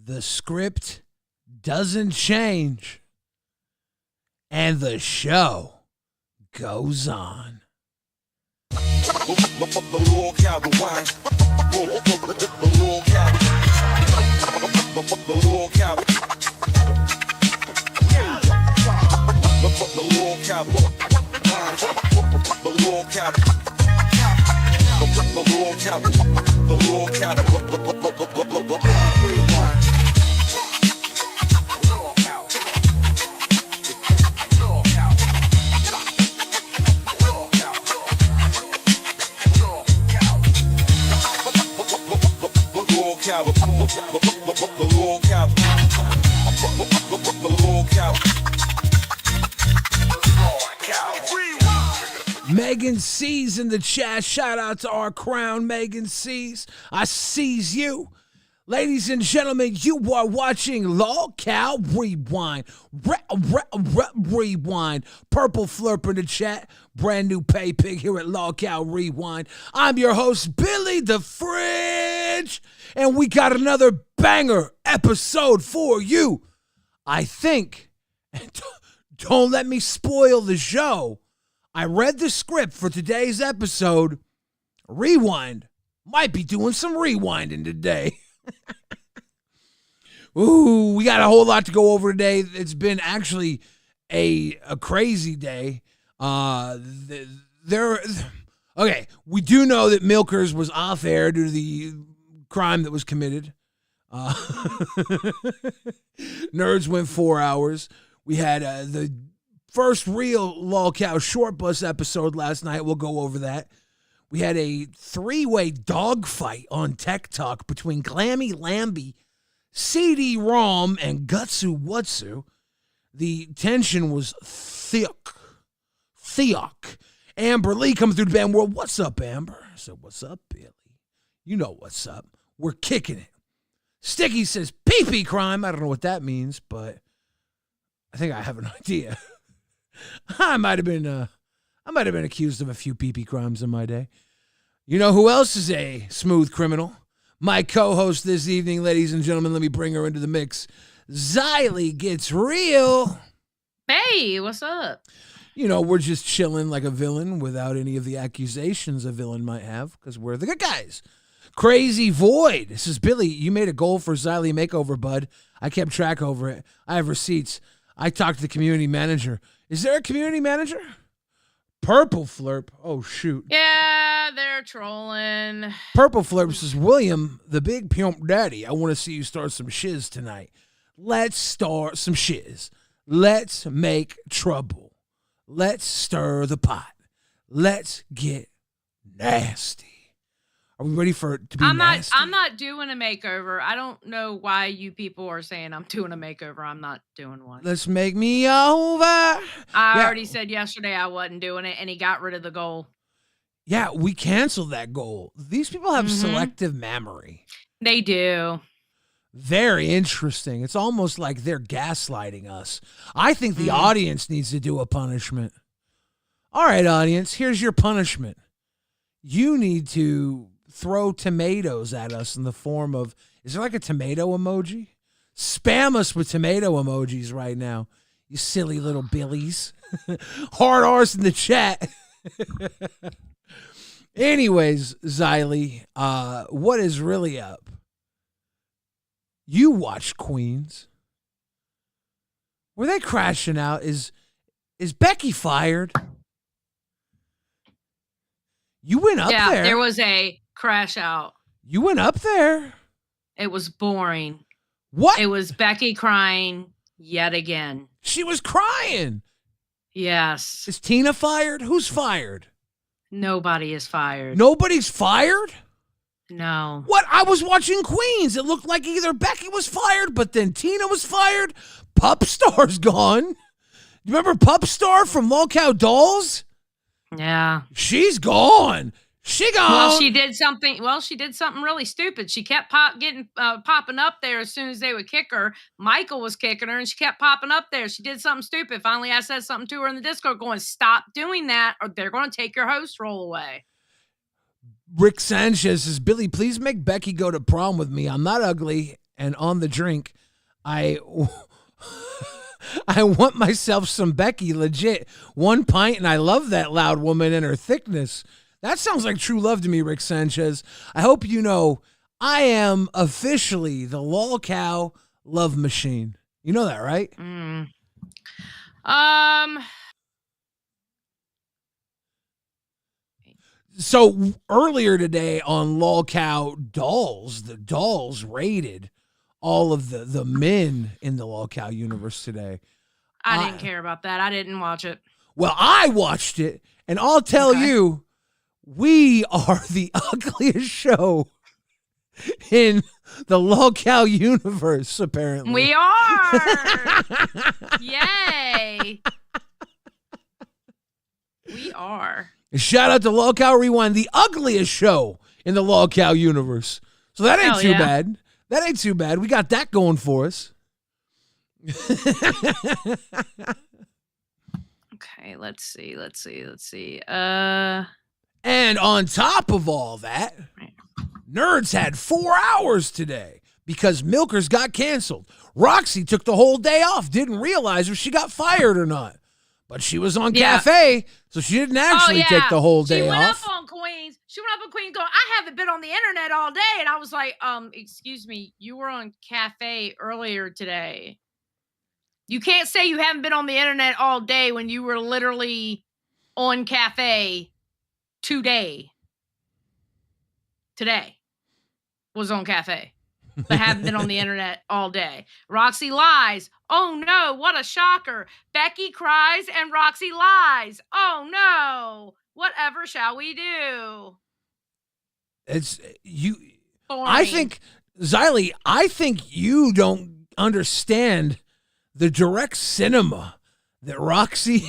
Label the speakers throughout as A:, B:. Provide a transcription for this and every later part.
A: the script doesn't change, and the show goes on. Megan C's in the chat. Shout out to our crown, Megan C's. I sees you. Ladies and gentlemen, you are watching LolcowRewind. Rewind. Purple Flurp in the chat. Brand new pay pig here at LolcowRewind. I'm your host, Billy the Fridge. And we got another banger episode for you. I think, and don't let me spoil the show, I read the script for today's episode. Rewind might be doing some rewinding today. Ooh, we got a whole lot to go over today. It's been actually a crazy day. Okay, we do know that Milkers was off air due to the crime that was committed. Nerds went 4 hours. We had the first real Lolcow short bus episode last night. We'll go over that. We had a 3-way dogfight on Tech Talk between Clammy Lambie, CD-ROM, and Gutsu Wutsu. The tension was thick. Amber Lee comes through the band world. What's up, Amber? I said, what's up, Billy? You know what's up. We're kicking it. Sticky says, pee-pee crime. I don't know what that means, but I think I have an idea. I might have been accused of a few pee-pee crimes in my day. You know who else is a smooth criminal? My co-host this evening, ladies and gentlemen. Let me bring her into the mix. Xylee Gets Real.
B: Hey, what's up?
A: You know, we're just chilling like a villain without any of the accusations a villain might have because we're the good guys. Crazy Void. This is Billy. You made a goal for Xylee Makeover, bud. I kept track over it. I have receipts. I talked to the community manager. Is there a community manager? Purple Flurp. Oh, shoot.
B: Yeah, they're trolling.
A: Purple Flurp says, William, the big pimp daddy, I want to see you start some shiz tonight. Let's start some shiz. Let's make trouble. Let's stir the pot. Let's get nasty. Are we ready for it to be nasty?
B: I'm not doing a makeover. I don't know why you people are saying I'm doing a makeover. I'm not doing one.
A: Let's make me over.
B: I already said yesterday I wasn't doing it, and he got rid of the goal.
A: Yeah, we canceled that goal. These people have selective memory.
B: They do.
A: Very interesting. It's almost like they're gaslighting us. I think the audience needs to do a punishment. All right, audience, here's your punishment. You need to throw tomatoes at us in the form of, is there like a tomato emoji? Spam us with tomato emojis right now, you silly little billies. Hard R's in the chat. Anyways, Xylee, what is really up? You watch Queens. Were they crashing out? Is Becky fired? You went up there.
B: Yeah, there was a crash out.
A: You went up there.
B: It was boring.
A: What?
B: It was Becky crying yet again.
A: She was crying.
B: Yes.
A: Is Tina fired? Who's fired?
B: Nobody is fired.
A: Nobody's fired?
B: No.
A: What? I was watching Queens. It looked like either Becky was fired, but then Tina was fired. Pup Star's gone. You remember Pup Star from Lolcow Dolls?
B: Yeah.
A: She's gone. She gone.
B: Well, she did something really stupid. She kept popping up there as soon as they would kick her. Michael was kicking her, and she kept popping up there. She did something stupid. Finally, I said something to her in the Discord going, stop doing that, or they're going to take your host role away.
A: Rick Sanchez says, Billy, please make Becky go to prom with me. I'm not ugly, and on the drink, I want myself some Becky, legit. 1 pint, and I love that loud woman and her thickness. That sounds like true love to me, Rick Sanchez. I hope you know I am officially the LolCow love machine. You know that, right? So earlier today on LolCow Dolls, the dolls rated all of the men in the LolCow universe today.
B: I didn't care about that. I didn't watch it.
A: Well, I watched it, and I'll tell you, we are the ugliest show in the LolCow universe, apparently.
B: We are! Yay! We are.
A: Shout out to LolcowRewind, the ugliest show in the LolCow universe. So that ain't too bad. That ain't too bad. We got that going for us.
B: Okay, let's see.
A: And on top of all that, Nerds had 4 hours today because Milkers got canceled. Roxy took the whole day off, didn't realize if she got fired or not. But she was on cafe, so she didn't actually take the whole day off.
B: She went up on Queens. Going, I haven't been on the internet all day. And I was like, excuse me, you were on cafe earlier today. You can't say you haven't been on the internet all day when you were literally on cafe today. Today was on cafe. But haven't been on the internet all day. Roxy lies. Oh no, what a shocker. Becky cries and Roxy lies. Oh no. Whatever shall we do?
A: It's you.
B: Boring.
A: I think, Xylee, I think you don't understand the direct cinema that Roxy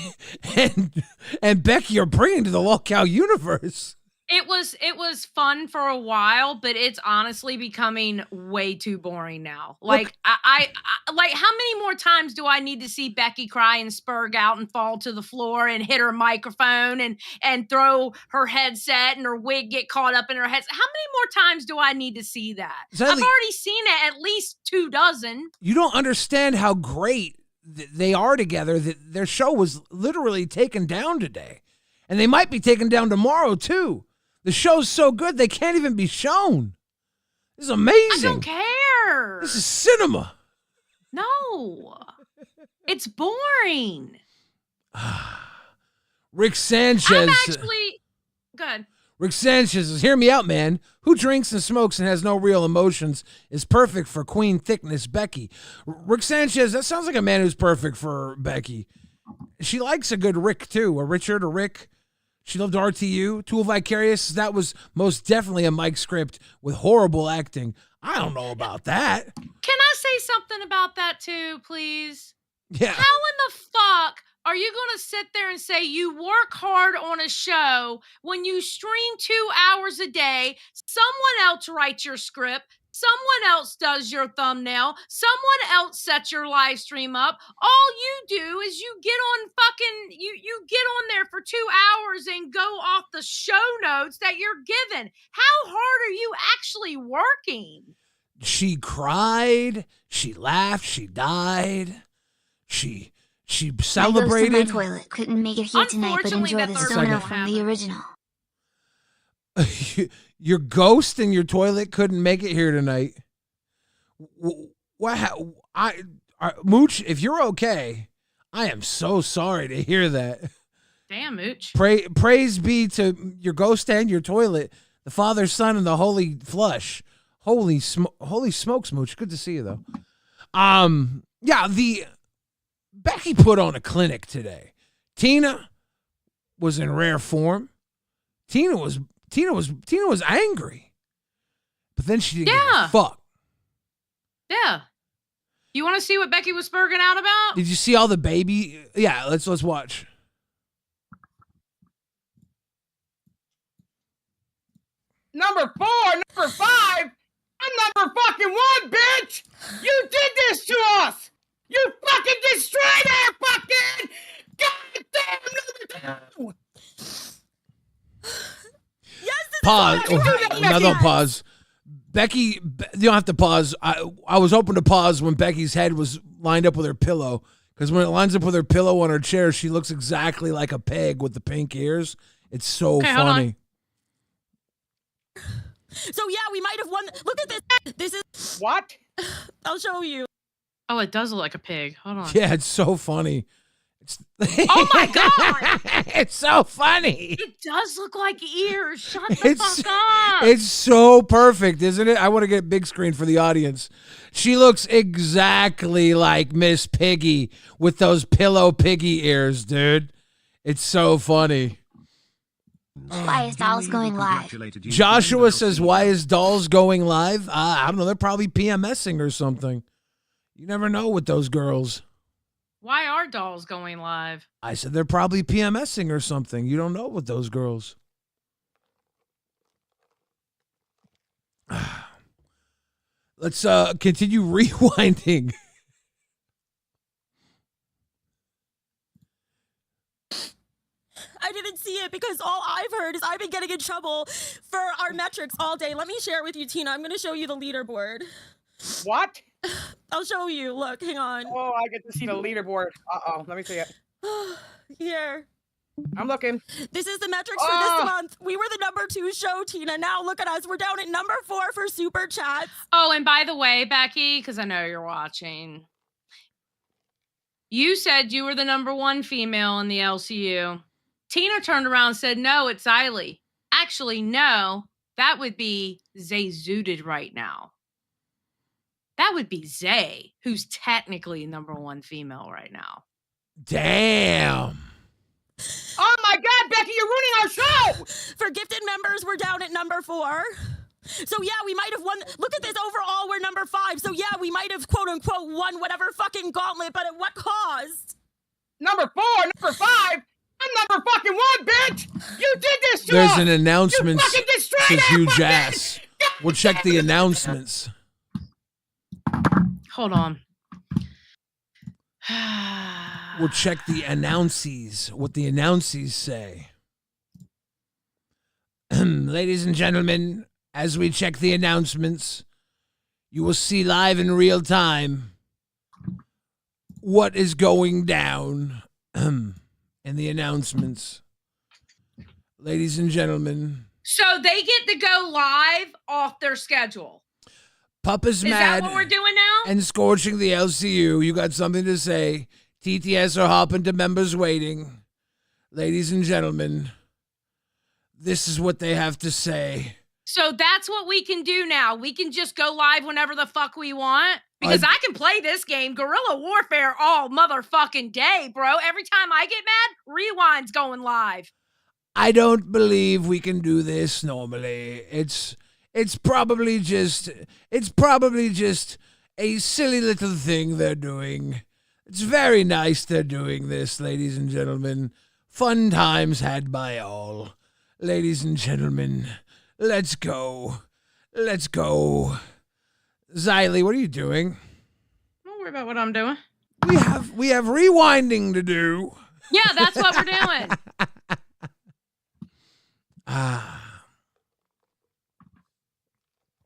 A: and Becky are bringing to the LolCow universe.
B: It was fun for a while, but it's honestly becoming way too boring now. Like, look, I like, how many more times do I need to see Becky cry and spurg out and fall to the floor and hit her microphone and throw her headset and her wig get caught up in her head? How many more times do I need to see that? Xylee, I've already seen it at least 2 dozen.
A: You don't understand how great they are together. That their show was literally taken down today, and they might be taken down tomorrow too. The show's so good, they can't even be shown. This is amazing.
B: I don't care.
A: This is cinema.
B: No. It's boring.
A: Rick Sanchez.
B: Good.
A: Rick Sanchez says, hear me out, man. Who drinks and smokes and has no real emotions is perfect for Queen Thickness Becky. Rick Sanchez, that sounds like a man who's perfect for Becky. She likes a good Rick, too. A Richard, a Rick. She loved RTU. Tool Vicarious, that was most definitely a Mike script with horrible acting. I don't know about that.
B: Can I say something about that too, please?
A: Yeah.
B: How in the fuck are you going to sit there and say you work hard on a show when you stream 2 hours a day, someone else writes your script, someone else does your thumbnail, someone else sets your live stream up. All you do is you get on you get on there for 2 hours and go off the show notes that you're given. How hard are you actually working?
A: She cried, she laughed, she died, she celebrated.
C: My ghost in my toilet couldn't make it here tonight, but enjoy the soda from the original.
A: Your ghost in your toilet couldn't make it here tonight. Mooch, if you're okay, I am so sorry to hear that.
B: Damn, Mooch.
A: Praise be to your ghost and your toilet, the Father, Son, and the Holy Flush. Holy smokes, Mooch. Good to see you, though. Becky put on a clinic today. Tina was in rare form. Tina was angry, but then she didn't give a fuck.
B: Yeah. You want to see what Becky was spurging out about?
A: Did you see all the baby? Yeah, let's watch.
D: Number 4, number 5, and number fucking 1, bitch! You did this to us! You fucking destroyed our fucking goddamn number 2!
A: Pause. Another pause. Becky, you don't have to pause. I was hoping to pause when Becky's head was lined up with her pillow, because when it lines up with her pillow on her chair, she looks exactly like a pig with the pink ears. It's so funny.
E: So yeah, we might have won. Look at this. This is
D: what?
E: I'll show you.
B: Oh, it does look like a pig. Hold on.
A: Yeah, it's so funny.
B: Oh my god!
A: It's so funny.
B: It does look like ears. Shut the fuck up.
A: It's so perfect, isn't it? I want to get big screen for the audience. She looks exactly like Miss Piggy with those pillow piggy ears, dude. It's so funny.
C: Why is Dolls going live?
A: Joshua says, why is Dolls going live? I don't know. They're probably PMSing or something. You never know with those girls.
B: Why are dolls going live?
A: I said they're probably PMSing or something. You don't know with those girls. Let's continue rewinding.
E: I didn't see it because all I've heard is I've been getting in trouble for our metrics all day. Let me share it with you, Tina. I'm going to show you the leaderboard.
D: What?
E: I'll show you. Look, hang on.
D: Oh, I get to see the leaderboard. Uh-oh, let me see it.
E: Here.
D: I'm looking.
E: This is the metrics for this month. We were the number 2 show, Tina. Now look at us. We're down at number 4 for super chats.
B: Oh, and by the way, Becky, because I know you're watching, you said you were the number 1 female in the LCU. Tina turned around and said, no, it's Eiley. Actually, no, that would be Zay Zooted right now. That would be Zay, who's technically number 1 female right now.
A: Damn.
D: Oh my God, Becky, you're ruining our show!
E: For gifted members, we're down at number 4. So yeah, we might have won. Look at this. Overall, we're number 5. So yeah, we might have quote unquote won whatever fucking gauntlet, but at what cost?
D: Number 4, number 5. I'm number fucking 1, bitch! You did this to us!
A: There's an announcement.
D: You fucking destroyed
A: says
D: our
A: huge
D: fucking-
A: ass. We'll check the announcements.
B: Hold on.
A: We'll check the announcies. What the announcies say. Ladies and gentlemen, as we check the announcements, you will see live in real time what is going down in the announcements. Ladies and gentlemen.
B: So they get to go live off their schedule.
A: Pup is mad.
B: Is that what we're doing now?
A: And scorching the LCU. You got something to say. TTS are hopping to members waiting. Ladies and gentlemen, this is what they have to say.
B: So that's what we can do now. We can just go live whenever the fuck we want. Because I can play this game, Guerrilla Warfare, all motherfucking day, bro. Every time I get mad, Rewind's going live.
A: I don't believe we can do this normally. It's probably just a silly little thing they're doing. It's very nice they're doing this, ladies and gentlemen. Fun times had by all. Ladies and gentlemen, let's go. Let's go. Xylee, what are you doing?
B: Don't worry about what I'm doing.
A: We have rewinding to do.
B: Yeah, that's what we're doing.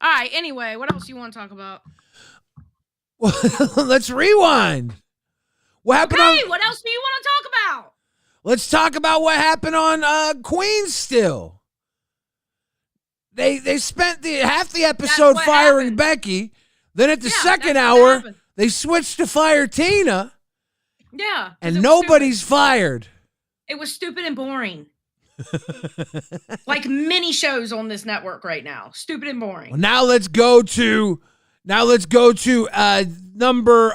B: All right, anyway, what else do you want to talk about?
A: Well, let's rewind. What happened
B: what else do you want to talk about?
A: Let's talk about what happened on Queen still. They spent half the episode firing Becky. Then at the second hour, they switched to fire Tina.
B: Yeah.
A: And nobody's fired.
B: It was stupid and boring. Like many shows on this network right now. Stupid and boring.
A: Well, now let's go to number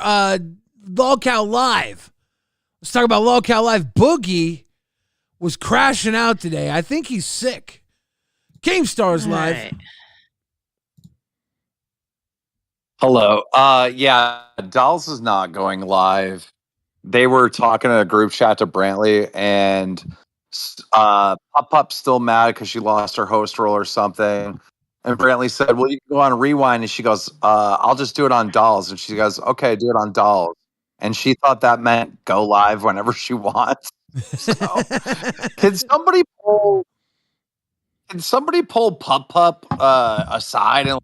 A: Lolcow Live. Let's talk about Lolcow Live. Boogie was crashing out today. I think he's sick. Keemstar's live.
B: Right.
F: Hello. Yeah, Dolls is not going live. They were talking in a group chat to Brantley, and Pup's still mad because she lost her host role or something. And Brantley said, well, you can go on Rewind. And she goes, I'll just do it on Dolls. And she goes, okay, do it on Dolls. And she thought that meant go live whenever she wants. So, can somebody pull Pup aside and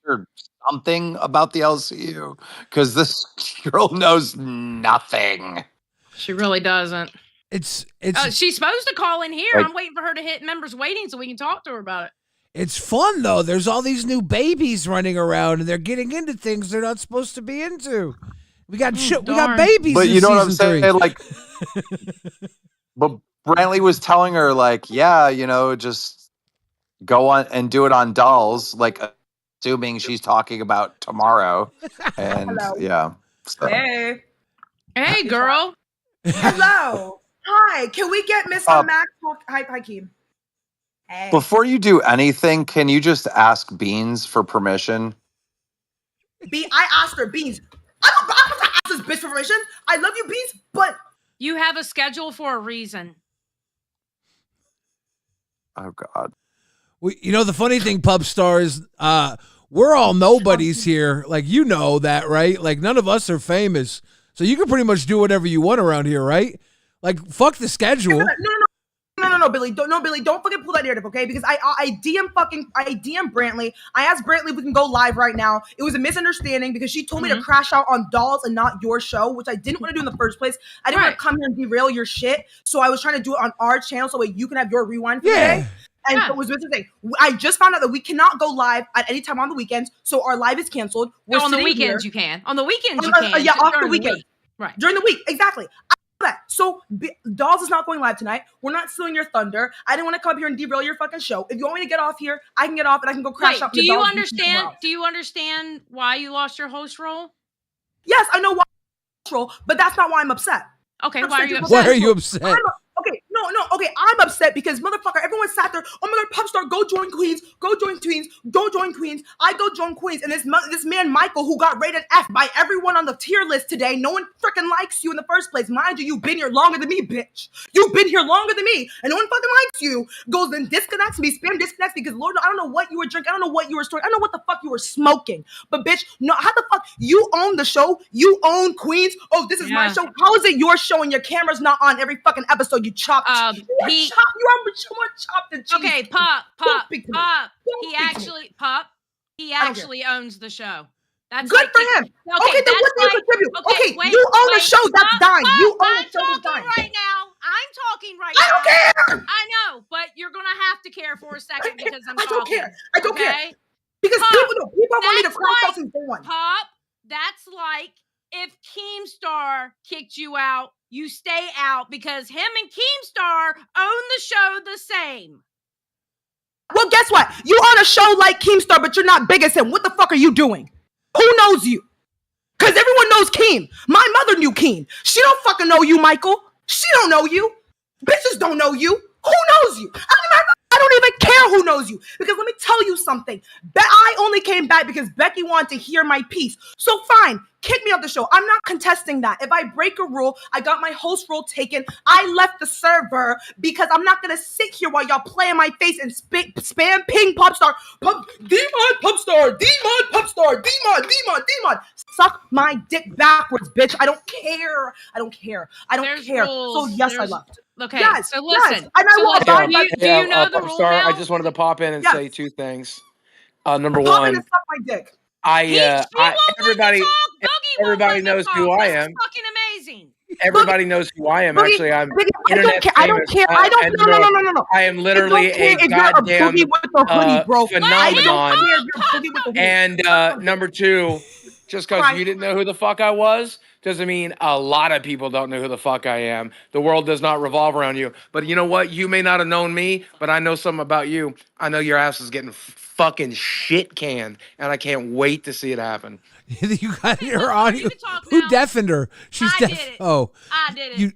F: hear something about the LCU? Because this girl knows nothing.
B: She really doesn't.
A: It's
B: She's supposed to call in here.
F: Like-
B: I'm waiting for her to hit members waiting so we can talk to her about it.
A: It's fun though. There's all these new babies running around, and they're getting into things they're not supposed to be into. We got we got
B: darn.
A: babies.
F: But
A: in
F: you know what I'm
A: season
F: saying?
A: 3.
F: Like, but Brantley was telling her, like, yeah, just go on and do it on dolls, like, assuming she's talking about tomorrow. And
G: Hello.
F: yeah. So.
G: Hey.
B: Hey, girl.
G: Hello. Hi. Can we get Miss Max? Hi, Keem. Hey.
F: Before you do anything, can you just ask Beans for permission?
G: I asked her, Beans. I'm not gonna ask this bitch for permission. I love you, Beans, but
B: You have a schedule for a reason.
F: Oh God.
A: The funny thing, Pup Star, is we're all nobodies here. Like, you know that, right? Like, none of us are famous. So you can pretty much do whatever you want around here, right? Like, fuck the schedule.
G: No, Billy. Billy, don't fucking pull that narrative, okay? Because I DM Brantley. I asked Brantley if we can go live right now. It was a misunderstanding because she told me to crash out on Dolls and not your show, which I didn't want to do in the first place. I didn't want to come here and derail your shit. So I was trying to do it on our channel so you can have your rewind for today. And it was the thing. I just found out that we cannot go live at any time on the weekends, so our live is canceled. We're
B: on the
G: sitting
B: weekends
G: here.
B: you can. On the weekends you can.
G: Yeah, off the
B: During
G: weekend.
B: week. Right.
G: During the week, exactly. I know that. So Dolls is not going live tonight. We're not stealing your thunder. I didn't want to come up here and derail your fucking show. If you want me to get off here, I can get off and I can go crash out.
B: Do you understand? Do you understand why you lost your host role?
G: Yes, I know why, but that's not why I'm upset.
B: Okay, why are you upset?
A: Why are you upset?
G: Okay, I'm upset because motherfucker, everyone sat there, oh my God, Pup Star, go join Queens, go join Queens, go join Queens. I go join Queens, and this man, Michael, who got rated F by everyone on the tier list today, no one freaking likes you in the first place. Mind you, you've been here longer than me, bitch. You've been here longer than me, and no one fucking likes you. Goes and disconnects me, spam disconnects me, because Lord, I don't know what you were drinking, I don't know what you were storing, I don't know what the fuck you were smoking. But bitch, no, how the fuck, you own the show, you own Queens, oh, this is my show. How is it your show and your camera's not on every fucking episode? You chopped. You are chopped and cheese.
B: Okay, Pup. He actually owns the show. That's
G: good for him. Okay, then what do you contribute? Okay, you own a show that's dying. You own a show that's dying.
B: I'm talking right now.
G: I don't care.
B: I know, but you're gonna have to care for a second because I'm talking.
G: I don't care. Because people want me to crash out since day one.
B: Pup, that's like if Keemstar kicked you out, you stay out because him and Keemstar own the show the same.
G: Well, guess what? You own a show like Keemstar, but you're not big as him. What the fuck are you doing? Who knows you? Because everyone knows Keem. My mother knew Keem. She don't fucking know you, Michael. She don't know you. Bitches don't know you. Who knows you? I don't even care who knows you. Because let me tell you something. I only came back because Becky wanted to hear my piece. So fine, kick me off the show. I'm not contesting that. If I break a rule, I got my host role taken. I left the server because I'm not going to sit here while y'all play in my face and spam ping Pup Star. Demon Pup Star. Demon Pup Star. Demon. Suck my dick backwards, bitch. I don't care. I don't care.
B: Rules.
G: So yes, I left.
B: Okay,
G: yes,
B: so listen.
G: Yes. And I will abide by
B: do you know the
H: Pup
B: rule
H: Star,
B: now?
H: I just wanted to pop in and say two things. Number
G: Pop in
H: one,
G: and suck my dick.
H: Everybody knows who I am.
B: Fucking amazing.
H: Everybody knows who I am. Actually, I'm internet famous.
G: I don't care. No.
H: I am literally a goddamn phenomenon. And number two, just because you didn't know who the fuck I was doesn't mean a lot of people don't know who the fuck I am. The world does not revolve around you. But you know what? You may not have known me, but I know something about you. I know your ass is getting fucking shit canned, and I can't wait to see it happen.
A: You got her audio. Who deafened her? She's deaf. Oh,
B: I did it.
A: You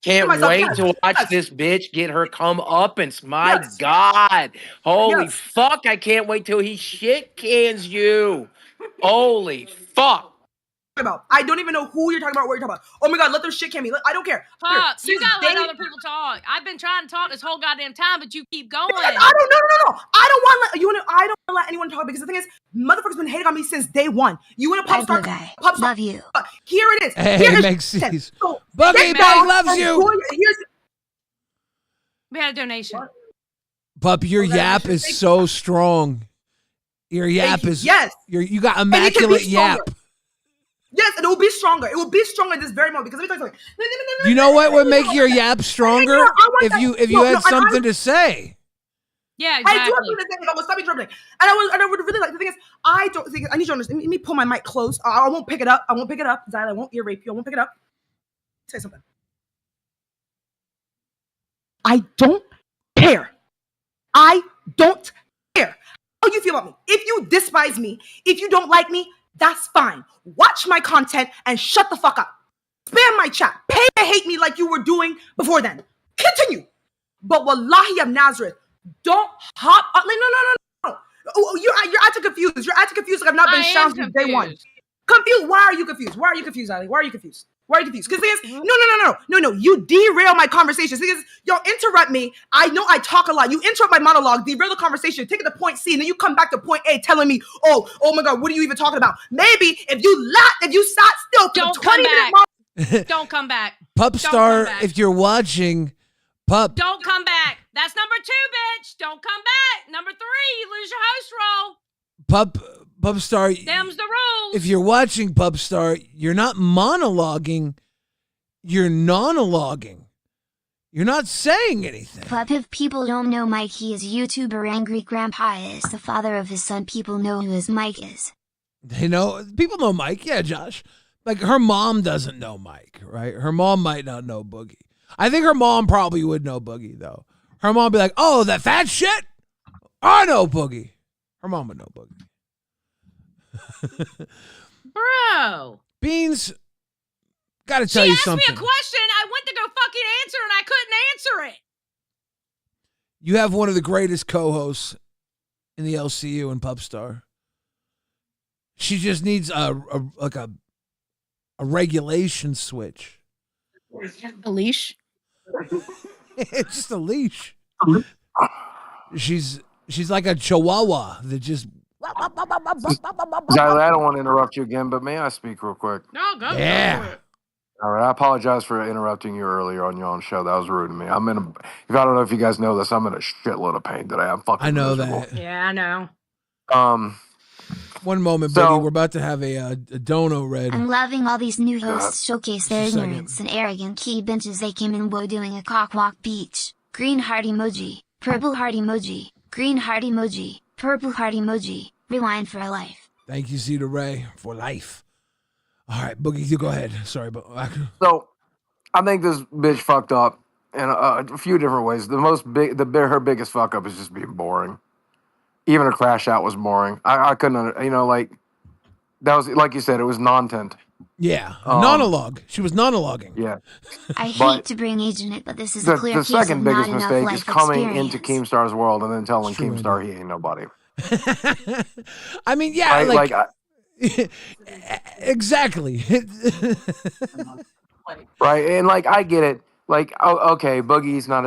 H: can't wait to watch this bitch get her come up and my God. Holy fuck. I can't wait till he shit cans you. Holy fuck.
G: I don't even know who you're talking about, what you're talking about. Oh my God, let them shit can me. I don't care.
B: Pup, you gotta let other people talk. I've been trying to talk this whole goddamn time, but you keep going.
G: I don't want to let anyone talk because the thing is, motherfuckers been hating on me since day one. You and a Pup Star. Pup Star.
C: Love you.
G: Here it is.
A: Hey, Maxie's. Boogie Bag loves you.
B: We had a donation.
A: Pup, your yap is so strong. Your yap is
G: yes.
A: You got
G: And it can be
A: immaculate yap.
G: stronger. Yes, and it will be stronger. It will be stronger in this very moment because let me tell you something.
A: You know what would make your yap stronger?
G: I want
A: If
G: that-
A: you
G: no,
A: had
G: no,
A: something to say.
B: Yeah,
G: I
B: exactly.
G: do have something to say. I will stop interrupting. And I would really like. The thing is, I don't think I need you to understand. Let me pull my mic close. I won't pick it up. Zyle, I won't ear rape you. I won't pick it up. Say something. I don't care. I don't care how you feel about me. If you despise me, if you don't like me, that's fine. Watch my content and shut the fuck up. Spam my chat. Pay to hate me like you were doing before then. Continue. But wallahi of Nazareth, don't hop up. Like, no. Oh, you're acting confused. You're acting confused like I've not been shown since day one. Confused. Why are you confused? Why are you confused, Ali? Why are you confused? Because the thing is, no. You derail my conversation. The thing is, y'all interrupt me. I know I talk a lot. You interrupt my monologue, derail the conversation, take it to point C, and then you come back to point A telling me, oh my God, what are you even talking about? Maybe if you sat still for
B: Don't
G: 20 minutes.
B: Don't come back.
A: Pup Star, if you're watching, Pup.
B: Don't come back. That's number 2, bitch. Don't come back. Number 3, you lose your host role.
A: Pup Star.
B: Them's the rules.
A: If you're watching Pup Star, you're not monologuing. You're monologuing. You're not saying anything.
C: Pup, if people don't know Mike, he is YouTuber Angry Grandpa is the father of his son. People know who his Mike is.
A: They know, people know Mike. Yeah, Josh. Like her mom doesn't know Mike, right? Her mom might not know Boogie. I think her mom probably would know Boogie though. Her mom would be like, oh, that fat shit? I know Boogie. Her mom would know Boogie.
B: Bro.
A: Beans, gotta tell you something.
B: She asked me a question. I went to go fucking answer and I couldn't answer it.
A: You have one of the greatest co-hosts in the LCU and Pup Star. She just needs a regulation switch.
B: A leash?
A: It's just a leash. She's like a chihuahua that just.
H: Zyley, I don't want to interrupt you again, but may I speak real quick?
B: No, go.
A: Yeah.
B: Go.
H: All right, I apologize for interrupting you earlier on your own show. That was rude to me. If I don't know if you guys know this, I'm in a shitload of pain today. I'm fucking.
A: I know
H: miserable.
A: that.
B: Yeah, I know.
A: One moment,
H: So-
A: Boogie. We're about to have a dono read.
C: I'm loving all these new hosts showcase their
A: Just a second.
C: ignorance and arrogant key benches. They came in woe doing a cockwalk beach. Green heart emoji, purple heart emoji, green heart emoji, purple heart emoji. Rewind for a life.
A: Thank you, Zeta Ray, for life. All right, Boogie, you go ahead. Sorry, but
H: So, I think this bitch fucked up in a few different ways. Her biggest fuck up is just being boring. Even her crash out was boring. I couldn't, that was, like you said, it was non-tent.
A: yeah, monologue. She was monologuing.
H: Yeah.
C: I
H: But
C: hate to bring age in it, but this is a clear
H: The
C: case of
H: second
C: not
H: biggest
C: enough
H: mistake
C: life
H: is coming
C: experience.
H: into Keemstar's world and then telling
A: It's true,
H: Keemstar he ain't nobody.
A: I mean, yeah,
H: Right?
A: exactly.
H: Right, and I get it. Okay, Boogie's not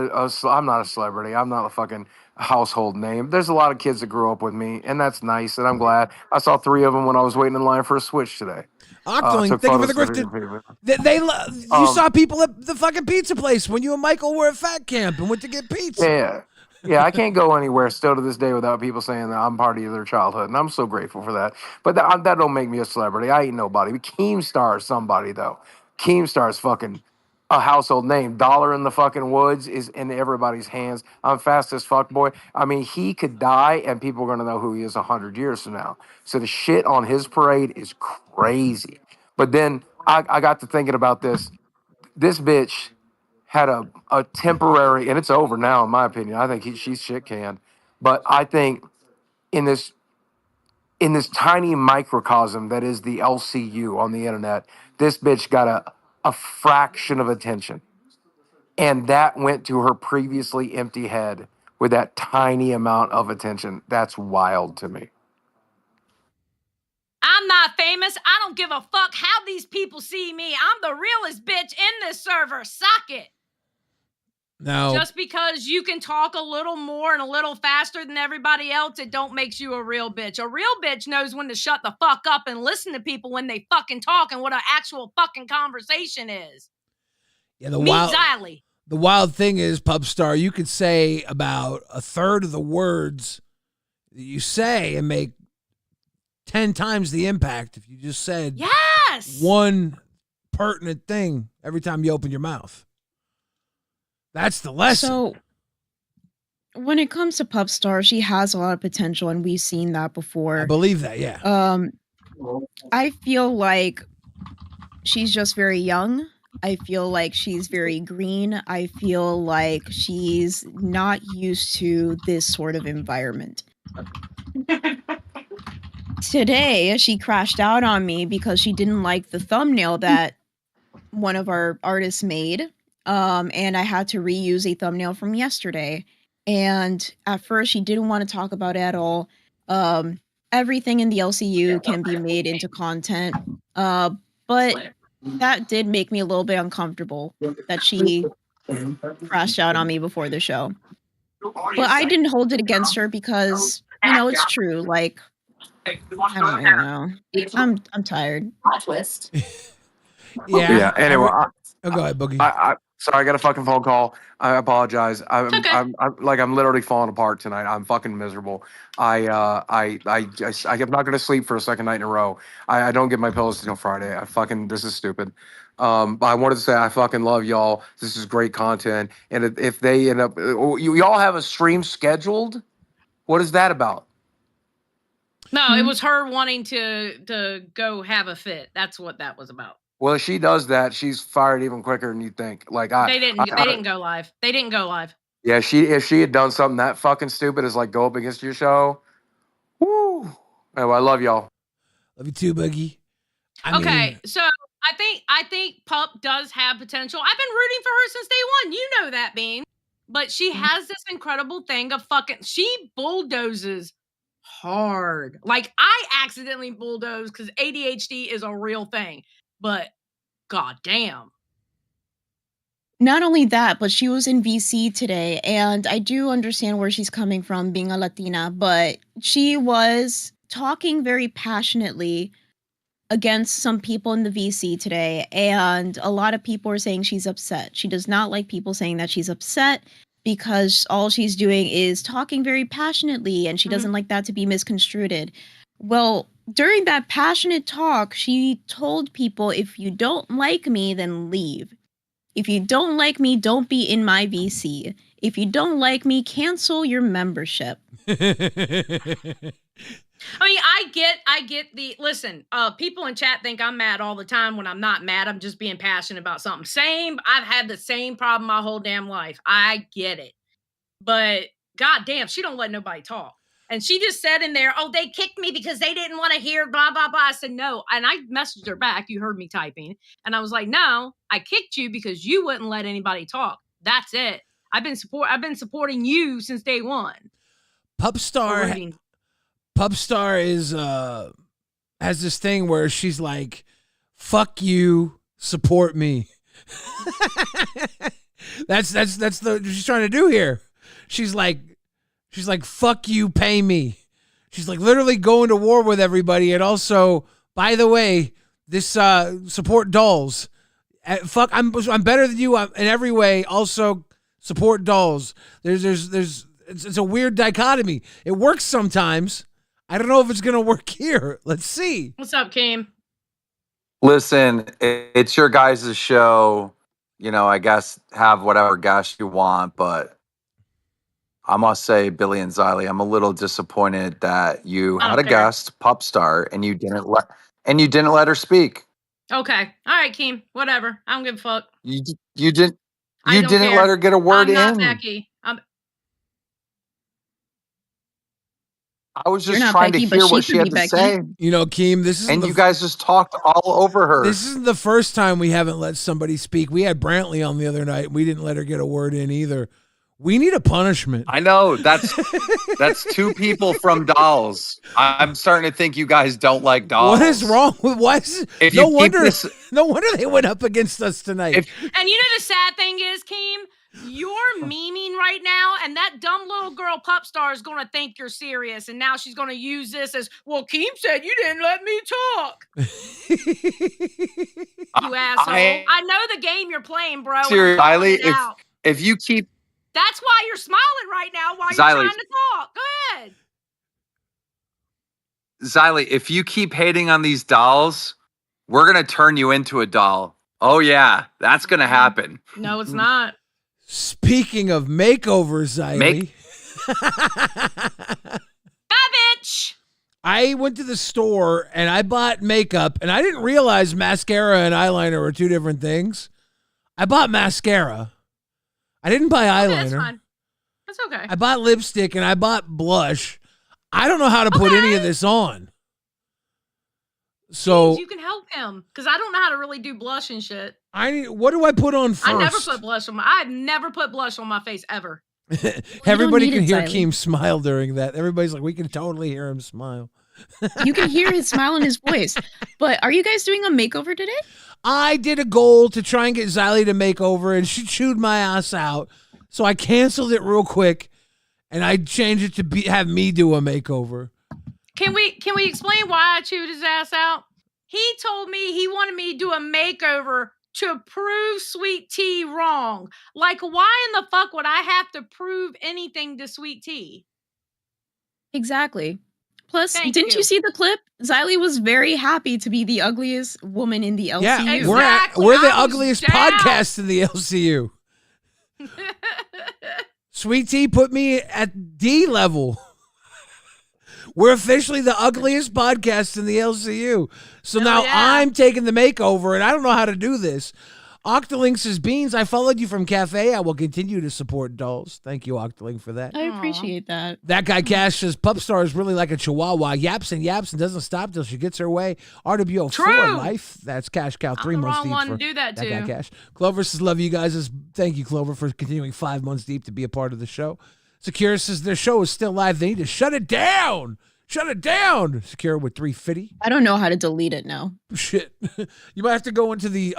H: I'm not a celebrity. I'm not a fucking household name. There's a lot of kids that grew up with me, and that's nice, and I'm glad. I saw 3 of them when I was waiting in line for a Switch today.
A: Octoling,
H: Took
A: thank you for the
H: photos of
A: grifted. You saw people at the fucking pizza place when you and Michael were at Fat Camp and went to get pizza.
H: Yeah, I can't go anywhere still to this day without people saying that I'm part of their childhood, and I'm so grateful for that. But that don't make me a celebrity. I ain't nobody. But Keemstar is somebody, though. Keemstar is fucking a household name. Dollar in the fucking Woods is in everybody's hands. I'm fast as fuck, boy. I mean, he could die, and people are going to know who he is 100 years from now. So the shit on his parade is crazy. But then I got to thinking about this. This bitch had a temporary, and it's over now, in my opinion. I think she's shit canned. But I think in this tiny microcosm that is the LCU on the internet, this bitch got a fraction of attention. And that went to her previously empty head with that tiny amount of attention. That's wild to me.
B: I'm not famous. I don't give a fuck how these people see me. I'm the realest bitch in this server. Suck it.
A: Now,
B: Just because you can talk a little more and a little faster than everybody else, it don't makes you a real bitch. A real bitch knows when to shut the fuck up and listen to people when they fucking talk and what an actual fucking conversation is.
A: yeah,
B: Meet Zyley.
A: the wild thing is, Pup Star, you could say about a third of the words that you say and make 10 times the impact if you just said
B: Yes.
A: one pertinent thing every time you open your mouth. That's the lesson.
I: So, when it comes to Pup Star, she has a lot of potential, and we've seen that
A: I
I: before.
A: believe that, yeah.
I: I feel like she's just very young. I feel like she's very green. I feel like she's not used to this sort of environment. Today, she crashed out on me because she didn't like the thumbnail that one of our artists made. And I had to reuse a thumbnail from yesterday. And at first, she didn't want to talk about it at all. Everything in the LCU can be made into content. But that did make me a little bit uncomfortable that she crashed out on me before the show. But I didn't hold it against her because, it's true. Like, I don't know. I'm tired.
A: Yeah.
H: Anyway,
A: Oh, go ahead, Boogie.
H: sorry, I got a fucking phone call. I apologize.
B: okay.
H: I'm literally falling apart tonight. I'm fucking miserable. I'm not gonna sleep for a second night in a row. I don't get my pillows until Friday. This is stupid. But I wanted to say I fucking love y'all. This is great content. And if they end up, you all have a stream scheduled. What is that about?
B: No, it was her wanting to go have a fit. That's what that was about.
H: Well, if she does that, she's fired even quicker than you think. Like
B: They didn't go live. They didn't go live.
H: Yeah, if she had done something that fucking stupid as like go up against your show, woo. Anyway, I love y'all.
A: Love you too, Boogie.
B: So I think Pup does have potential. I've been rooting for her since day one. You know that, Bean. But she has this incredible thing of she bulldozes hard. Like, I accidentally bulldoze because ADHD is a real thing. But goddamn.
I: Not only that, but she was in VC today, and I do understand where she's coming from being a Latina, but she was talking very passionately against some people in the VC today, and a lot of people are saying she's upset. She does not like people saying that she's upset because all she's doing is talking very passionately, and she doesn't like that to be misconstrued. Well, during that passionate talk, she told people, if you don't like me, then leave. If you don't like me, don't be in my VC. If you don't like me, cancel your membership.
B: I mean, I get listen, people in chat think I'm mad all the time when I'm not mad. I'm just being passionate about something. I've had the same problem my whole damn life. I get it. But goddamn, she don't let nobody talk. And she just said in there, oh, they kicked me because they didn't want to hear blah, blah, blah. I said, no. And I messaged her back. You heard me typing. And I was like, no, I kicked you because you wouldn't let anybody talk. That's it. I've been supporting you since day one.
A: Pup Star is has this thing where she's like, fuck you, support me. that's what she's trying to do here. She's like, fuck you, pay me. She's like literally going to war with everybody. And also, by the way, this support dolls. Fuck, I'm better than you in every way. Also, support dolls. It's a weird dichotomy. It works sometimes. I don't know if it's gonna work here. Let's see.
B: What's up, Kim?
F: Listen, it's your guys' show. I guess have whatever guests you want, but I must say, Billy and Xylee, I'm a little disappointed that you had a guest, Pup Star, and you didn't let her speak.
B: Okay, all right, Kim. Whatever. I don't give a fuck.
F: You didn't
B: care.
F: let her get a word in.
B: I'm not Becky.
F: I was just trying to hear what she had to say.
A: Keem,
F: you guys just talked all over her.
A: This isn't the first time we haven't let somebody speak. We had Brantley on the other night. We didn't let her get a word in either. We need a punishment.
F: I know that's two people from Dolls. I'm starting to think you guys don't like Dolls.
A: What is wrong with no wonder they went up against us tonight.
B: And the sad thing is, Keem, you're memeing right now, and that dumb little girl Pup Star is going to think you're serious, and now she's going to use this as, well, Keem said you didn't let me talk. You asshole. I know the game you're playing, bro.
F: Seriously, if you keep...
B: That's why you're smiling right now while you're trying to talk. Go ahead.
F: Xylee, if you keep hating on these dolls, we're going to turn you into a doll. Oh, yeah, that's going to happen.
B: No, it's not.
A: Speaking of makeovers, Xylee.
B: Bitch!
A: I went to the store and I bought makeup, and I didn't realize mascara and eyeliner were two different things. I bought mascara. I didn't buy eyeliner.
B: That's fine. That's okay.
A: I bought lipstick and I bought blush. I don't know how to put any of this on. So
B: you can help him, because I don't know how to really do blush and shit.
A: what do I put on first?
B: I've never put blush on my face ever.
A: Everybody can hear Keem smile during that. Everybody's like, we can totally hear him smile.
I: You can hear his smile in his voice. But are you guys doing a makeover today?
A: I did a goal to try and get Xylee to make over, and she chewed my ass out. So I canceled it real quick, and I changed it to have me do a makeover.
B: Can we explain why I chewed his ass out? He told me he wanted me to do a makeover to prove Sweet Tea wrong. Like, why in the fuck would I have to prove anything to Sweet Tea?
I: Exactly. Plus,
B: Thank
I: didn't
B: you.
I: you see the clip? Xylee was very happy to be the ugliest woman in the LCU.
A: Yeah,
B: Exactly.
A: we're the
B: I was
A: ugliest
B: down.
A: podcast in the LCU. Sweet Tea put me at D level. We're officially the ugliest podcast in the LCU. So
B: Hell
A: now
B: yeah.
A: I'm taking the makeover, and I don't know how to do this. Octoling says, Beans, I followed you from Cafe. I will continue to support dolls. Thank you, Octoling, for that.
I: I appreciate that.
A: That guy Cash says, Pup Star is really like a chihuahua. Yaps and doesn't stop till she gets her way. RWO for
B: True.
A: life. That's Cash Cow,
B: I'm
A: 3
B: the
A: months
B: wrong
A: deep
B: one
A: for
B: to do that
A: that guy
B: to.
A: Cash. Clover says, love you guys. Thank you, Clover, for continuing 5 months deep to be a part of the show. Secura says, their show is still live. They need to shut it down. Shut it down. Secura with 350.
I: I don't know how to delete it now.
A: Shit. You might have to go into the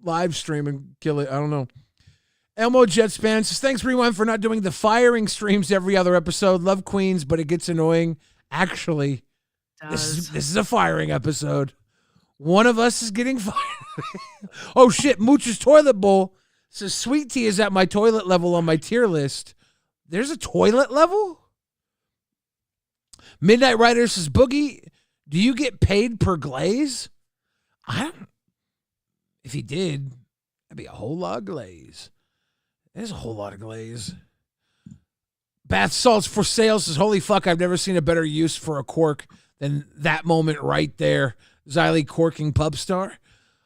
A: live stream and kill it. I don't know. Elmo Jetspan says, thanks, Rewind, for not doing the firing streams every other episode. Love Queens, but it gets annoying. Actually, this is a firing episode. One of us is getting fired. Oh, shit. Mooch's Toilet Bowl says, Sweet Tea is at my toilet level on my tier list. There's a toilet level? Midnight Rider says, Boogie, do you get paid per glaze? I don't. If he did, that'd be a whole lot of glaze. There's a whole lot of glaze. Bath salts for sale says, holy fuck, I've never seen a better use for a cork than that moment right there. Xylee corking Pup Star.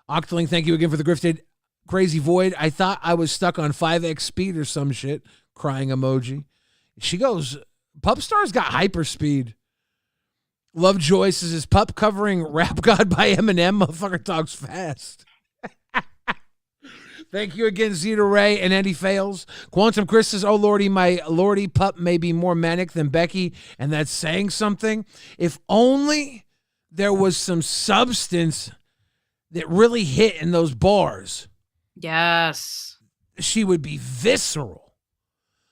A: Octoling, thank you again for the grifted Crazy Void. I thought I was stuck on 5x speed or some shit. Crying emoji. She goes, Pup Star's got hyper speed. Love Joy says, is Pup covering Rap God by Eminem? Motherfucker talks fast. Thank you again, Zeta Ray and Andy Fails. Quantum Chris says, oh, Lordy, my Lordy Pup may be more manic than Becky, and that's saying something. If only there was some substance that really hit in those bars.
B: Yes.
A: She would be visceral.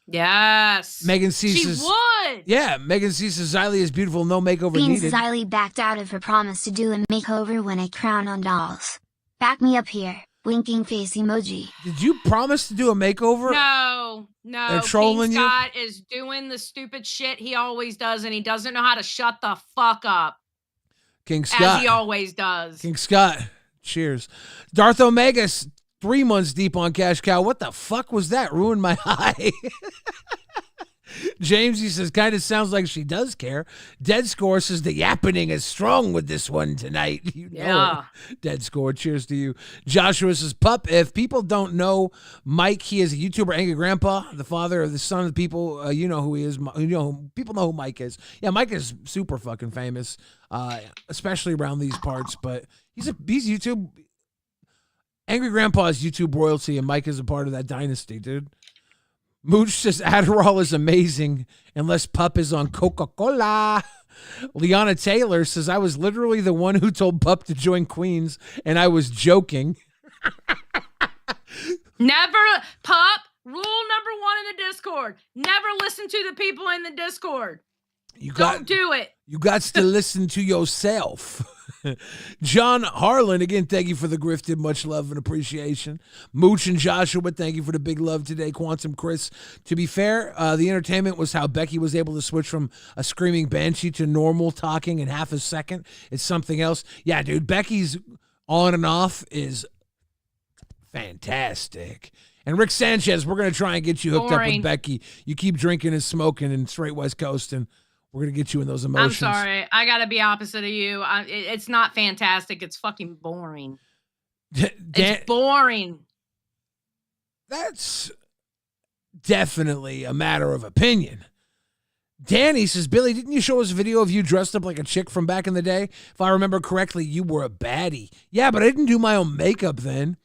B: Yes.
A: Megan C
B: She
A: says,
B: would.
A: yeah, Megan C says, Xylee is beautiful, no makeover
C: Beans
A: needed.
C: Xylee backed out of her promise to do a makeover when I crown on dolls. Back me up here. Winking face emoji.
A: Did you promise to do a makeover?
B: No.
A: They're trolling
B: King
A: you?
B: Scott is doing the stupid shit he always does, and he doesn't know how to shut the fuck up.
A: King Scott.
B: As he always does.
A: King Scott. Cheers. Darth Omega, 3 months deep on Cash Cow. What the fuck was that? Ruined my eye. James, he says, kind of sounds like she does care. Dead Score says, the yappening is strong with this one tonight. You know
B: Yeah.
A: it. Dead Score, cheers to you. Joshua says, Pup, if people don't know Mike, he is a YouTuber, Angry Grandpa, the father of the son of the people. You know who he is. People know who Mike is. Yeah, Mike is super fucking famous, especially around these parts. But he's YouTube. Angry Grandpa is YouTube royalty, and Mike is a part of that dynasty, dude. Mooch says Adderall is amazing unless Pup is on Coca-Cola. Liana Taylor says, I was literally the one who told Pup to join Queens, and I was joking.
B: Never, Pup, rule number 1 in the Discord. Never listen to the people in the Discord. Don't do it.
A: You got to listen to yourself. John Harlan, again, thank you for the grifted. Much love and appreciation. Mooch and Joshua, thank you for the big love today. Quantum Chris. To be fair, the entertainment was how Becky was able to switch from a screaming banshee to normal talking in half a second. It's something else. Yeah, dude, Becky's on and off is fantastic. And Rick Sanchez, we're going to try and get you hooked up with Becky. You keep drinking and smoking and straight West Coast, and we're going to get you in those emotions.
B: I'm sorry. I got to be opposite of you. It's not fantastic. It's fucking boring. It's boring.
A: That's definitely a matter of opinion. Danny says, Billy, didn't you show us a video of you dressed up like a chick from back in the day? If I remember correctly, you were a baddie. Yeah, but I didn't do my own makeup then.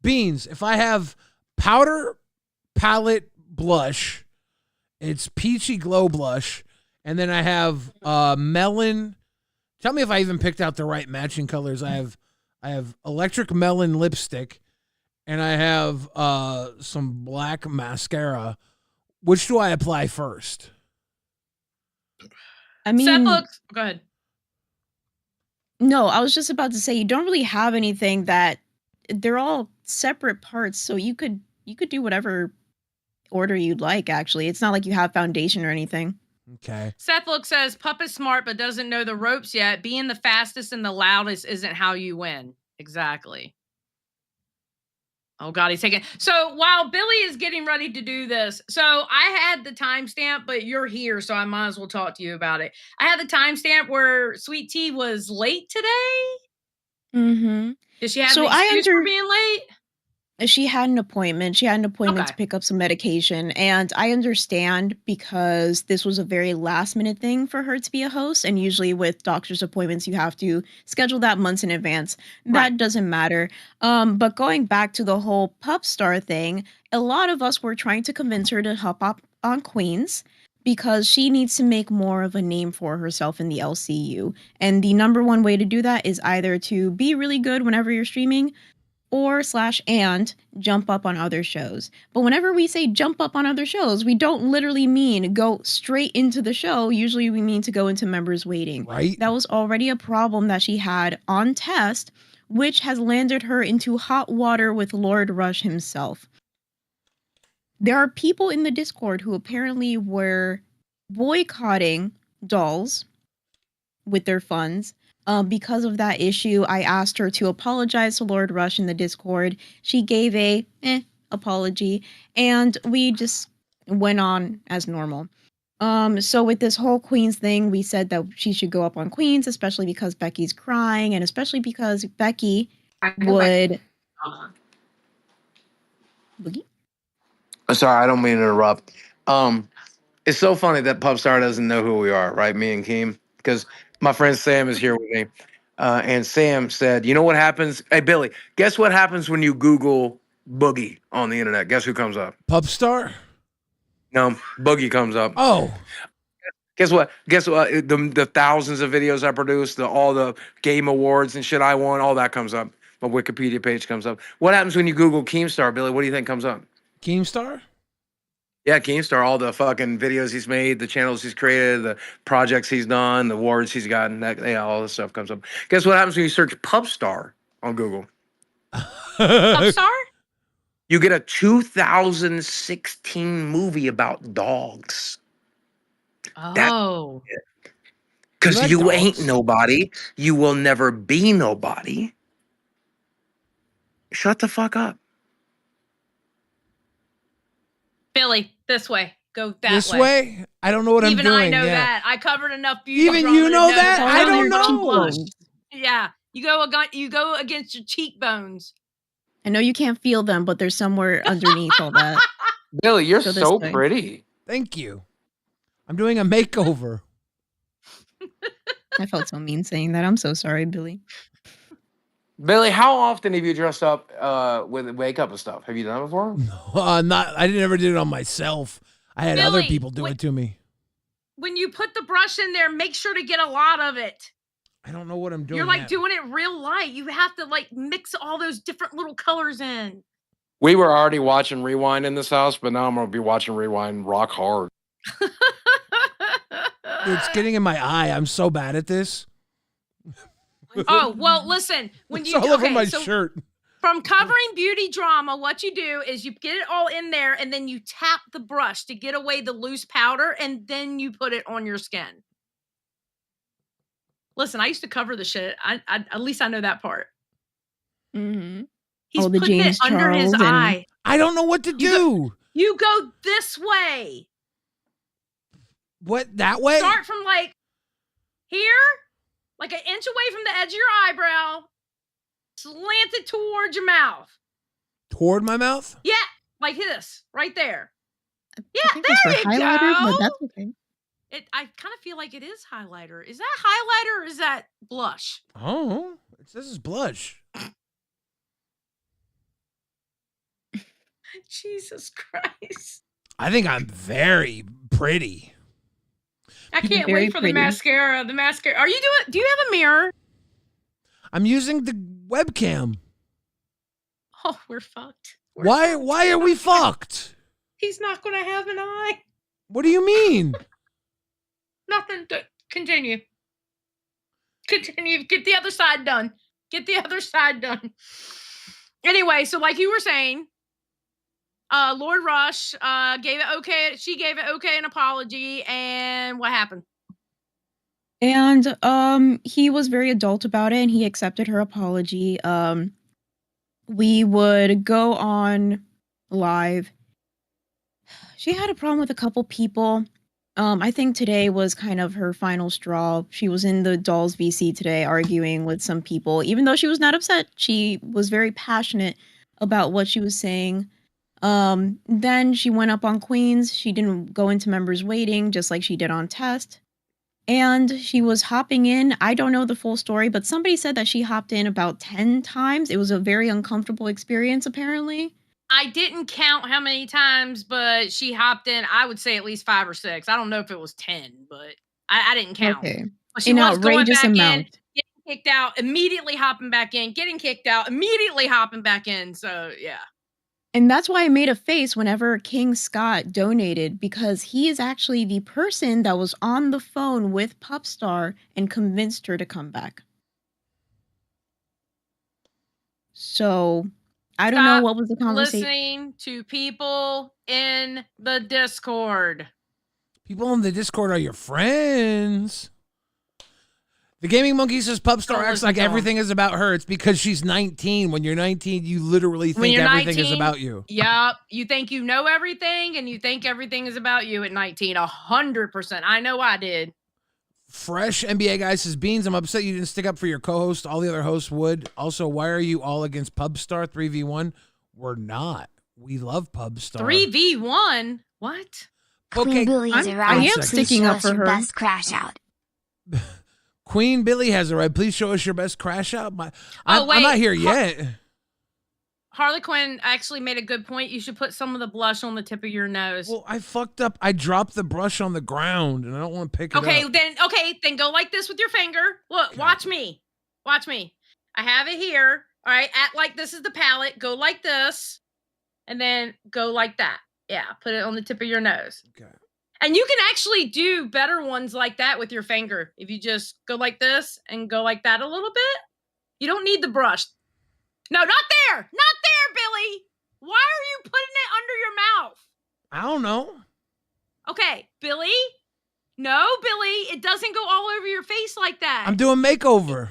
A: Beans, if I have powder palette blush, it's peachy glow blush, and then I have melon. Tell me if I even picked out the right matching colors. I have electric melon lipstick, and I have some black mascara. Which do I apply first?
I: I mean,
B: Seth looks. Go ahead.
I: No, I was just about to say you don't really have anything that they're all separate parts, so you could do whatever order you'd like. Actually, it's not like you have foundation or anything.
A: Okay.
B: Seth Look says, Pup is smart but doesn't know the ropes yet. Being the fastest and the loudest isn't how you win. Exactly. Oh, God, he's taking... So while Billy is getting ready to do this, so I had the timestamp, but you're here, so I might as well talk to you about it. I had the timestamp where Sweet Tea was late today.
I: Mm-hmm.
B: Did she have an excuse for being late?
I: She had an appointment. To pick up some medication. And I understand because this was a very last minute thing for her to be a host. And usually with doctor's appointments, you have to schedule that months in advance. That doesn't matter. But going back to the whole Pup Star thing, a lot of us were trying to convince her to hop up on Queens because she needs to make more of a name for herself in the LCU. And the number one way to do that is either to be really good whenever you're streaming and jump up on other shows. But whenever we say jump up on other shows, we don't literally mean go straight into the show. Usually we mean to go into members waiting.
A: Right.
I: That was already a problem that she had on test, which has landed her into hot water with Lord Rush himself. There are people in the Discord who apparently were boycotting dolls with their funds. Because of that issue, I asked her to apologize to Lord Rush in the Discord. She gave a apology, and we just went on as normal. So with this whole Queens thing, we said that she should go up on Queens, especially because Becky's crying, and especially because Becky would... Boogie?
H: Sorry, I don't mean to interrupt. It's so funny that Pup Star doesn't know who we are, right? Me and Keem, because my friend Sam is here with me. And Sam said, you know what happens? Hey, Billy, guess what happens when you Google Boogie on the internet? Guess who comes up?
A: Pup Star?
H: No, Boogie comes up.
A: Oh.
H: Guess what? The thousands of videos I produced, all the game awards and shit I won, all that comes up. My Wikipedia page comes up. What happens when you Google Keemstar, Billy? What do you think comes up?
A: Keemstar?
H: Yeah, Keemstar, all the fucking videos he's made, the channels he's created, the projects he's done, the awards he's gotten, all this stuff comes up. Guess what happens when you search Pup Star on Google?
B: Pup Star?
H: You get a 2016 movie about dogs.
B: Oh.
H: Because you ain't nobody. You will never be nobody. Shut the fuck up.
B: Billy, this way. Go that way.
A: This way? I don't know what I'm doing.
B: Even I know that. I covered enough views.
A: Even you know that? I don't know.
B: Yeah. You go against your cheekbones.
I: I know you can't feel them, but they're somewhere underneath all that.
H: Billy, you're so pretty.
A: Thank you. I'm doing a makeover.
I: I felt so mean saying that. I'm so sorry, Billy.
H: Billy, how often have you dressed up with makeup and stuff? Have you done it before?
A: No, not. I never did it on myself. I had other people do it to me.
B: When you put the brush in there, make sure to get a lot of it.
A: I don't know what I'm doing.
B: You're like doing it real light. You have to like mix all those different little colors in.
H: We were already watching Rewind in this house, but now I'm going to be watching Rewind rock hard.
A: It's getting in my eye. I'm so bad at this.
B: Oh, well, listen. When
A: It's
B: you
A: all over
B: okay,
A: my
B: so
A: shirt.
B: from covering beauty drama, what you do is you get it all in there and then you tap the brush to get away the loose powder and then you put it on your skin. Listen, I used to cover the shit. I at least I know that part.
I: Mm-hmm.
B: He's
I: Oh, the
B: putting
I: James
B: it under his
I: Charles and-
B: eye.
A: I don't know what to do.
B: You go this way.
A: What, that way?
B: Start from like here, like an inch away from the edge of your eyebrow, slant it towards your mouth.
A: Toward my mouth?
B: Yeah, like this, right there.
I: I
B: Yeah,
I: think that's
B: there
I: for
B: you
I: highlighter,
B: go.
I: but that's okay.
B: I kind of feel like it is highlighter. Is that highlighter or is that blush?
A: Oh, this is blush.
B: Jesus Christ.
A: I think I'm very pretty.
B: I can't
I: Very
B: wait for
I: pretty.
B: the mascara. The mascara. Are you doing? Do you have a mirror?
A: I'm using the webcam.
B: Oh, we're fucked.
A: Why are we fucked?
B: He's not going to have an eye.
A: What do you mean?
B: Nothing. Continue. Continue. Get the other side done. Get the other side done. Anyway, so like you were saying, Lord Rush gave it okay. She gave it okay an apology, and what happened?
I: And he was very adult about it and he accepted her apology. We would go on live. She had a problem with a couple people. I think today was kind of her final straw. She was in the Dolls VC today arguing with some people. Even though she was not upset, she was very passionate about what she was saying. Then she went up on Queens. She didn't go into members waiting, just like she did on Test. And she was hopping in. I don't know the full story, but somebody said that she hopped in about 10 times. It was a very uncomfortable experience, apparently.
B: I didn't count how many times, but she hopped in. I would say at least 5 or 6. I don't know if it was 10, but I didn't count.
I: Okay.
B: But she
I: An
B: was going
I: outrageous
B: back in,
I: amount.
B: getting kicked out, immediately hopping back in, getting kicked out, immediately hopping back in. So, yeah.
I: And that's why I made a face whenever King Scott donated, because he is actually the person that was on the phone with Pup Star and convinced her to come back. So I don't know what was the conversation.
B: Listening to people in the Discord.
A: People in the Discord are your friends. The Gaming Monkey says Pup Star
B: Don't
A: acts
B: listen
A: like
B: to him.
A: everything is about her. It's because she's 19. When you're 19, you literally
B: When
A: think
B: you're
A: everything
B: 19,
A: is about you.
B: Yep. You think you know everything and you think everything is about you at 19. 100%. I know I did.
A: Fresh NBA guy says, Beans, I'm upset you didn't stick up for your co-host. All the other hosts would. Also, why are you all against Pub Star 3v1? We're not. We love Pub Star.
B: 3v1? What?
C: Queen Billy has
A: I
C: arrived.
A: am
C: Please
I: sticking
C: show
I: up
C: us
I: for
C: your
I: her.
C: best crash out.
A: Queen Billy has arrived. Please show us your best crash out. I'm
B: wait.
A: not here yet.
B: Harley Quinn actually made a good point. You should put some of the blush on the tip of your nose.
A: Well, I fucked up. I dropped the brush on the ground, and I don't want to pick it
B: Okay,
A: up.
B: then go like this with your finger. Look, watch me. Watch me. I have it here. All right, act like this is the palette. Go like this, and then go like that. Yeah, put it on the tip of your nose.
A: Okay.
B: And you can actually do better ones like that with your finger. If you just go like this and go like that a little bit. You don't need the brush. No, not there. Not there, Billy. Why are you putting it under your mouth?
A: I don't know.
B: Okay, Billy. No, Billy. It doesn't go all over your face like that.
A: I'm doing makeover.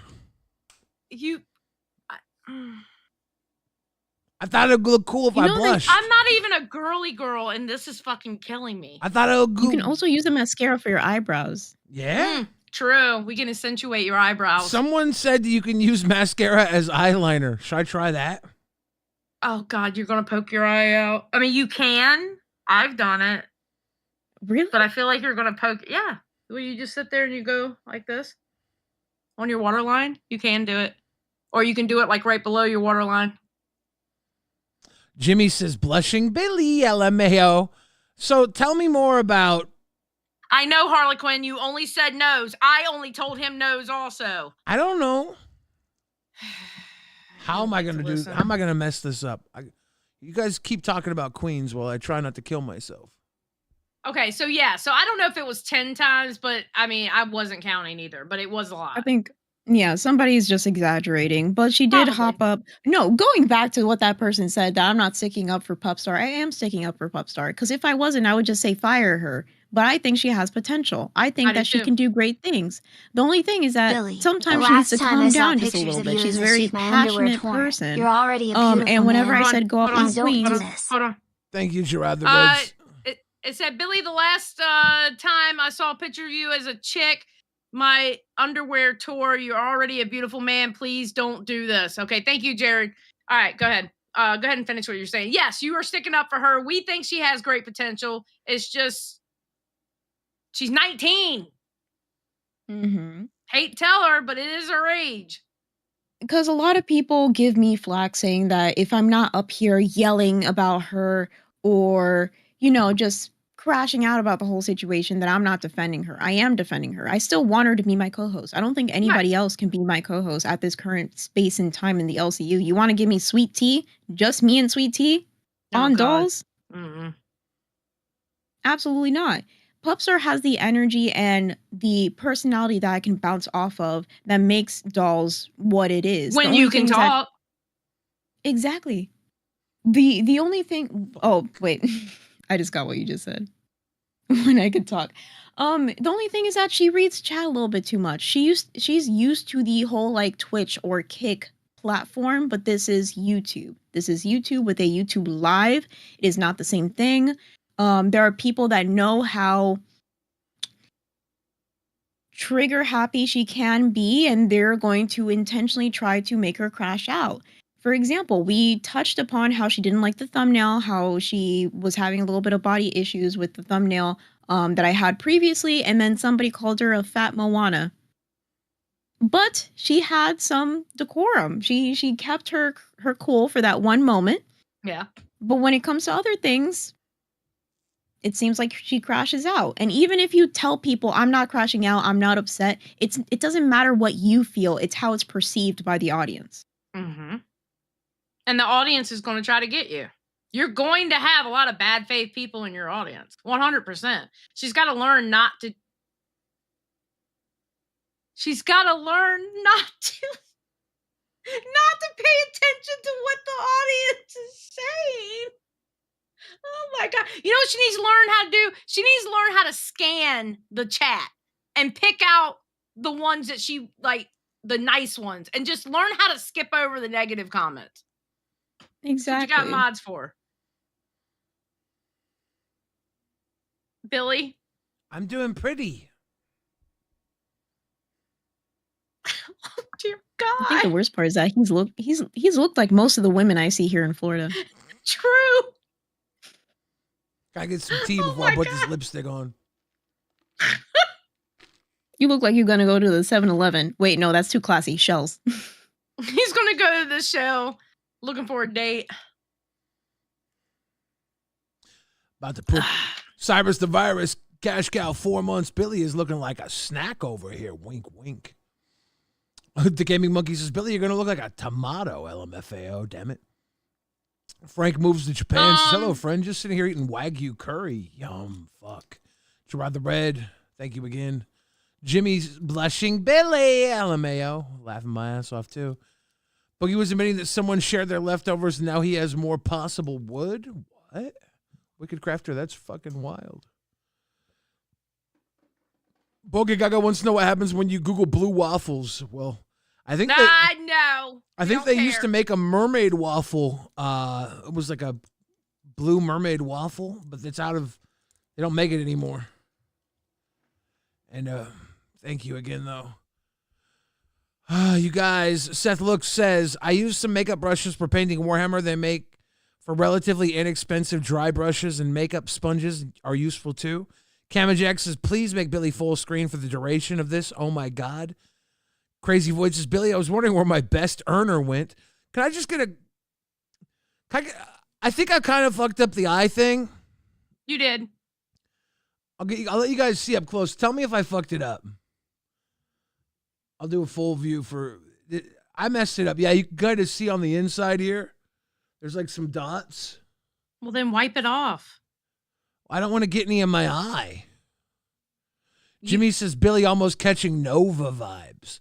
A: I thought it would look cool if I blushed.
B: I'm not even a girly girl, and this is fucking killing me.
A: I thought it would
I: You can also use a mascara for your eyebrows.
A: Yeah?
B: True. We can accentuate your eyebrows.
A: Someone said you can use mascara as eyeliner. Should I try that?
B: Oh, God, you're going to poke your eye out. I mean, you can. I've done it.
I: Really?
B: But I feel like you're going to poke. Yeah. Will you just sit there and you go like this on your waterline? You can do it. Or you can do it like right below your waterline.
A: Jimmy says, blushing Billy, LMAO. So tell me more about...
B: I know, Harley Quinn, you only said nose. I only told him nose also.
A: I don't know. How am I going to do...
B: listen.
A: How am I going to mess this up? You guys keep talking about queens while I try not to kill myself.
B: Okay, so yeah. So I don't know if it was 10 times, but I mean, I wasn't counting either, but it was a lot.
I: I think Yeah, somebody's just exaggerating, but she did hop up. No, going back to what that person said, that I'm not sticking up for Pup Star. I am sticking up for Pup Star because if I wasn't, I would just say fire her. But I think she has potential. I think that she can do great things. The only thing is that
C: Billy, the
I: sometimes she needs
C: last
I: to
C: time I
I: calm
C: saw
I: down just a
C: pictures
I: little
C: of
I: bit.
C: you
I: She's
C: in
I: a
C: the
I: very
C: suit, my underwear
I: passionate
C: torn.
I: person.
C: You're already a beautiful
I: And whenever
C: man.
I: I said go up
C: Please
I: with
C: don't do
I: Queens,
C: this.
B: Hold on.
A: Thank you, Gerard the Reds.
B: It said, Billy, the last time I saw a picture of you as a chick, my underwear tore. You're already a beautiful man. Please don't do this. Okay, thank you, Jared. All right, go ahead. Go ahead and finish what you're saying. Yes, you are sticking up for her. We think she has great potential. It's just she's 19. Hate to tell her, but it is her age.
I: Because a lot of people give me flack saying that if I'm not up here yelling about her or, just crashing out about the whole situation, that I'm not defending her. I am defending her. I still want her to be my co-host. I don't think anybody else can be my co-host at this current space and time in the LCU. You want to give me Sweet Tea? Just me and Sweet Tea? On Dolls? Absolutely not. Pupstar has the energy and the personality that I can bounce off of that makes Dolls what it is.
B: When you can talk.
I: Exactly. The only thing. Oh wait, I just got what you just said. When I could talk. The only thing is that she reads chat a little bit too much. She's used to the whole like Twitch or Kick platform, but this is YouTube. This is YouTube with a YouTube Live. It is not the same thing. There are people that know how trigger happy she can be, and they're going to intentionally try to make her crash out. For example, we touched upon how she didn't like the thumbnail, how she was having a little bit of body issues with the thumbnail that I had previously, and then somebody called her a fat Moana. But she had some decorum. She kept her cool for that one moment.
B: Yeah.
I: But when it comes to other things, it seems like she crashes out. And even if you tell people, I'm not crashing out, I'm not upset, it doesn't matter what you feel. It's how it's perceived by the audience.
B: And the audience is going to try to get you. You're going to have a lot of bad faith people in your audience. 100%. She's got to learn not to. She's got to learn not to pay attention to what the audience is saying. Oh my God. You know what she needs to learn how to do? She needs to learn how to scan the chat and pick out the ones that she like, the nice ones, and just learn how to skip over the negative comments.
I: Exactly.
B: That's what you got mods for. Billy?
A: I'm doing pretty.
B: Oh, dear God.
I: I think the worst part is that he's looked like most of the women I see here in Florida.
B: True.
A: Gotta get some tea before I put this lipstick on.
I: You look like you're gonna go to the 7-Eleven. Wait, no, that's too classy. Shells.
B: He's gonna go to the show looking for a date.
A: About to put Cyrus the Virus, cash cow, 4 months. Billy is looking like a snack over here. Wink, wink. The Gaming Monkey says, Billy, you're going to look like a tomato, LMFAO, damn it. Frank moves to Japan. Says, hello, friend. Just sitting here eating Wagyu curry. Yum, fuck. Gerard the Red, thank you again. Jimmy's blushing Billy, LMAO. Laughing my ass off, too. Boogie was admitting that someone shared their leftovers and now he has more possible wood. What? Wicked Crafter, that's fucking wild. Boogie Gaga wants to know what happens when you Google blue waffles. Well, I think
B: no.
A: I think they used to make a mermaid waffle. It was like a blue mermaid waffle, but it's out of. They don't make it anymore. And thank you again, though. You guys, Seth Looks says, I use some makeup brushes for painting Warhammer. They make for relatively inexpensive dry brushes, and makeup sponges are useful too. Camajack says, please make Billy full screen for the duration of this. Oh my God. Crazy Void says, Billy, I was wondering where my best earner went. Can I just get a... I think I kind of fucked up the eye thing.
B: You did.
A: I'll let you guys see up close. Tell me if I fucked it up. I'll do a full view for... I messed it up. Yeah, you can kind of see on the inside here. There's like some dots.
B: Well, then wipe it off.
A: I don't want to get any in my eye. Jimmy says, Billy almost catching Nova vibes.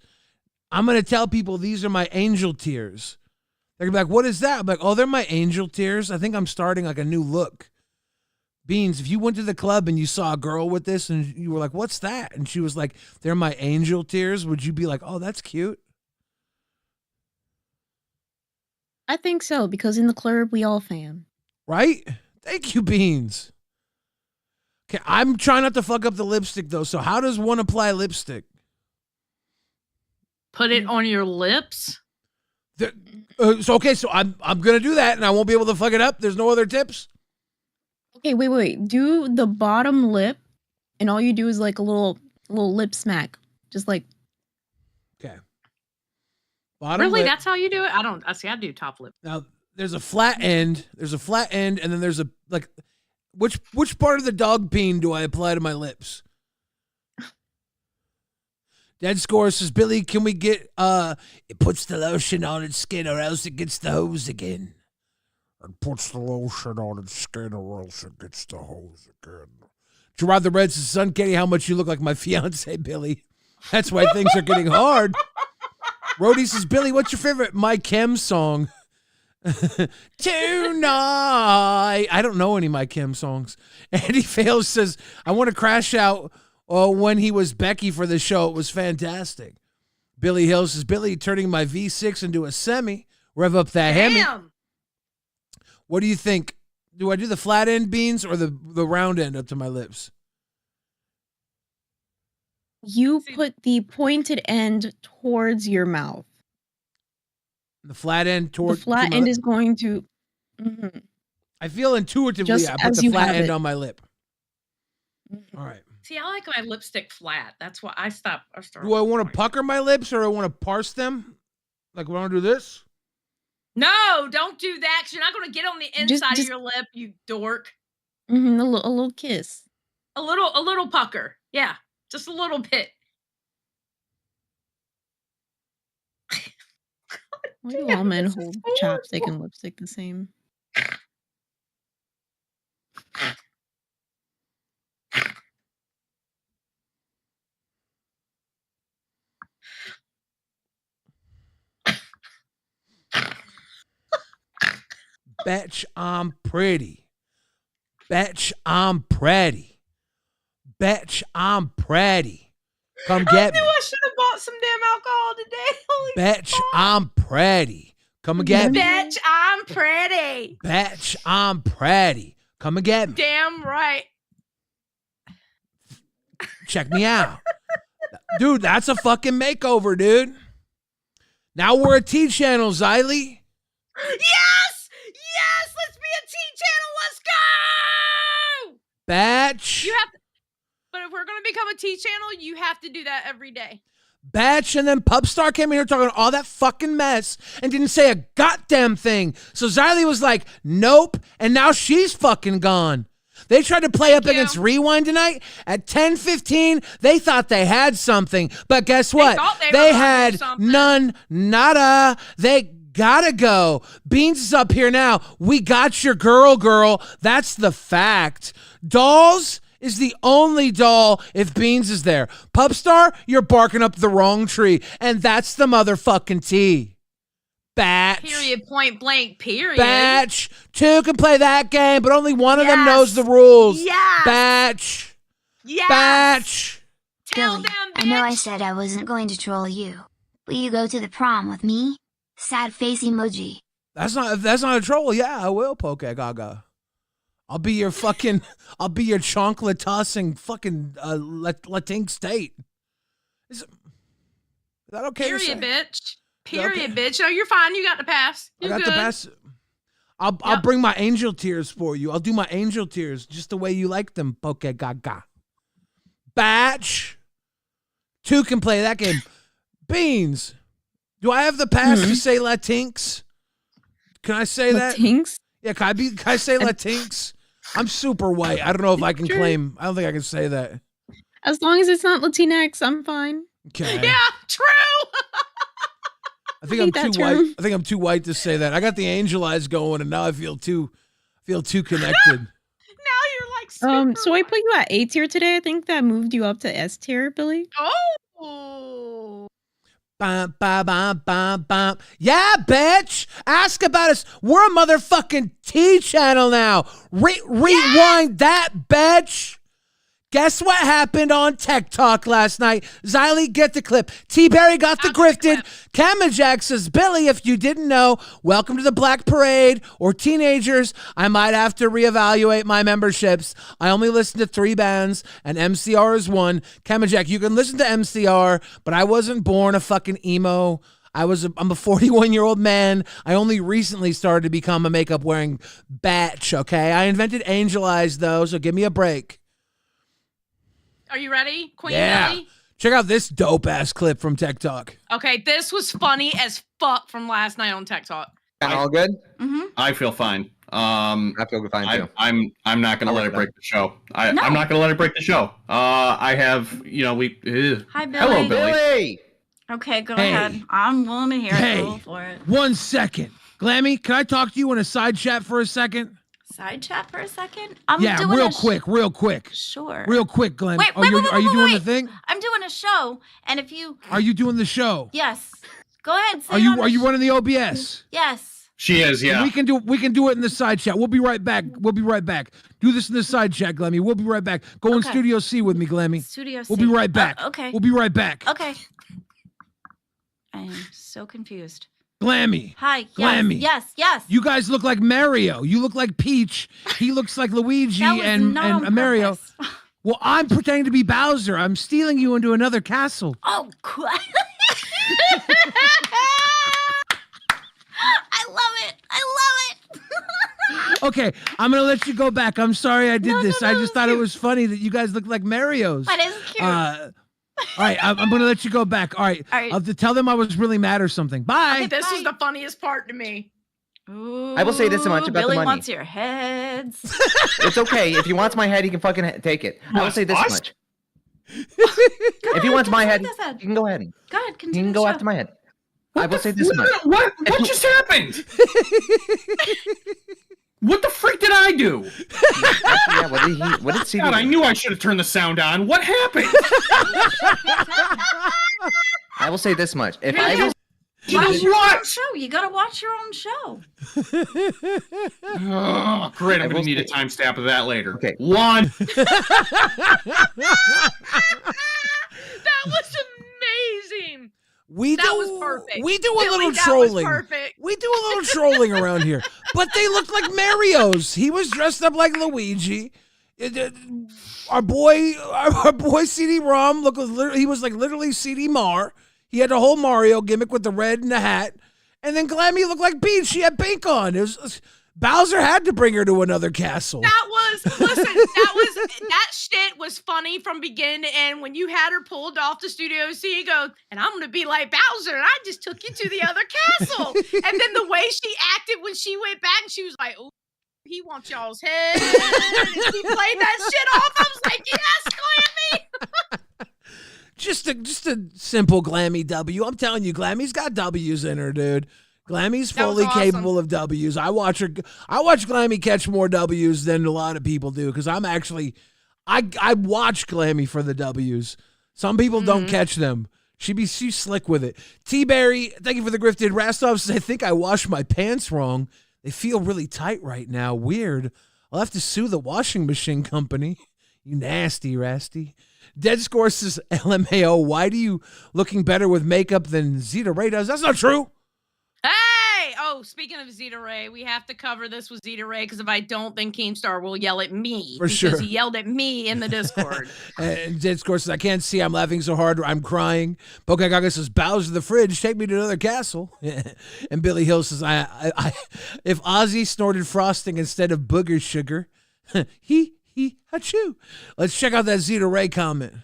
A: I'm going to tell people these are my angel tears. They're going to be like, what is that? I'm like, oh, they're my angel tears. I think I'm starting like a new look. Beans, if you went to the club and you saw a girl with this and you were like, what's that? And she was like, they're my angel tears. Would you be like, oh, that's cute?
I: I think so, because in the club, we all fam.
A: Right? Thank you, Beans. Okay, I'm trying not to fuck up the lipstick, though. So how does one apply lipstick?
B: Put it on your lips.
A: So I'm going to do that, and I won't be able to fuck it up. There's no other tips?
I: Okay, wait. Do the bottom lip, and all you do is like a little lip smack. Just like.
A: Okay. Bottom
B: Really?
A: lip.
B: That's how you do it? I do top lip.
A: Now, there's a flat end. And then there's a, like, which part of the dog peen do I apply to my lips? Dead Score says, Billy, can we get, it puts the lotion on its skin or else it gets the hose again. It puts the lotion on its skin or else it gets the hose again. Gerard the Red says, son, Katie, how much you look like my fiance, Billy. That's why things are getting hard. Rhodey says, Billy, what's your favorite My Chem song? Tonight. I don't know any My Chem songs. Andy Fails says, I want to crash out when he was Becky for the show. It was fantastic. Billy Hill says, Billy, turning my V6 into a semi. Rev up that Hemi. What do you think? Do I do the flat end, Beans, or the round end up to my lips?
I: You put the pointed end towards your mouth.
A: The flat end towards
I: the flat end is going to. Mm-hmm.
A: I feel intuitively
I: Just
A: I put the flat end on my lip.
I: Mm-hmm.
A: All right.
B: See, I like my lipstick flat. That's why I started.
A: Do I want to pucker my lips or I want to parse them? Like, want to do this?
B: No, don't do that because you're not going to get on the inside of your lip, you dork.
I: Mm-hmm, a little kiss.
B: A little pucker. Yeah, just a little bit.
I: Why do all men hold chapstick and lipstick the same?
A: Betch I'm pretty. Betch I'm pretty. Betch I'm pretty. Come get me.
B: I should have bought some damn alcohol today. Holy
A: Betch
B: fuck.
A: I'm pretty. Come and get me.
B: Betch I'm pretty.
A: Betch I'm pretty. Come and get me.
B: Damn right.
A: Check me out. Dude, that's a fucking makeover, dude. Now we're a T channel, Xylee.
B: Yes! Yes! Let's be a T channel. Let's go!
A: Batch.
B: You have to, but if we're going to become a T channel, you have to do that every day.
A: Batch, and then Pup Star came in here talking all that fucking mess and didn't say a goddamn thing. So Xylee was like, nope, and now she's fucking gone. They tried to play up against Rewind tonight. At 10:15, they thought they had something. But guess what? They had none, nada. They gotta go. Beans is up here now. We got your girl. That's the fact. Dolls is the only doll if Beans is there. Pup Star, you're barking up the wrong tree. And that's the motherfucking T. Batch.
B: Period, point blank, period.
A: Batch. Two can play that game, but only one of them knows the rules.
B: Yes.
A: Batch.
B: Yes.
A: Batch.
B: Tell
C: Billy,
B: them, bitch.
C: I know I said I wasn't going to troll you. Will you go to the prom with me? Sad face emoji.
A: That's not a troll. Yeah, I will, Poke Gaga. I'll be your chocolate tossing fucking Latin state. Is that okay?
B: Period, bitch. Period, bitch. No, you're fine. You got the pass. You're
A: I got
B: good.
A: the pass. I'll bring my angel tears for you. I'll do my angel tears just the way you like them, Poke Gaga. Batch. Two can play that game. Beans. Do I have the pass to say Latinx? Can I say that?
I: Latinx?
A: Yeah, can I say Latinx? I'm super white. I don't know if I can claim. I don't think I can say that.
I: As long as it's not Latinx, I'm fine.
A: Okay.
B: Yeah, true.
A: I think I'm too white. I think I'm too white to say that. I got the angel eyes going, and now I feel too connected.
B: Now you're like super
I: So I put you at A tier today. I think that moved you up to S tier, Billy.
B: Oh.
A: Bum, ba, bum, bum, bum. Yeah, bitch. Ask about us. We're a motherfucking T channel now. Rewind that, bitch. Guess what happened on Tech Talk last night? Xylee, get the clip. T-Berry got the grifted. Camajak says, Billy, if you didn't know, welcome to the Black Parade or teenagers. I might have to reevaluate my memberships. I only listen to 3 bands and MCR is one. Camajak, you can listen to MCR, but I wasn't born a fucking emo. I'm a 41-year-old man. I only recently started to become a makeup wearing batch, okay? I invented Angel Eyes though, so give me a break.
B: Are you ready, Queen
A: Yeah.
B: Billy?
A: Check out this dope-ass clip from Tech Talk.
B: Okay, this was funny as fuck from last night on Tech Talk.
J: And all good?
I: Mm-hmm.
K: I feel fine.
J: I feel fine too.
K: I'm not gonna let it break the show. I'm not gonna let it break the show. I have,
I: Hi, Billy.
K: Hello, Billy.
I: Okay, go
A: Hey.
I: ahead. I'm willing to hear
A: Hey.
I: it. Go for it.
A: 1 second. Glammy, can I talk to you in a side chat for a second?
I: Side chat for a second? I'm
A: Yeah,
I: doing
A: real
I: a
A: quick.
I: Sure.
A: Real quick, Glammy.
I: Wait,
A: Are you doing the
I: wait.
A: thing?
I: I'm doing a show, and if you...
A: Are you doing the show?
I: Yes. Go ahead. Say
A: Are
I: it on
A: you
I: the
A: running the OBS?
I: Yes.
K: She is, yeah.
A: We can do it in the side chat. We'll be right back. Do this in the side chat, Glammy. We'll be right back. Go in
I: Okay.
A: Studio C with me, Glammy.
I: Studio C.
A: We'll be right back.
I: Okay.
A: We'll be right back.
I: Okay. I am so confused.
A: Glammy.
I: Hi. Yes.
A: Glammy.
I: Yes.
A: You guys look like Mario. You look like Peach. He looks like Luigi
I: That was
A: and
I: not on
A: Mario.
I: purpose.
A: Well, I'm pretending to be Bowser. I'm stealing you into another castle.
I: Oh, cool. I love it.
A: Okay, I'm gonna let you go back. I'm sorry I did
I: No,
A: this.
I: no,
A: I
I: no,
A: just
I: it's
A: thought it
I: cute.
A: was funny that you guys look like Marios.
I: That is cute.
A: All right, I'm gonna let you go back. All right,
I: All right.
A: I'll have to tell them I was really mad or something. Bye.
B: This was the funniest part to me.
J: I will say this much about
I: Billy
J: the money.
I: wants your heads.
J: It's okay. If he wants my head, he can fucking take it. I will say this
K: Us?
J: much. If he wants my head,
I: Go ahead.
J: you can go ahead.
I: Go ahead.
J: You
I: Continue.
J: can
I: the
J: go
I: show.
J: after my head. I will say this much.
K: What just happened? What the freak did I do?
J: Yeah, what did CD
K: God, I
J: do?
K: knew I should have turned the sound on. What happened?
J: I will say this much. If I was
K: Watch what?
I: Show. You gotta watch your own show.
K: Oh, great. I'm
J: I
K: going
J: will
K: to need a
J: say-
K: timestamp of that later.
J: Okay.
K: 1.
B: That was amazing. That was perfect.
A: We do a
B: Billy,
A: little
B: that was
A: trolling.
B: perfect.
A: We do a little trolling around here, but they look like Marios. He was dressed up like Luigi. Our boy CD-ROM he was like literally CD Mar. He had the whole Mario gimmick with the red and the hat, and then Glammy looked like Peach. She had pink on. Bowser had to bring her to another castle.
B: That shit was funny from beginning to end. When you had her pulled off the Studio C, you go, and I'm gonna be like Bowser, and I just took you to the other castle. And then the way she acted when she went back, and she was like, "Oh, he wants y'all's head." And she played that shit off. I was like, "Yes, Glammy."
A: Just a simple Glammy W. I'm telling you, Glammy's got W's in her, dude. Glammy's
B: That was
A: fully
B: awesome.
A: capable of W's. I watch Glammy catch more W's than a lot of people do because I watch Glammy for the W's. Some people don't catch them. She's slick with it. T-Berry, thank you for the grifted. Rastov says, I think I washed my pants wrong. They feel really tight right now. Weird. I'll have to sue the washing machine company. You nasty, Rasty. Dead Score says, LMAO, why do you looking better with makeup than Zeta Ray does? That's not true.
B: Hey! Oh, speaking of Zeta Ray, we have to cover this with Zeta Ray because if I don't, then Keemstar will yell at me.
A: For sure.
B: Because he yelled at me in the Discord.
A: And Dead Score says, I can't see. I'm laughing so hard. I'm crying. Bokagaga says, Bowser the fridge. Take me to another castle. And Billy Hill says, I if Ozzy snorted frosting instead of booger sugar, he achoo. Let's check out that Zeta Ray comment.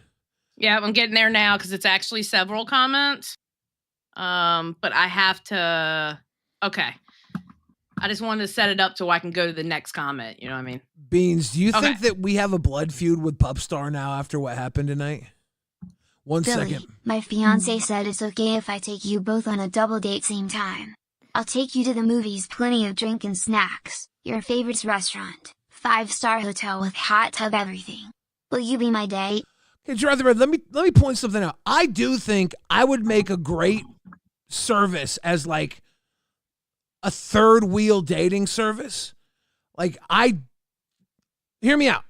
B: Yeah, I'm getting there now because it's actually several comments. But I have to. Okay. I just wanted to set it up so I can go to the next comment. You know what I mean?
A: Beans, do you
B: Okay.
A: think that we have a blood feud with Pup Star now after what happened tonight? One
C: Billy,
A: second.
C: my fiance said it's okay if I take you both on a double date same time. I'll take you to the movies, plenty of drink and snacks, your favorite restaurant, 5-star hotel with hot tub everything. Will you be my date?
A: Okay, Gerard, let me point something out. I do think I would make a great service as like a third wheel dating service. Like hear me out.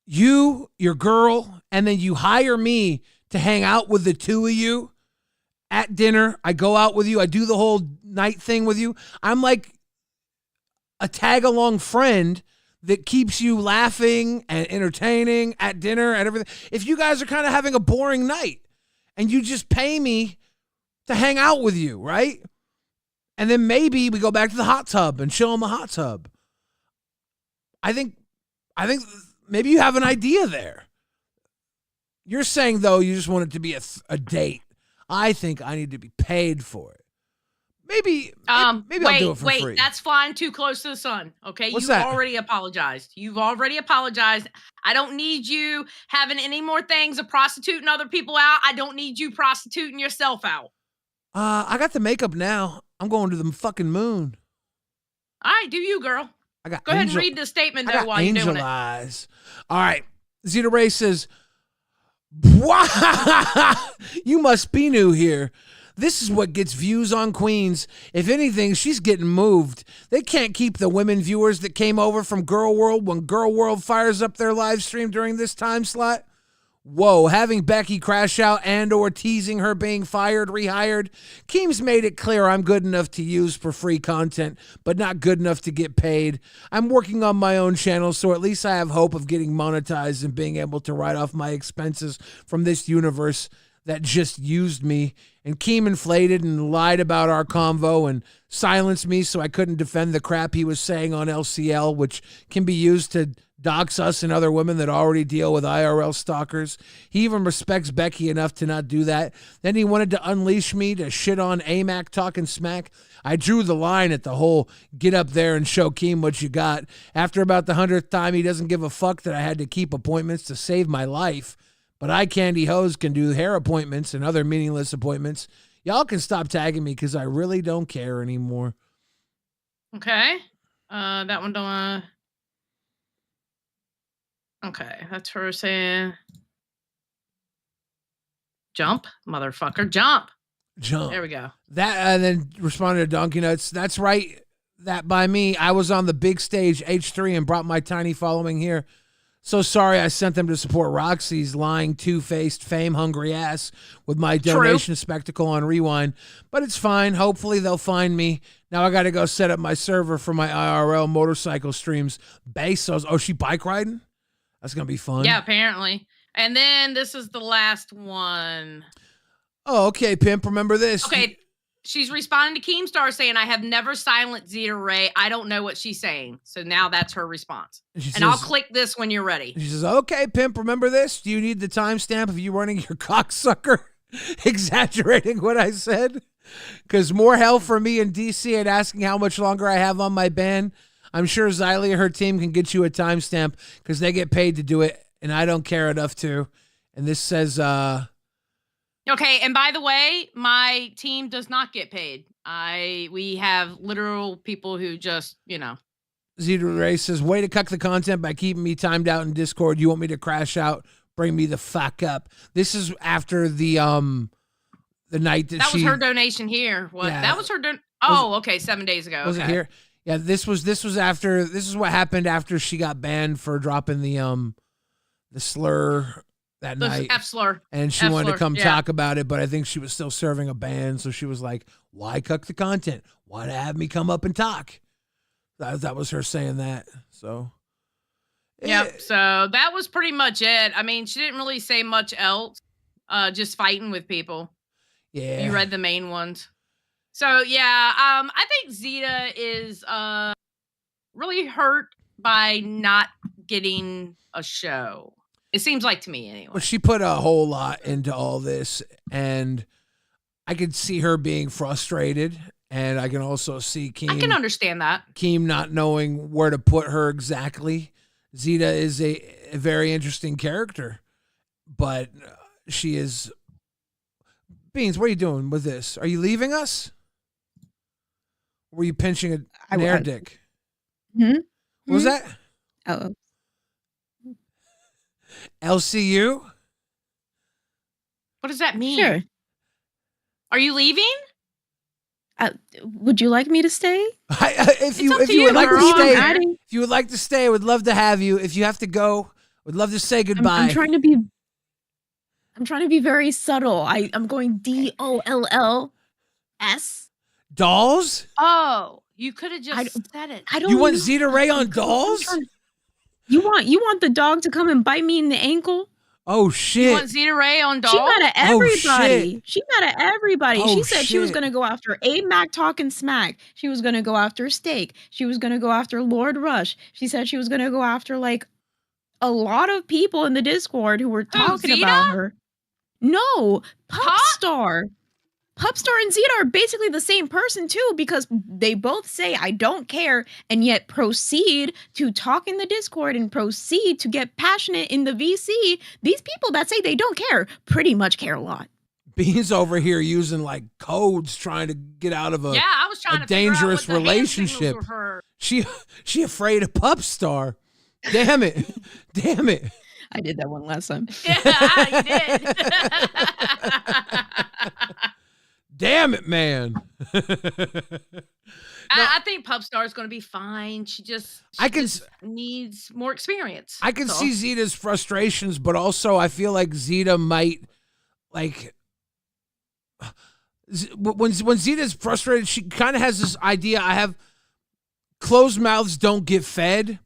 A: You, your girl, and then you hire me to hang out with the two of you at dinner. I go out with you. I do the whole night thing with you. I'm like a tag along friend that keeps you laughing and entertaining at dinner and everything. If you guys are kind of having a boring night and you just pay me to hang out with you, right? And then maybe we go back to the hot tub and chill in the hot tub. I think maybe you have an idea there. You're saying, though, you just want it to be a date. I think I need to be paid for it. Maybe I'll do it for free.
B: Wait, that's flying too close to the sun. Okay,
A: What's
B: you've
A: that?
B: already apologized. You've already apologized. I don't need you having any more things of prostituting other people out. I don't need you prostituting yourself out.
A: I got the makeup now. I'm going to the fucking moon.
B: All right, do you, girl?
A: Go
B: ahead and read the statement there while you're doing it.
A: Eyes. All right. Zeta Ray says, you must be new here. This is what gets views on Queens. If anything, she's getting moved. They can't keep the women viewers that came over from Girl World when Girl World fires up their live stream during this time slot. Whoa, having Becky crash out and or teasing her being fired, rehired. Keem's made it clear I'm good enough to use for free content, but not good enough to get paid. I'm working on my own channel, so at least I have hope of getting monetized and being able to write off my expenses from this universe that just used me. And Keem inflated and lied about our convo and silenced me so I couldn't defend the crap he was saying on LCL, which can be used to dox us and other women that already deal with IRL stalkers. He even respects Becky enough to not do that. Then he wanted to unleash me to shit on AMAC talking smack. I drew the line at the whole get up there and show Keem what you got. After about the 100th time, he doesn't give a fuck that I had to keep appointments to save my life. But eye candy hoes can do hair appointments and other meaningless appointments. Y'all can stop tagging me because I really don't care anymore.
B: Okay. That one don't. Okay, that's her saying, "Jump, motherfucker, jump."
A: Jump.
B: There we go.
A: That and then responded to Donkey Nuts. That's right. That by me. I was on the big stage H3 and brought my tiny following here. So sorry I sent them to support Roxy's lying, two-faced, fame-hungry ass with my donation spectacle on Rewind. But it's fine. Hopefully they'll find me. Now I got to go set up my server for my IRL motorcycle streams. Bezos. Oh, she bike riding? That's going to be fun.
B: Yeah, apparently. And then this is the last one.
A: Oh, okay, pimp. Remember this.
B: Okay. She's responding to Keemstar saying, I have never silenced Zeta Ray. I don't know what she's saying. So now that's her response. And I'll click this when you're ready.
A: She says, okay, pimp, remember this? Do you need the timestamp of you running your cocksucker? Exaggerating what I said? Because more hell for me in DC and asking how much longer I have on my ban. I'm sure Xylee and her team can get you a timestamp because they get paid to do it. And I don't care enough to. And this says,
B: okay, and by the way, my team does not get paid. We have literal people who just,
A: Zeta Ray says, way to cuck the content by keeping me timed out in Discord. You want me to crash out? Bring me the fuck up. This is after the night that
B: was her donation here. What? Yeah, that was her okay, 7 days ago.
A: Was it here? Yeah, this was after. This is what happened after she got banned for dropping the slur that night.
B: F slur.
A: And she wanted to come talk about it, but I think she was still serving a ban, so she was like, why cuck the content? Why have me come up and talk? That was her saying that. So
B: yep. So that was pretty much it. I mean, she didn't really say much else. Just fighting with people.
A: Yeah.
B: You read the main ones. So yeah, I think Zeta is really hurt by not getting a show. It seems like to me anyway.
A: But she put a whole lot into all this, and I could see her being frustrated, and I can also see Keem.
B: I can understand that.
A: Keem not knowing where to put her exactly. Zeta is a very interesting character, but she is... Beans, what are you doing with this? Are you leaving us? Or were you pinching an air dick?
I: Hmm?
A: What was that?
I: Oh.
A: LCU?
B: What does that mean?
I: Sure.
B: Are you leaving?
I: Would you like me to stay?
A: If you would like to stay, if you would like to stay, I would love to have you. If you have to go, would love to say goodbye.
I: I'm trying to be very subtle. I'm going DOLLS.
A: Dolls?
B: Oh, you could have just said it.
I: I don't.
A: You want Zeta Ray on dolls?
I: You want the dog to come and bite me in the ankle?
A: Oh shit!
B: You want Zeta Ray on dolls?
I: She mad at everybody.
A: Oh,
I: she mad at everybody.
A: Oh,
I: she said she was
A: shit.
I: gonna go after A-Mac talking smack. She was gonna go after Steak. She was gonna go after Lord Rush. She said she was gonna go after like a lot of people in the Discord who were talking about her. No, Pup Star. Pup Star and Zeta are basically the same person too, because they both say I don't care and yet proceed to talk in the Discord and proceed to get passionate in the VC. These people that say they don't care pretty much care a lot.
A: Bean's over here using like codes trying to get out of
B: I was trying
A: a
B: to figure out
A: dangerous
B: what the hand signals
A: relationship.
B: were for.
A: She afraid of Pup Star. Damn it. Damn it.
I: I did that one last time.
B: Yeah, you did.
A: Damn it, man.
B: I think Pup Star is going to be fine. She just needs more experience.
A: I can see Zeta's frustrations, but also I feel like Zeta might like when Zeta's frustrated, she kind of has this idea. I have closed mouths don't get fed,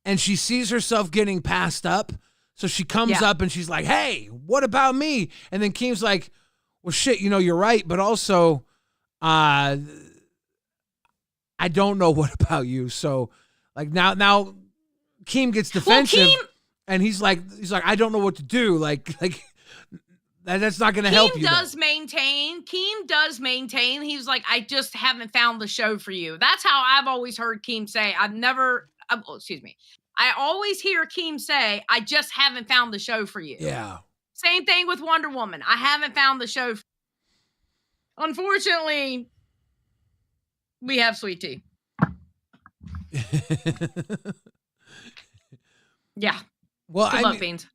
A: and she sees herself getting passed up. So she comes up and she's like, "Hey, what about me?" And then Keem's like, "Well, shit, you're right, but also, I don't know what about you." So, like now, Keem gets defensive, and he's like, "I don't know what to do." Like that's not going to help you.
B: Keem does maintain. He's like, "I just haven't found the show for you." That's how I've always heard Keem say. I always hear Keem say, "I just haven't found the show for you."
A: Yeah.
B: Same thing with Wonder Woman. I haven't found the show. Unfortunately, we have Sweet Tea. Yeah.
A: Well,
B: Good luck, Beans.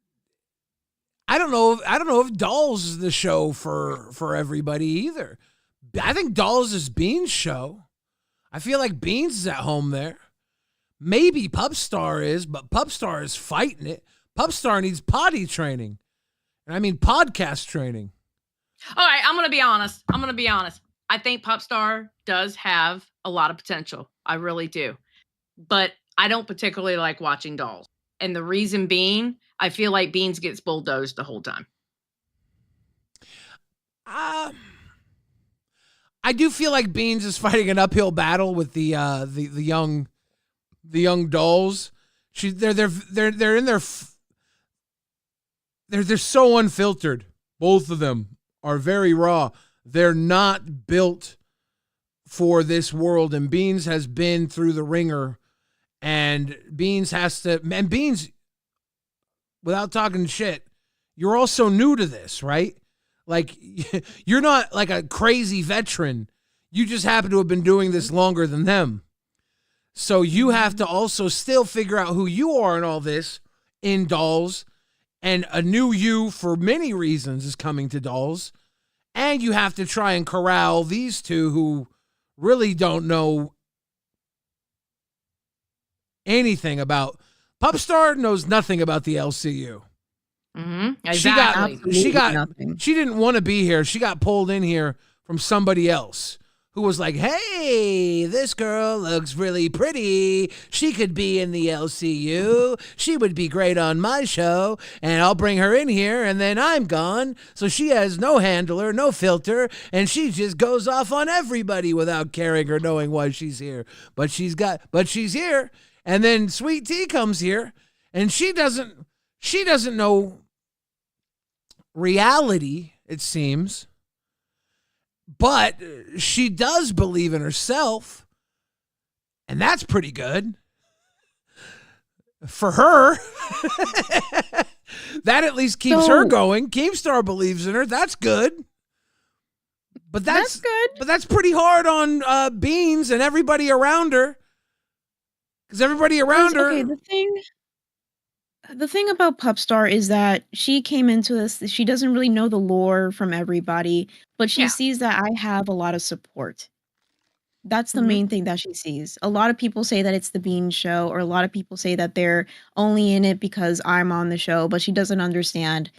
A: I don't know if Dolls is the show for everybody either. I think Dolls is Beans' show. I feel like Beans is at home there. Maybe Pup Star is, but Pup Star is fighting it. Pup Star needs potty training. And I mean podcast training.
B: All right, I'm going to be honest. I think Pup Star does have a lot of potential. I really do. But I don't particularly like watching Dolls. And the reason being, I feel like Beans gets bulldozed the whole time.
A: I do feel like Beans is fighting an uphill battle with the young Dolls. They're in their they're so unfiltered. Both of them are very raw. They're not built for this world, and Beans has been through the ringer, and Beans, without talking shit, you're also new to this, right? Like, you're not like a crazy veteran. You just happen to have been doing this longer than them. So you have to also still figure out who you are in all this in Dolls. And a new you, for many reasons, is coming to Dolls. And you have to try and corral these two who really don't know anything about. Pup Star knows nothing about the LCU.
B: Mm-hmm. Exactly.
A: She didn't want to be here. She got pulled in here from somebody else who was like, "Hey, this girl looks really pretty. She could be in the LCU. She would be great on my show, and I'll bring her in here, and then I'm gone. So she has no handler, no filter, and she just goes off on everybody without caring or knowing why she's here. But she's here. And then Sweet Tea comes here, and she doesn't know reality, it seems. But she does believe in herself, and that's pretty good for her. That at least keeps her going. Keemstar believes in her. That's good. But that's good. But that's pretty hard on Beans and everybody around her. Because everybody around her.
I: Okay, the thing. The thing about Pup Star is that she came into this, she doesn't really know the lore from everybody, but she
B: Yeah.
I: sees that I have a lot of support. That's the
B: Mhm.
I: main thing that she sees. A lot of people say that it's the Bean show, or a lot of people say that they're only in it because I'm on the show, but she doesn't understand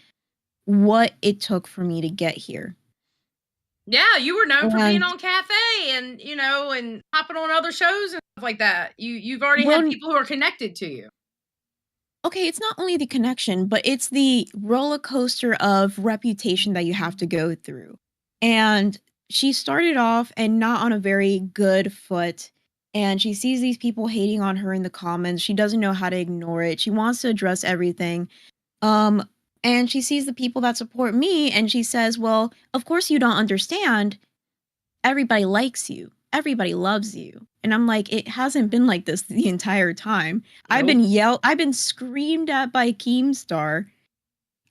I: what it took for me to get here.
B: Yeah, you were known for being
I: And
B: on Cafe and, you know, and hopping on other shows and stuff like that. You've already
I: well,
B: had people who are connected to you.
I: okay, it's not only the connection, but it's the roller coaster of reputation that you have to go through. And she started off and not on a very good foot. And she sees these people hating on her in the comments. She doesn't know how to ignore it. She wants to address everything. Um, and she sees the people that support me and she says, well, of course you don't understand. Everybody likes you. Everybody loves you. And I'm like, it hasn't been like this the entire time. I've been screamed at by Keemstar.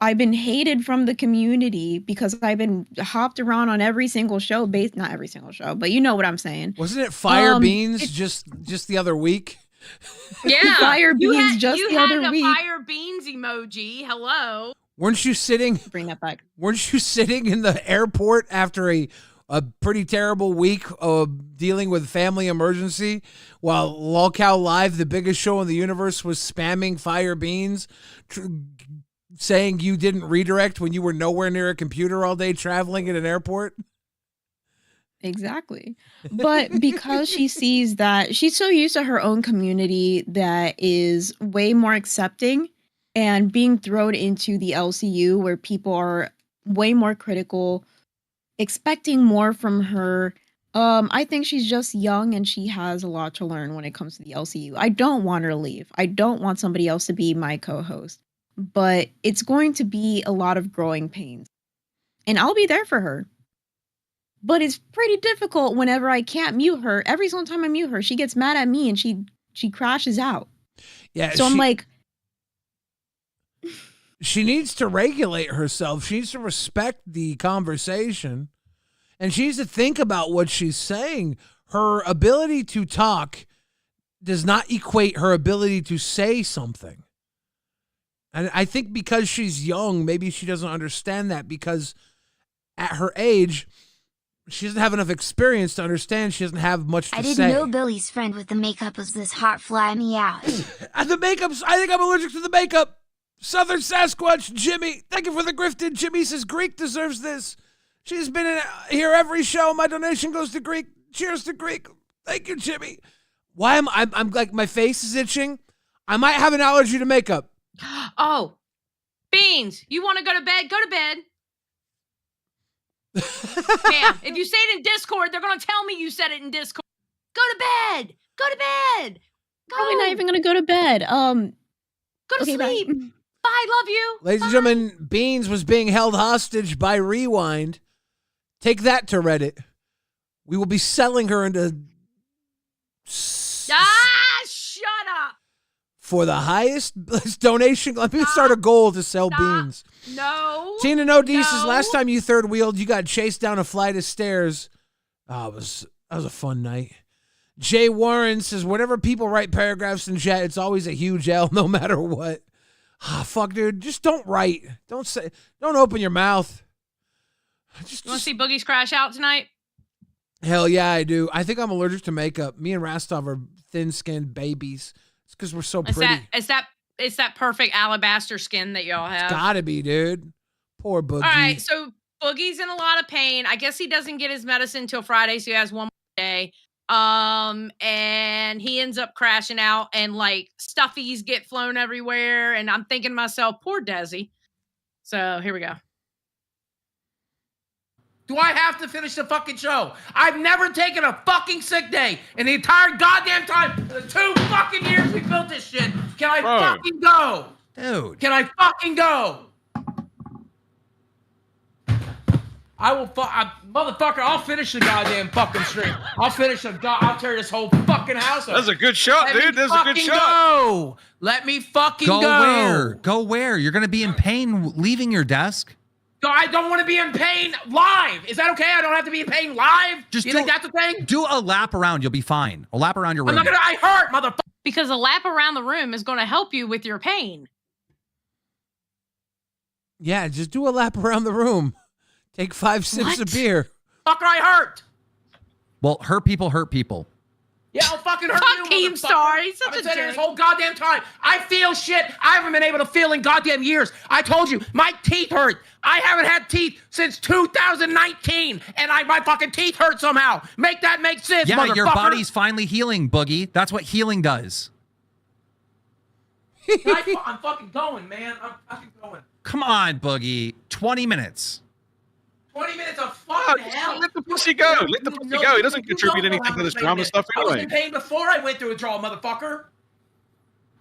I: I've been hated from the community because I've been hopped around on every single show, not every single show, but you know what I'm saying.
A: Wasn't it Fire Beans just the other week?
B: Yeah.
I: Fire Beans just the other
B: a
I: week.
B: Fire Beans emoji. Hello.
A: Weren't you sitting?
I: Bring that back.
A: Weren't you sitting in the airport after a pretty terrible week of dealing with family emergency while Lolcow Live, the biggest show in the universe, was spamming Fire Beans, saying you didn't redirect when you were nowhere near a computer all day traveling in an airport?
I: Exactly. But because she sees that she's so used to her own community that is way more accepting, and being thrown into the LCU where people are way more critical, expecting more from her. I think she's just young and she has a lot to learn when it comes to the LCU. I don't want her to leave. I don't want somebody else to be my co-host. But it's going to be a lot of growing pains. And I'll be there for her. But it's pretty difficult whenever I can't mute her. Every single time I mute her, she gets mad at me and she crashes out.
A: Yeah.
I: So I'm like,
A: she needs to regulate herself. She needs to respect the conversation. And she needs to think about what she's saying. Her ability to talk does not equate her ability to say something. And I think because she's young, maybe she doesn't understand that, because at her age, she doesn't have enough experience to understand. She doesn't have much to say.
C: I didn't know Billy's friend with the makeup was this hot. Fly me out.
A: And the makeup's, I think I'm allergic to the makeup. Southern Sasquatch, Jimmy. Thank you for the grifted. Jimmy says Greek deserves this. She's been in here every show. My donation goes to Greek. Cheers to Greek. Thank you, Jimmy. Why am I'm like, my face is itching? I might have an allergy to makeup.
B: Oh, Beans, you want to go to bed? Go to bed. Damn, if you say it in Discord, they're going to tell me you said it in Discord. Go to bed. Go to bed. Go.
I: probably not even gonna go to bed.
B: Go to
I: okay,
B: sleep.
I: bye.
B: Bye, love you.
A: Ladies and gentlemen, Beans was being held hostage by Rewind. Take that to Reddit. We will be selling her into
B: Shut up.
A: for the highest donation. Let me start a goal to sell Beans.
B: No.
A: Tina No D says, last time you third wheeled, you got chased down a flight of stairs. That was a fun night. Jay Warren says, whenever people write paragraphs in chat, it's always a huge L no matter what. Ah, fuck, dude. Just don't write. Don't open your mouth.
B: You want to see Boogie's crash out tonight?
A: Hell yeah, I do. I think I'm allergic to makeup. Me and Rastov are thin-skinned babies. It's because we're so pretty.
B: It's that perfect alabaster skin that y'all have.
A: Gotta be, dude. Poor Boogie.
B: All right, so Boogie's in a lot of pain. I guess he doesn't get his medicine till Friday, so he has one more day. And he ends up crashing out, and like stuffies get flown everywhere. And I'm thinking to myself, poor Desi. So here we go.
H: Do I have to finish the fucking show? I've never taken a fucking sick day in the entire goddamn time in the 2 fucking years we built this shit. Can I fucking go?
A: Dude.
H: Can I fucking go? I will motherfucker, I'll finish the goddamn fucking stream. I'll tear this whole fucking house up.
L: That's a good shot, dude. That's a good shot.
H: Go. Let me fucking go.
M: Go where? Go where? You're going to be in pain leaving your desk?
H: No, I don't want to be in pain live. Is that okay? I don't have to be in pain live?
M: Just
H: you think that's a thing?
M: Do a lap around. You'll be fine. A lap around your room.
H: I hurt, motherfucker.
B: Because a lap around the room is going to help you with your pain.
A: Yeah, just do a lap around the room. Take 5 sips of beer.
G: Fucker, I hurt.
M: Well, hurt people hurt people.
G: Yeah, I'll fucking hurt
B: Fuck
G: you,
B: Keemstar. He's
G: I've
B: such
G: been
B: a
G: saying it this
B: dick.
G: whole goddamn time. I feel shit I haven't been able to feel in goddamn years. I told you, my teeth hurt. I haven't had teeth since 2019, and my fucking teeth hurt somehow. Make that make sense,
M: Yeah,
G: motherfucker.
M: your body's finally healing, Boogie. That's what healing does.
G: I'm fucking going, man. I'm fucking going.
M: Come on, Boogie. 20 minutes.
G: 20 minutes of
L: Oh,
G: fucking
L: just
G: hell.
L: let the pussy go. Let the pussy go. He doesn't contribute anything to this drama stuff
G: I was
L: anyway.
G: in pain before I went through withdrawal, motherfucker.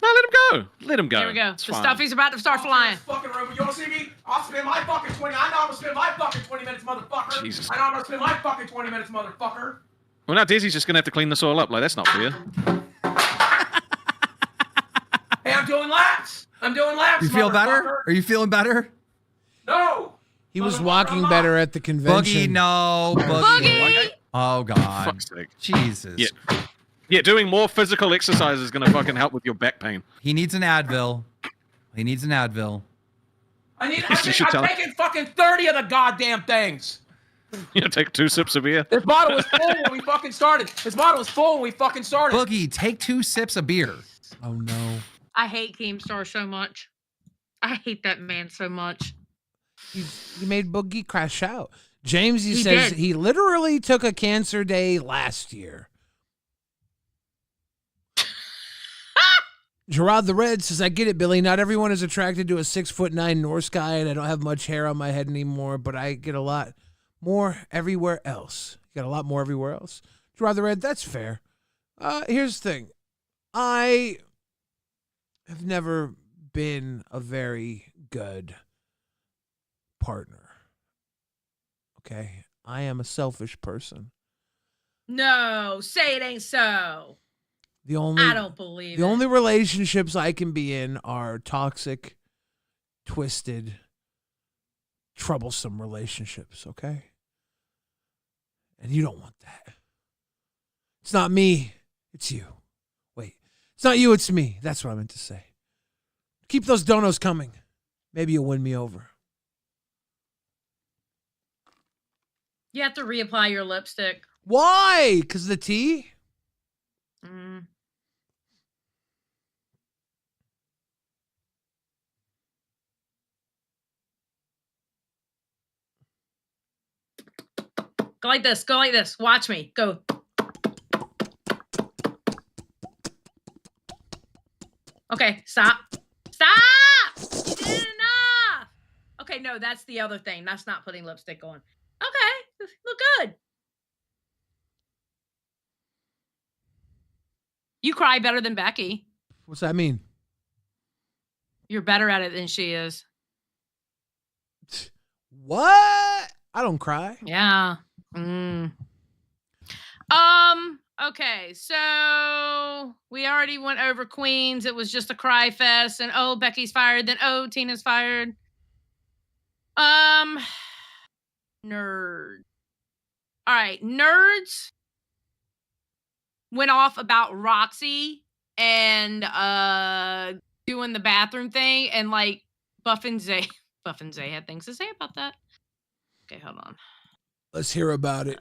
L: No, let him go. Let him go.
B: Here we go.
L: It's
B: The
L: fine.
B: stuffy's about to start flying.
G: Fucking room. You want to see me? I'll spend my fucking 20. I know I'm gonna spend my fucking 20 minutes, motherfucker.
L: Jesus.
G: I know I'm gonna spend my fucking 20 minutes, motherfucker.
L: Well, now Daisy's just going to have to clean this all up. Like, that's not fair.
G: Hey, I'm doing laps. I'm doing laps.
M: You feel better?
G: motherfucker.
M: Are you feeling better?
G: No.
A: He was walking better at the
M: Boogie,
A: convention.
M: no. Boogie. Oh, God.
L: Fuck's sake.
M: Jesus.
L: Yeah. Yeah, doing more physical exercise is going to fucking help with your back pain.
M: He needs an Advil. He needs an Advil.
G: I'm
L: You should tell him.
G: taking fucking 30 of the goddamn things.
L: You know, take 2 sips of beer.
G: This bottle was full when we fucking started. This bottle was full when we fucking started.
M: Boogie, take 2 sips of beer.
A: Oh, no.
B: I hate Keemstar so much. I hate that man so much.
A: He made Boogie crash out. James, he
B: He
A: says
B: did.
A: he literally took a cancer day last year. Gerard the Red says, I get it, Billy. Not everyone is attracted to a 6'9" Norse guy, and I don't have much hair on my head anymore, but I get a lot more everywhere else. You got a lot more everywhere else. Gerard the Red, that's fair. Here's the thing. I have never been a very good partner. Okay? I am a selfish person.
B: No, say it ain't so.
A: The only
B: I don't believe
A: The
B: it.
A: only relationships I can be in are toxic, twisted, troublesome relationships, okay? And you don't want that. It's not me, it's you. Wait, it's not you, it's me. That's what I meant to say. Keep those donos coming. Maybe you'll win me over.
B: You have to reapply your lipstick.
A: Why? Because the tea?
B: Mm. Go like this. Go like this. Watch me. Go. Okay, stop. Stop! You did enough! Okay, no, that's the other thing. That's not putting lipstick on. Okay, look good. You cry better than Becky.
A: What's that mean?
B: You're better at it than she is.
A: What? I don't cry.
B: Yeah. Mm. Okay, so we already went over Queens. It was just a cry fest, and oh, Becky's fired. Then oh, Tina's fired. Nerd. All right, nerds went off about Roxy and doing the bathroom thing, and like Buff and Zay had things to say about that. Okay, hold on.
A: Let's hear about it.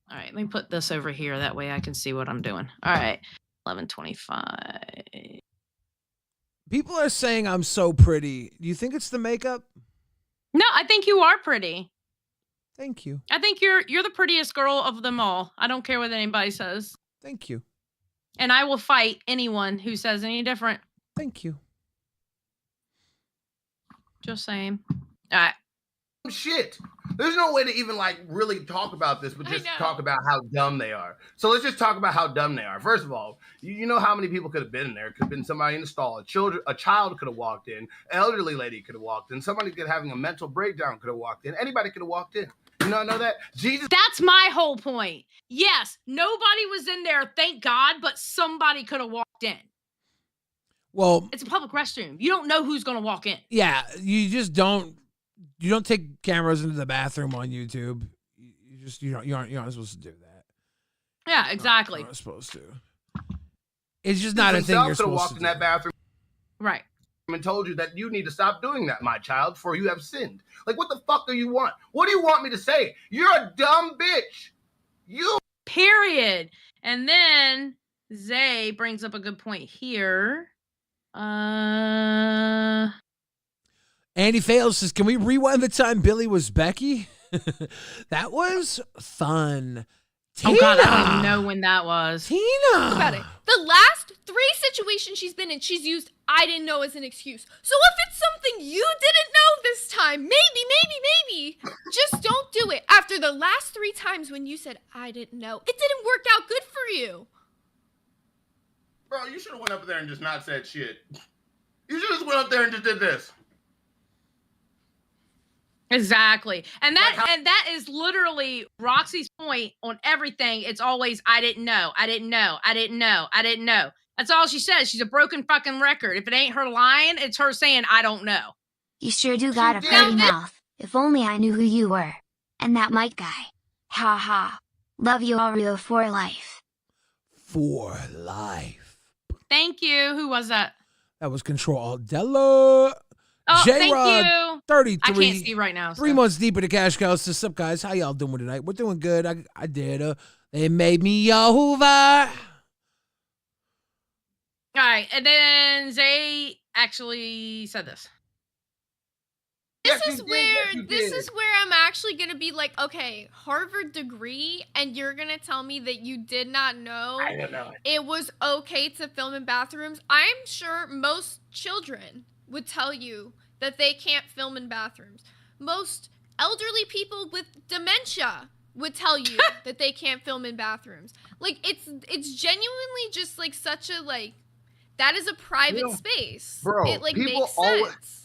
B: All right, let me put this over here. That way I can see what I'm doing. All right, 11:25.
A: People are saying I'm so pretty. Do you think it's the makeup?
B: No, I think you are pretty.
A: Thank you.
B: I think you're the prettiest girl of them all. I don't care what anybody says.
A: Thank you.
B: And I will fight anyone who says any different.
A: Thank you.
B: Just saying. All right.
N: Shit. There's no way to even like really talk about this, but
B: I
N: just
B: know.
N: talk about how dumb they are. So let's just talk about how dumb they are. First of all, you know how many people could have been in there? Could have been somebody in the stall. A child could have walked in. An elderly lady could have walked in. Somebody could having a mental breakdown could have walked in. Anybody could have walked in. You not know that? Jesus.
B: That's my whole point. Yes, nobody was in there, thank God, but somebody could have walked in.
A: Well,
B: It's a public restroom. You don't know who's going to walk in.
A: yeah, you just don't. You don't take cameras into the bathroom on YouTube. You aren't supposed to do that.
B: Yeah, exactly.
A: You're not supposed to. It's just not a thing you're
N: could have
A: supposed
N: walked
A: to
N: in
A: do.
N: that bathroom.
B: Right.
N: and told you that you need to stop doing that, my child, for you have sinned. Like, what the fuck do you want? What do you want me to say? You're a dumb bitch. You.
B: Period. And then Zay brings up a good point here.
A: Andy Fails says, can we rewind the time Billy was Becky? That was fun.
B: Oh God, I don't even know when that was.
A: Tina!
O: Think about it. The last 3 situations she's been in, she's used "I didn't know" as an excuse. So if it's something you didn't know this time, maybe, just don't do it. After the last 3 times when you said "I didn't know," it didn't work out good for you.
N: Bro, you should have went up there and just not said shit. You should have just went up there and just did this.
B: Exactly. And that is literally Roxy's point on everything. It's always, I didn't know. That's all she says. She's a broken fucking record. If it ain't her lying, it's her saying, I don't know.
C: You sure do got a pretty mouth. If only I knew who you were. And that Mike guy. Ha ha. Love you, Oreo, for life.
A: For life.
B: Thank you. Who was that?
A: That was Control Aldella.
B: Oh, thank
A: J-Rod,
B: you.
A: 33.
B: I can't see right now.
A: 3 months deep in the cash cow. What's up, guys? How y'all doing tonight? We're doing good. I did. They made me over.
B: All right. And then Zay actually said this.
O: This is where I'm actually going to be like, okay, Harvard degree, and you're going to tell me that you did not know it was okay to film in bathrooms. I'm sure most children would tell you that they can't film in bathrooms. Most elderly people with dementia would tell you that they can't film in bathrooms. Like, it's genuinely just like such a, like, that is a private space.
N: Bro,
O: it like
N: people
O: makes sense.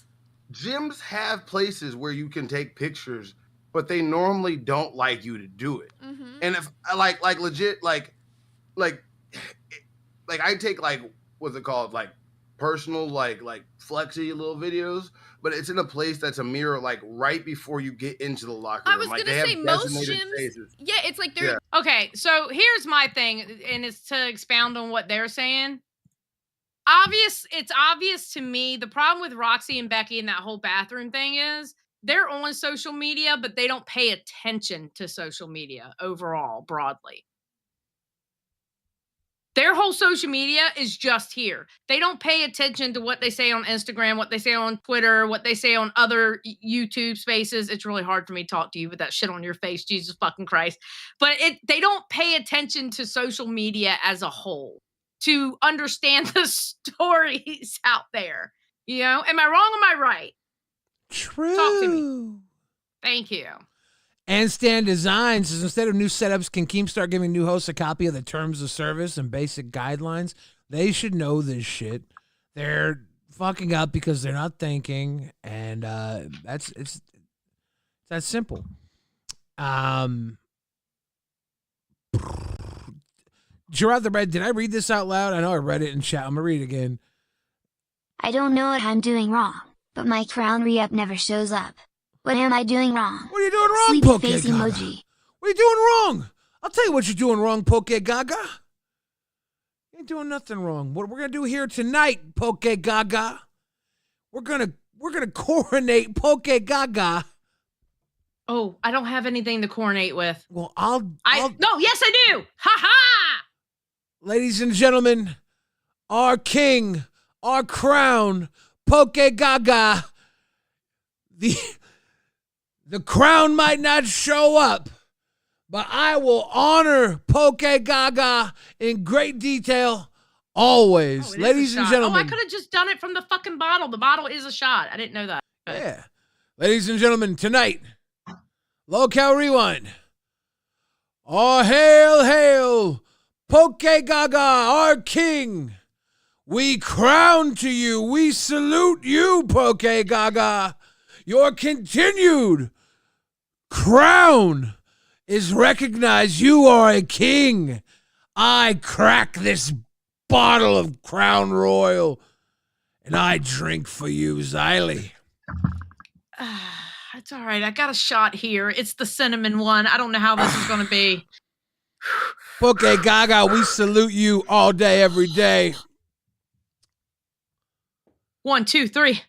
N: Gyms have places where you can take pictures, but they normally don't like you to do it.
O: Mm-hmm.
N: And if like legit like I take like what's it called, like personal like flexy little videos, but it's in a place that's a mirror like right before you get into the locker room.
O: I was
N: like,
O: gonna say most gyms. Yeah, it's like they're
B: Okay, so here's my thing, and it's to expound on what they're saying. It's obvious to me. The problem with Roxy and Becky and that whole bathroom thing is they're on social media, but they don't pay attention to social media overall, broadly. Their whole social media is just here. They don't pay attention to what they say on Instagram, what they say on Twitter, what they say on other YouTube spaces. It's really hard for me to talk to you with that shit on your face, Jesus fucking Christ. But they don't pay attention to social media as a whole to understand the stories out there. You know, am I wrong or am I right?
A: True.
B: Talk to me. Thank you.
A: And Stan Designs says, instead of new setups, can Keemstar giving new hosts a copy of the terms of service and basic guidelines? They should know this shit. They're fucking up because they're not thinking, and it's that simple. Gerard the Red, did I read this out loud? I know I read it in chat. I'm gonna read it again.
C: I don't know what I'm doing wrong, but my crown re-up never shows up. What am I doing wrong?
A: What are you doing wrong,
C: Sleepy
A: Poke
C: face
A: Gaga?
C: emoji.
A: What are you doing wrong? I'll tell you what you're doing wrong, Poke Gaga. You ain't doing nothing wrong. What we're gonna do here tonight, Poke Gaga, we're gonna coronate Poke Gaga.
B: Oh, I don't have anything to coronate with.
A: Well,
B: no, yes I do. Ha ha!
A: Ladies and gentlemen, our king, our crown, Poke Gaga. The crown might not show up, but I will honor Poke Gaga in great detail always. Ladies and gentlemen.
B: Oh, I could have just done it from the fucking bottle. The bottle is a shot. I didn't know that. But.
A: Yeah. Ladies and gentlemen, tonight, LolcowRewind. Oh, hail, hail, Poke Gaga, our king. We crown to you. We salute you, Poke Gaga. Your continued crown is recognized. You are a king. I crack this bottle of Crown Royal, and I drink for you, Xylee.
B: It's all right. I got a shot here. It's the cinnamon one. I don't know how this is going to be.
A: Poke Gaga, we salute you all day, every day.
B: 1, 2, 3.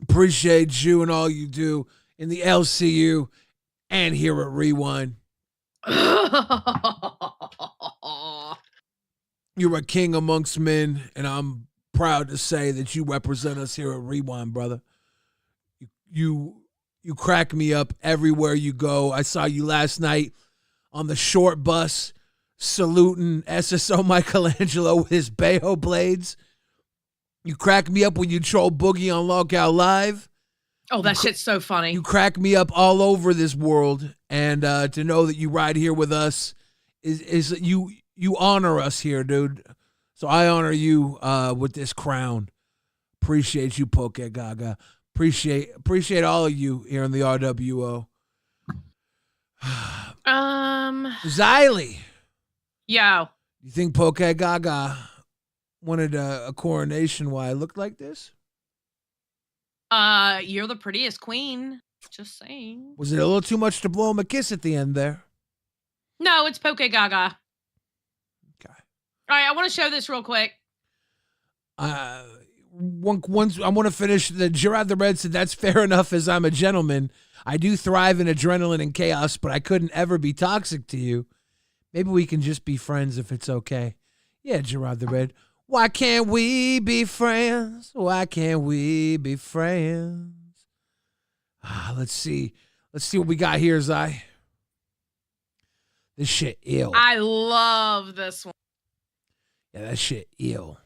A: Appreciate you and all you do in the LCU and here at Rewind. You're a king amongst men, and I'm proud to say that you represent us here at Rewind, brother. You crack me up everywhere you go. I saw you last night on the short bus saluting SSO Michelangelo with his Bayo blades. You crack me up when you troll Boogie on Lockout Live.
B: Oh, that shit's so funny.
A: You crack me up all over this world, and to know that you ride here with us is you honor us here, dude. So I honor you with this crown. Appreciate you, Poke Gaga. Appreciate all of you here in the RWO. Xylee.
B: Yo.
A: You think Poke Gaga wanted a coronation while I looked like this?
B: You're the prettiest queen. Just saying.
A: Was it a little too much to blow him a kiss at the end there?
B: No, it's Poke Gaga. Okay. All right, I want to show this real quick.
A: Once I want to finish. The Gerard the Red said, "That's fair enough, as I'm a gentleman. I do thrive in adrenaline and chaos, but I couldn't ever be toxic to you. Maybe we can just be friends if it's okay." Yeah, Gerard the Red. Why can't we be friends? Why can't we be friends? Let's see. Let's see what we got here, Zai. This shit ill.
B: I love this one.
A: Yeah, that shit ill.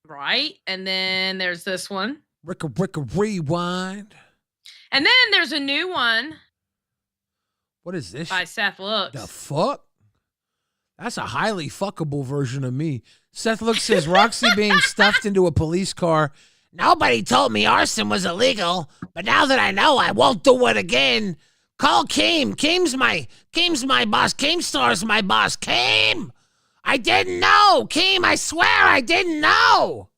B: Right? And then there's this one.
A: LolcowRewind.
B: And then there's a new one.
A: What is this?
B: By Seth Looks.
A: The fuck? That's a highly fuckable version of me. Seth Looks says, Roxy being stuffed into a police car. Nobody told me arson was illegal, but now that I know, I won't do it again. Call Keem. Keem's my boss. Keemstar's my boss. Keem! I didn't know. Keem, I swear I didn't know.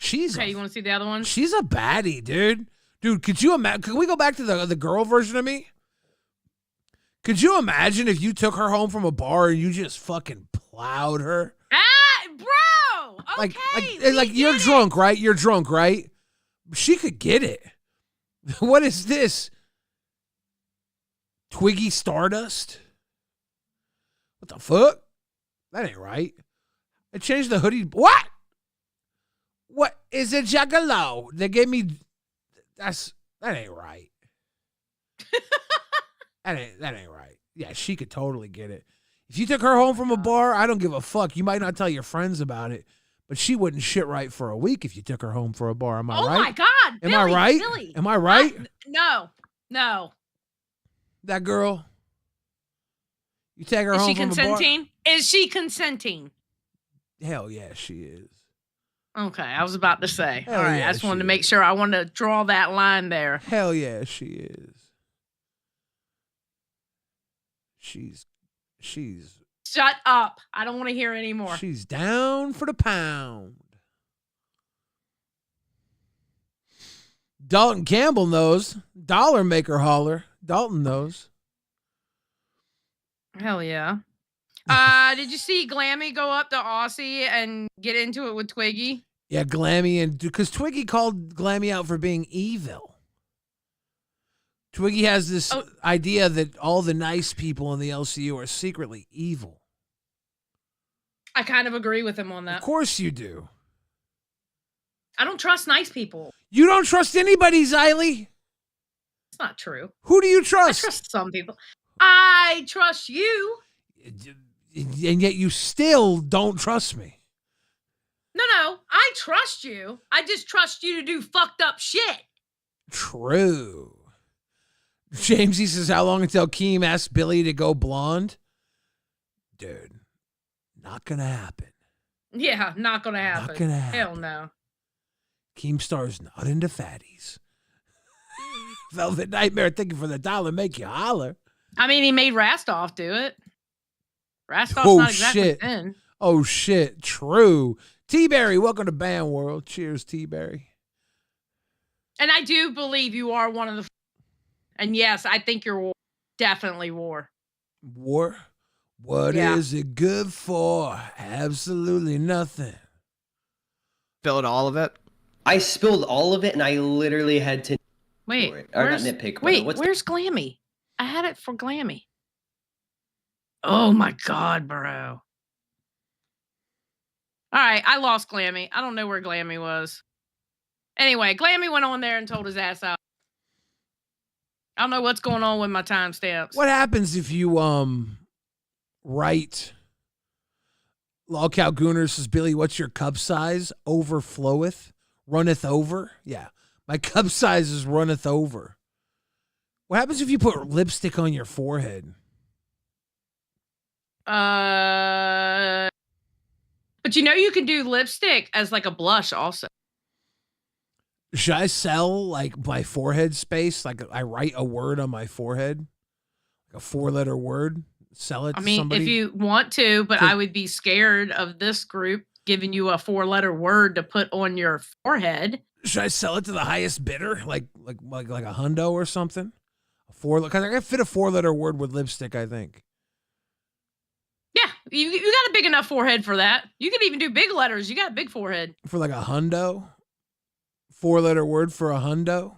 B: Okay, you want to see the other one?
A: She's a baddie, dude. Dude, could you imagine? Could we go back to the girl version of me? Could you imagine if you took her home from a bar and you just fucking plowed her?
B: Bro! Okay,
A: like you're drunk, right? You're drunk, right? She could get it. What is this? Twiggy Stardust? What the fuck? That ain't right. I changed the hoodie. What? What is a juggalo? They gave me. That ain't right. That ain't right. Yeah, she could totally get it. If you took her home from a bar, I don't give a fuck. You might not tell your friends about it, but she wouldn't shit right for a week if you took her home for a bar. Am I right?
B: Oh my God.
A: Am I right?
B: Billy.
A: Am I right?
B: No.
A: That girl. You take her home from a bar.
B: Is she consenting?
A: Hell yeah, she is.
B: Okay, I was about to say.
A: Hell
B: all right,
A: yeah,
B: I just wanted to
A: she
B: make sure. I wanted to draw that line there.
A: Hell yeah, she is. She's
B: Shut up. I don't want to hear anymore.
A: She's down for the pound. Dalton Campbell knows. Dollar maker holler. Dalton knows.
B: Hell yeah. Did you see Glammy go up to Aussie and get into it with Twiggy?
A: Yeah, Glammy, and because Twiggy called Glammy out for being evil. Twiggy has this idea that all the nice people in the LCU are secretly evil.
B: I kind of agree with him on that.
A: Of course you do.
B: I don't trust nice people.
A: You don't trust anybody, Xylee?
B: It's not true.
A: Who do you trust?
B: I trust some people. I trust you.
A: And yet you still don't trust me.
B: No. I trust you. I just trust you to do fucked up shit.
A: True. Jamesy says, how long until Keem asks Billy to go blonde? Dude, not gonna happen.
B: Yeah, not gonna happen.
A: Not gonna happen.
B: Hell no.
A: Keemstar's not into fatties. Velvet Nightmare thinking for the dollar make you holler.
B: I mean, he made Rastoff do it. Rastoff's not exactly thin.
A: Oh, shit. True. T-Berry, welcome to Band World. Cheers, T-Berry.
B: And I do believe you are one of the... And yes, I think you're definitely war.
A: War? What is it good for? Absolutely nothing.
J: Filled all of it.
P: I spilled all of it, and I literally had to.
B: Wait,
P: or not nitpick. But
B: wait,
P: what's
B: where's Glammy? I had it for Glammy. Oh my God, bro. All right, I lost Glammy. I don't know where Glammy was. Anyway, Glammy went on there and told his ass out. I don't know what's going on with my timestamps.
A: What happens if you write LolcowGooner says, Billy, what's your cup size? Overfloweth? Runneth over? Yeah. My cup size is runneth over. What happens if you put lipstick on your forehead?
B: But you can do lipstick as like a blush also.
A: Should I sell like my forehead space? Like I write a word on my forehead, like a 4-letter word, sell it to somebody?
B: If you want to, but I would be scared of this group giving you a 4-letter word to put on your forehead.
A: Should I sell it to the highest bidder? Like a hundo or something? Because I can fit a 4-letter word with lipstick, I think.
B: Yeah, you got a big enough forehead for that. You can even do big letters. You got a big forehead.
A: For like a hundo? 4-letter word for a hundo?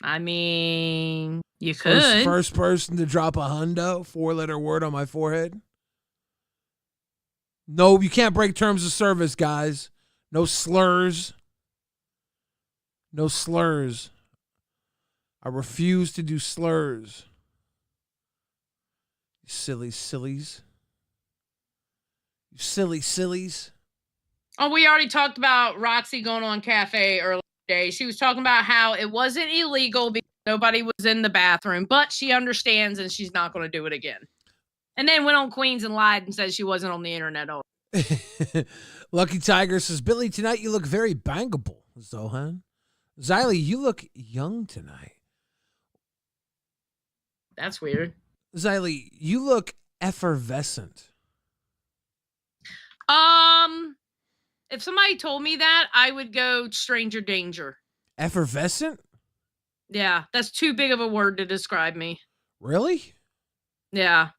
B: I mean, you could.
A: First person to drop a hundo, 4-letter word on my forehead? No, you can't break terms of service, guys. No slurs. No slurs. I refuse to do slurs. You silly sillies. You silly sillies.
B: Oh, we already talked about Roxy going on cafe earlier today. She was talking about how it wasn't illegal because nobody was in the bathroom, but she understands and she's not going to do it again. And then went on Queens and lied and said she wasn't on the internet.
A: Lucky Tiger says, Billy, tonight you look very bangable, Zohan. Xylee, you look young tonight.
B: That's weird.
A: Xylee, you look effervescent.
B: If somebody told me that, I would go stranger danger.
A: Effervescent?
B: Yeah, that's too big of a word to describe me.
A: Really?
B: Yeah.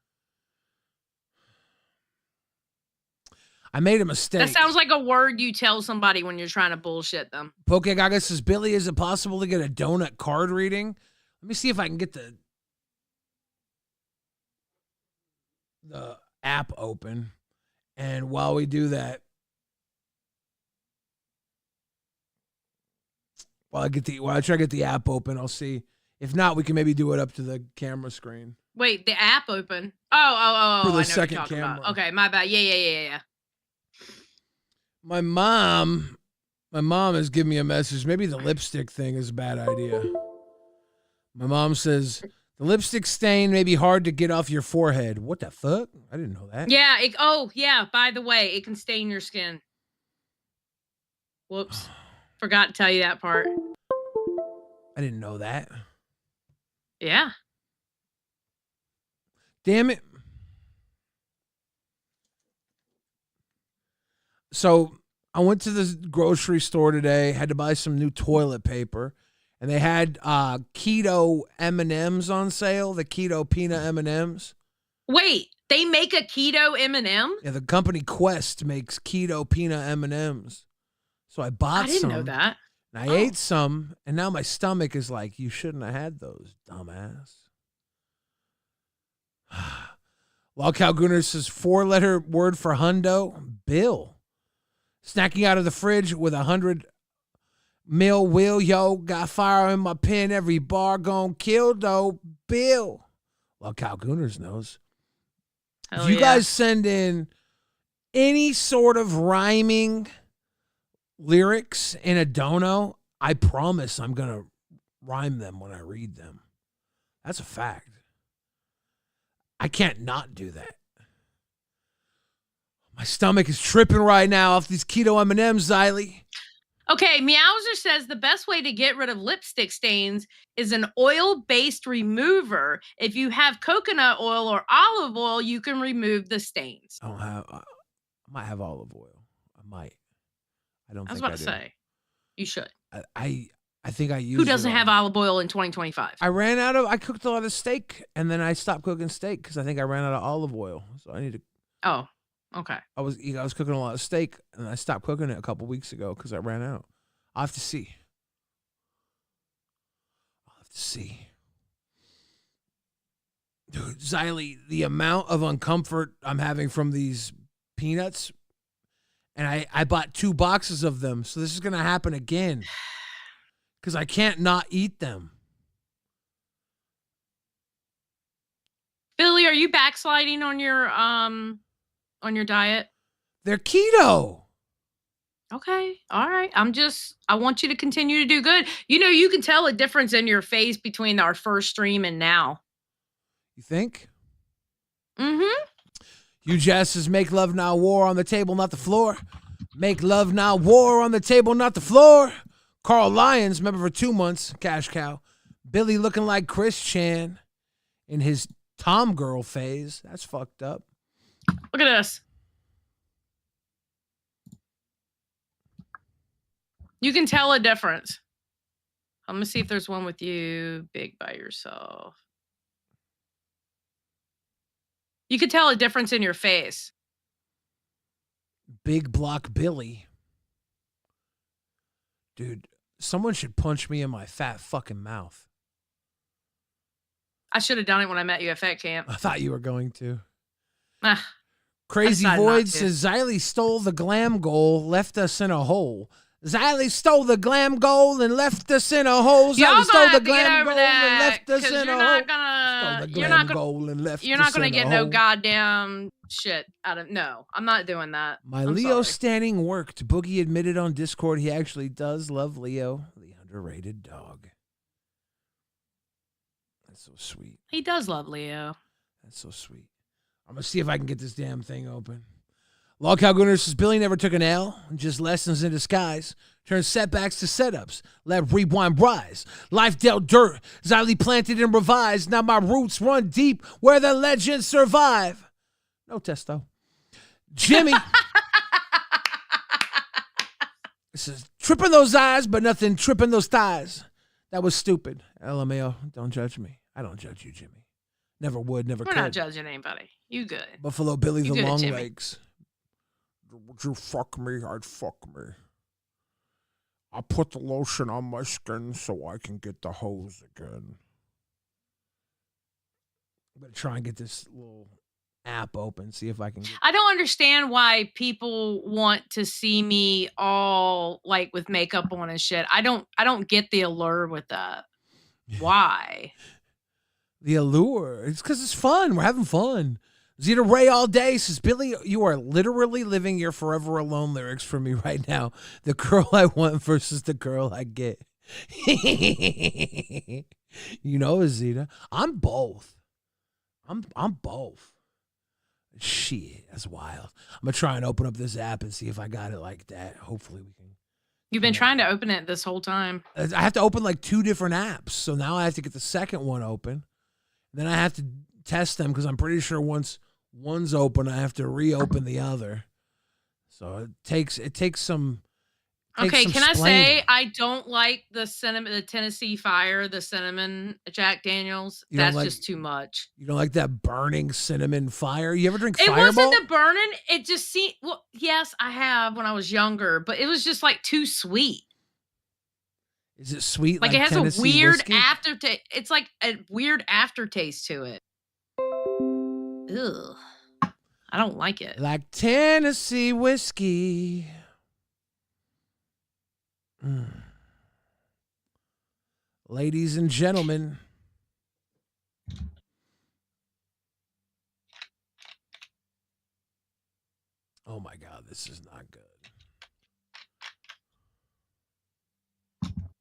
A: I made a mistake.
B: That sounds like a word you tell somebody when you're trying to bullshit them.
A: Pokegaga says, Billy, is it possible to get a donut card reading? Let me see if I can get the app open. And while we do that, while I try to get the app open, I'll see. If not, we can maybe do it up to the camera screen.
B: Wait, the app open? Oh,
A: For the
B: I know
A: second
B: what you're talking about.
A: camera.
B: Okay, my bad. Yeah.
A: My mom has given me a message. Maybe the lipstick thing is a bad idea. My mom says, the lipstick stain may be hard to get off your forehead. What the fuck? I didn't know that.
B: Yeah. By the way, it can stain your skin. Whoops. Forgot to tell you that part.
A: I didn't know that.
B: Yeah.
A: Damn it. So I went to the grocery store today, had to buy some new toilet paper, and they had keto M&Ms on sale, the keto peanut M&Ms.
B: Wait, they make a keto M&M?
A: Yeah, the company Quest makes keto peanut M&Ms. So I bought some.
B: I didn't know that.
A: And I ate some, and now my stomach is like, you shouldn't have had those, dumbass. LolcowGooner says, 4-letter word for hundo, Bill. Snacking out of the fridge with 100 mil will, yo. Got fire in my pen, every bar gon' kill, though, Bill. LolcowGooners knows.
B: Hell
A: If you
B: yeah.
A: guys send in any sort of rhyming lyrics in a dono, I promise I'm going to rhyme them when I read them. That's a fact. I can't not do that. My stomach is tripping right now off these keto M&Ms, Xylee.
B: Okay, Meowser says the best way to get rid of lipstick stains is an oil-based remover. If you have coconut oil or olive oil, you can remove the stains.
A: I might have olive oil. I might. I don't
B: I was
A: think
B: about to say, you should.
A: I think I used
B: Who doesn't
A: it
B: have olive oil in 2025?
A: I cooked a lot of steak, and then I stopped cooking steak because I think I ran out of olive oil. So I need to.
B: Oh. Okay.
A: I was cooking a lot of steak, and I stopped cooking it a couple weeks ago because I ran out. I'll have to see. Dude, Xylee, the amount of uncomfort I'm having from these peanuts, and I bought 2 boxes of them, so this is going to happen again because I can't not eat them.
B: Billy, are you backsliding on your diet?
A: They're keto.
B: Okay. All right. I want you to continue to do good. You know, you can tell a difference in your face between our first stream and now.
A: You think?
B: Mm-hmm.
A: You Jess says, make love, not war, on the table, not the floor. Make love, not war, on the table, not the floor. Carl Lyons, member for 2 months, cash cow. Billy looking like Chris Chan in his Tom girl phase. That's fucked up.
B: Look at this. You can tell a difference. I'm going to see if there's one with you big by yourself. You could tell a difference in your face.
A: Big block Billy. Dude, someone should punch me in my fat fucking mouth.
B: I should have done it when I met you at Fat Camp.
A: I thought you were going to.
B: Ah,
A: Crazy
B: decided
A: Void
B: not to.
A: says, Xylee stole the glam goal, left us in a hole. Xylee stole the glam goal and left us in a hole.
B: Y'all
A: Xylee stole
B: gonna
A: the
B: have to get
A: glam
B: over
A: goal
B: that,
A: and left us
B: 'cause
A: in
B: you're
A: a
B: not
A: hole.
B: gonna-
A: Stole the
B: you're
A: glam
B: not gonna-
A: goal and left
B: You're
A: us
B: not going
A: in
B: to
A: a
B: get no
A: hole.
B: goddamn shit out of... No, I'm not doing that.
A: My
B: I'm
A: Leo
B: sorry.
A: standing worked. Boogie admitted on Discord he actually does love Leo, the underrated dog. That's so sweet.
B: He does love Leo.
A: That's so sweet. I'm going to see if I can get this damn thing open. LolcowRewind says, Billy never took an L, just lessons in disguise. Turn setbacks to setups. Let rewind rise. Life dealt dirt. Xylee planted and revised. Now my roots run deep where the legends survive. No testo. Jimmy. Says, tripping those eyes, but nothing tripping those thighs. That was stupid. LMAO, don't judge me. I don't judge you, Jimmy. Never would, never
B: We're
A: could.
B: not judging anybody. You good.
A: Buffalo Billy
B: You
A: the
B: good,
A: long
B: Jimmy.
A: legs. Would you fuck me? I'd fuck me. I put the lotion on my skin so I can get the hose again. I'm going to try and get this little app open, see if I can get...
B: I don't understand why people want to see me all like with makeup on and shit. I don't get the allure with that. Why?
A: The allure. It's because it's fun. We're having fun. Zeta Ray all day says, Billy, you are literally living your Forever Alone lyrics for me right now. The girl I want versus the girl I get. You know, Zeta. I'm both. I'm both. Shit, that's wild. I'm going to try and open up this app and see if I got it like that. Hopefully we can.
B: You've been trying to open it this whole time.
A: I have to open like 2 different apps. So now I have to get the second one open. Then I have to test them because I'm pretty sure once one's open, I have to reopen the other. So it takes some.
B: Okay,
A: some
B: can I
A: splaining.
B: say I don't like the cinnamon, the Tennessee Fire, the cinnamon Jack Daniels.
A: You don't
B: That's
A: like-
B: just too much.
A: You don't like that burning cinnamon fire? You ever drink
B: It
A: Fireball?
B: wasn't the burning. It just seemed. Well, yes, I have when I was younger, but it was just like too sweet.
A: Is it sweet?
B: Like it has
A: Tennessee
B: a weird
A: whiskey?
B: aftertaste. It's like a weird aftertaste to it. Ugh. I don't like it.
A: Like Tennessee whiskey. Mm. Ladies and gentlemen. Oh my God, this is not good.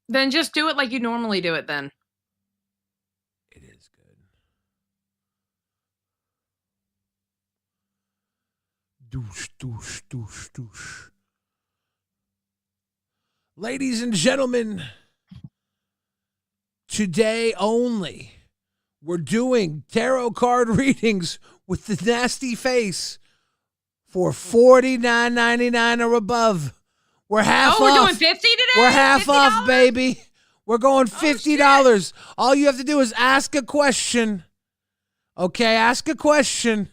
B: Then just do it like you normally do it then.
A: It is good. Douche, douche, douche, douche. Ladies and gentlemen, today only, we're doing tarot card readings with the nasty face for $49.99 or above. We're half
B: Oh, we're
A: off.
B: doing 50 today?
A: We're half
B: $50?
A: off, baby. We're going $50. All you have to do is ask a question. Okay, ask a question.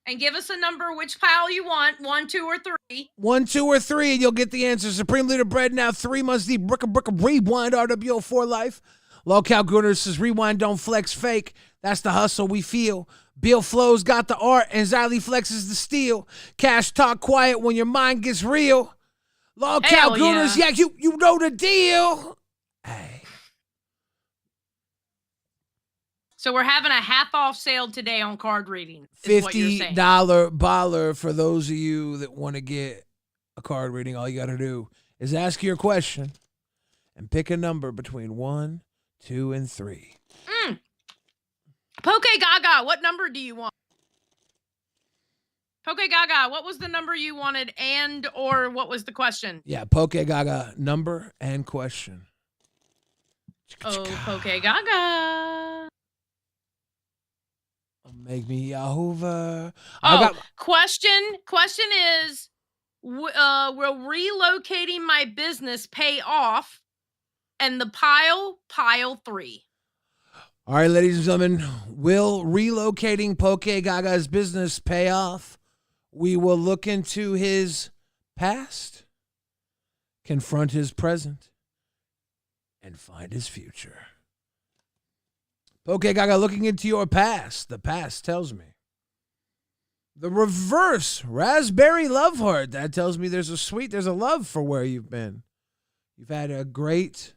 B: And give us a number, which pile you want, 1, 2, or 3.
A: 1, 2, or 3, and you'll get the answer. Supreme Leader Bread now 3 months deep. Bricka rewind. RWO for life. LolcowRewind says rewind, don't flex fake. That's the hustle we feel. Bill Flows got the art, and Xylee flexes the steel. Cash talk quiet when your mind gets real. LolcowRewind, yeah, you know the deal. Hey.
B: So we're having a half off sale today on card reading. Is what you're saying.
A: $50 baller for those of you that want to get a card reading. All you got to do is ask your question and pick a number between 1, 2, and 3.
B: Poke Gaga, what number do you want? Poke Gaga, what was the number you wanted and or what was the question?
A: Yeah, Poke Gaga, number and question.
B: Oh, Poke Gaga.
A: Make me Yahuwah.
B: Question is, will relocating my business pay off? And the pile 3.
A: All right, ladies and gentlemen, will relocating Poke Gaga's business pay off? We will look into his past, confront his present, and find his future. Poke Gaga, looking into your past. The past tells me. The reverse, Raspberry Love Heart. That tells me there's a love for where you've been. You've had a great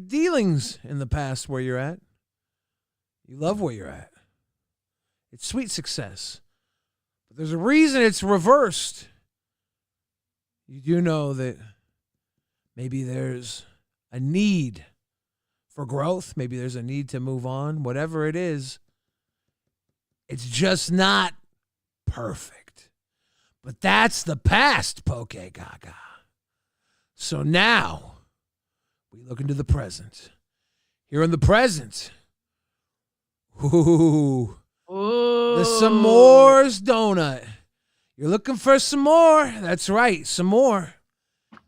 A: dealings in the past where you're at. You love where you're at. It's sweet success. But there's a reason it's reversed. You do know that maybe there's a need for growth. Maybe there's a need to move on. Whatever it is, it's just not perfect. But that's the past, Poke Gaga. So now we look into the present. Here in the present, the s'mores donut. You're looking for some more. That's right, some more.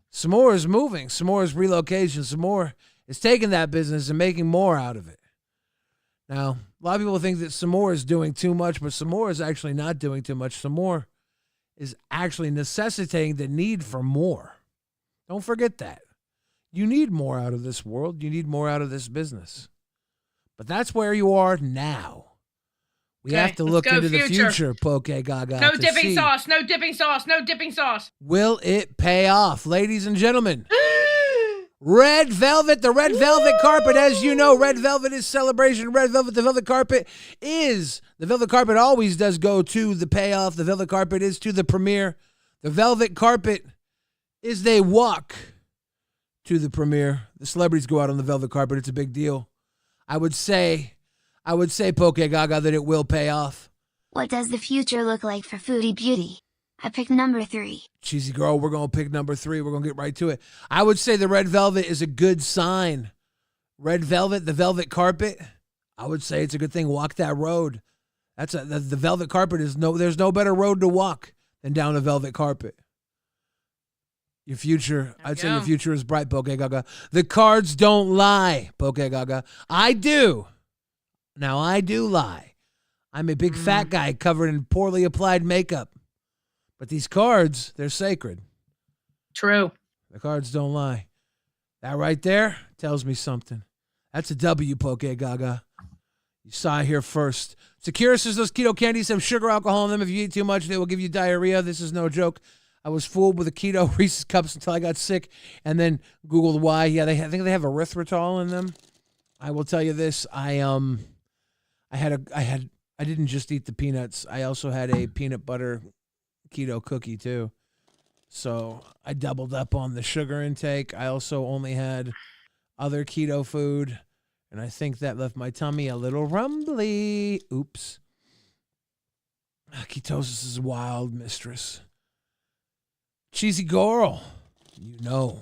A: Some more is moving. Some more is relocation. Some more is taking that business and making more out of it. Now, a lot of people think that some more is doing too much, but some more is actually not doing too much. Some more is actually necessitating the need for more. Don't forget that. You need more out of this world. You need more out of this business. But that's where you are now. We have to look into the future, Poke Gaga.
B: No dipping sauce. No dipping sauce. No dipping sauce.
A: Will it pay off? Ladies and gentlemen, Red Velvet, the Red Velvet carpet. As you know, Red Velvet is celebration. Red Velvet, the velvet carpet is. The velvet carpet always does go to the payoff. The velvet carpet is to the premiere. The velvet carpet is they walk to the premiere. The celebrities go out on the velvet carpet. It's a big deal. I would say, Poke Gaga, that it will pay off.
C: What does the future look like for Foodie Beauty? I picked number 3.
A: Cheesy girl, we're going to pick number 3. We're going to get right to it. I would say the Red Velvet is a good sign. Red Velvet, the velvet carpet, I would say it's a good thing. Walk that road. The velvet carpet there's no better road to walk than down the velvet carpet. Your future, I'd say your future is bright, Poke Gaga. The cards don't lie, Poke Gaga. I do. Now, I do lie. I'm a big fat guy covered in poorly applied makeup. But these cards, they're sacred.
B: True.
A: The cards don't lie. That right there tells me something. That's a W, Poke Gaga. You saw it here first. Sakura says those keto candies have sugar, alcohol in them. If you eat too much, they will give you diarrhea. This is no joke. I was fooled with the keto Reese's Cups until I got sick and then Googled why. Yeah, I think they have erythritol in them. I will tell you this. I didn't just eat the peanuts. I also had a peanut butter keto cookie too. So I doubled up on the sugar intake. I also only had other keto food, and I think that left my tummy a little rumbly. Oops. Ketosis is wild, mistress. Cheesy girl, you know.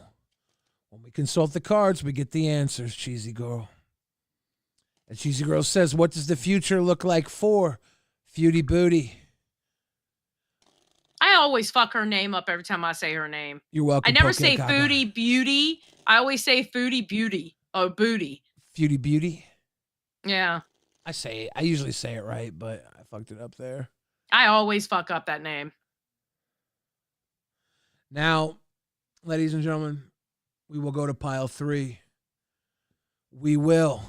A: When we consult the cards, we get the answers, cheesy girl. And cheesy girl says, what does the future look like for Foodie Booty?
B: I always fuck her name up every time I say her name.
A: You're welcome.
B: I never
A: Poke
B: say
A: Gaga.
B: Foodie Beauty. I always say Foodie Beauty or Booty.
A: Foodie Beauty?
B: Yeah.
A: I usually say it right, but fucked it up there.
B: I always fuck up that name.
A: Now, ladies and gentlemen, we will go to pile 3. We will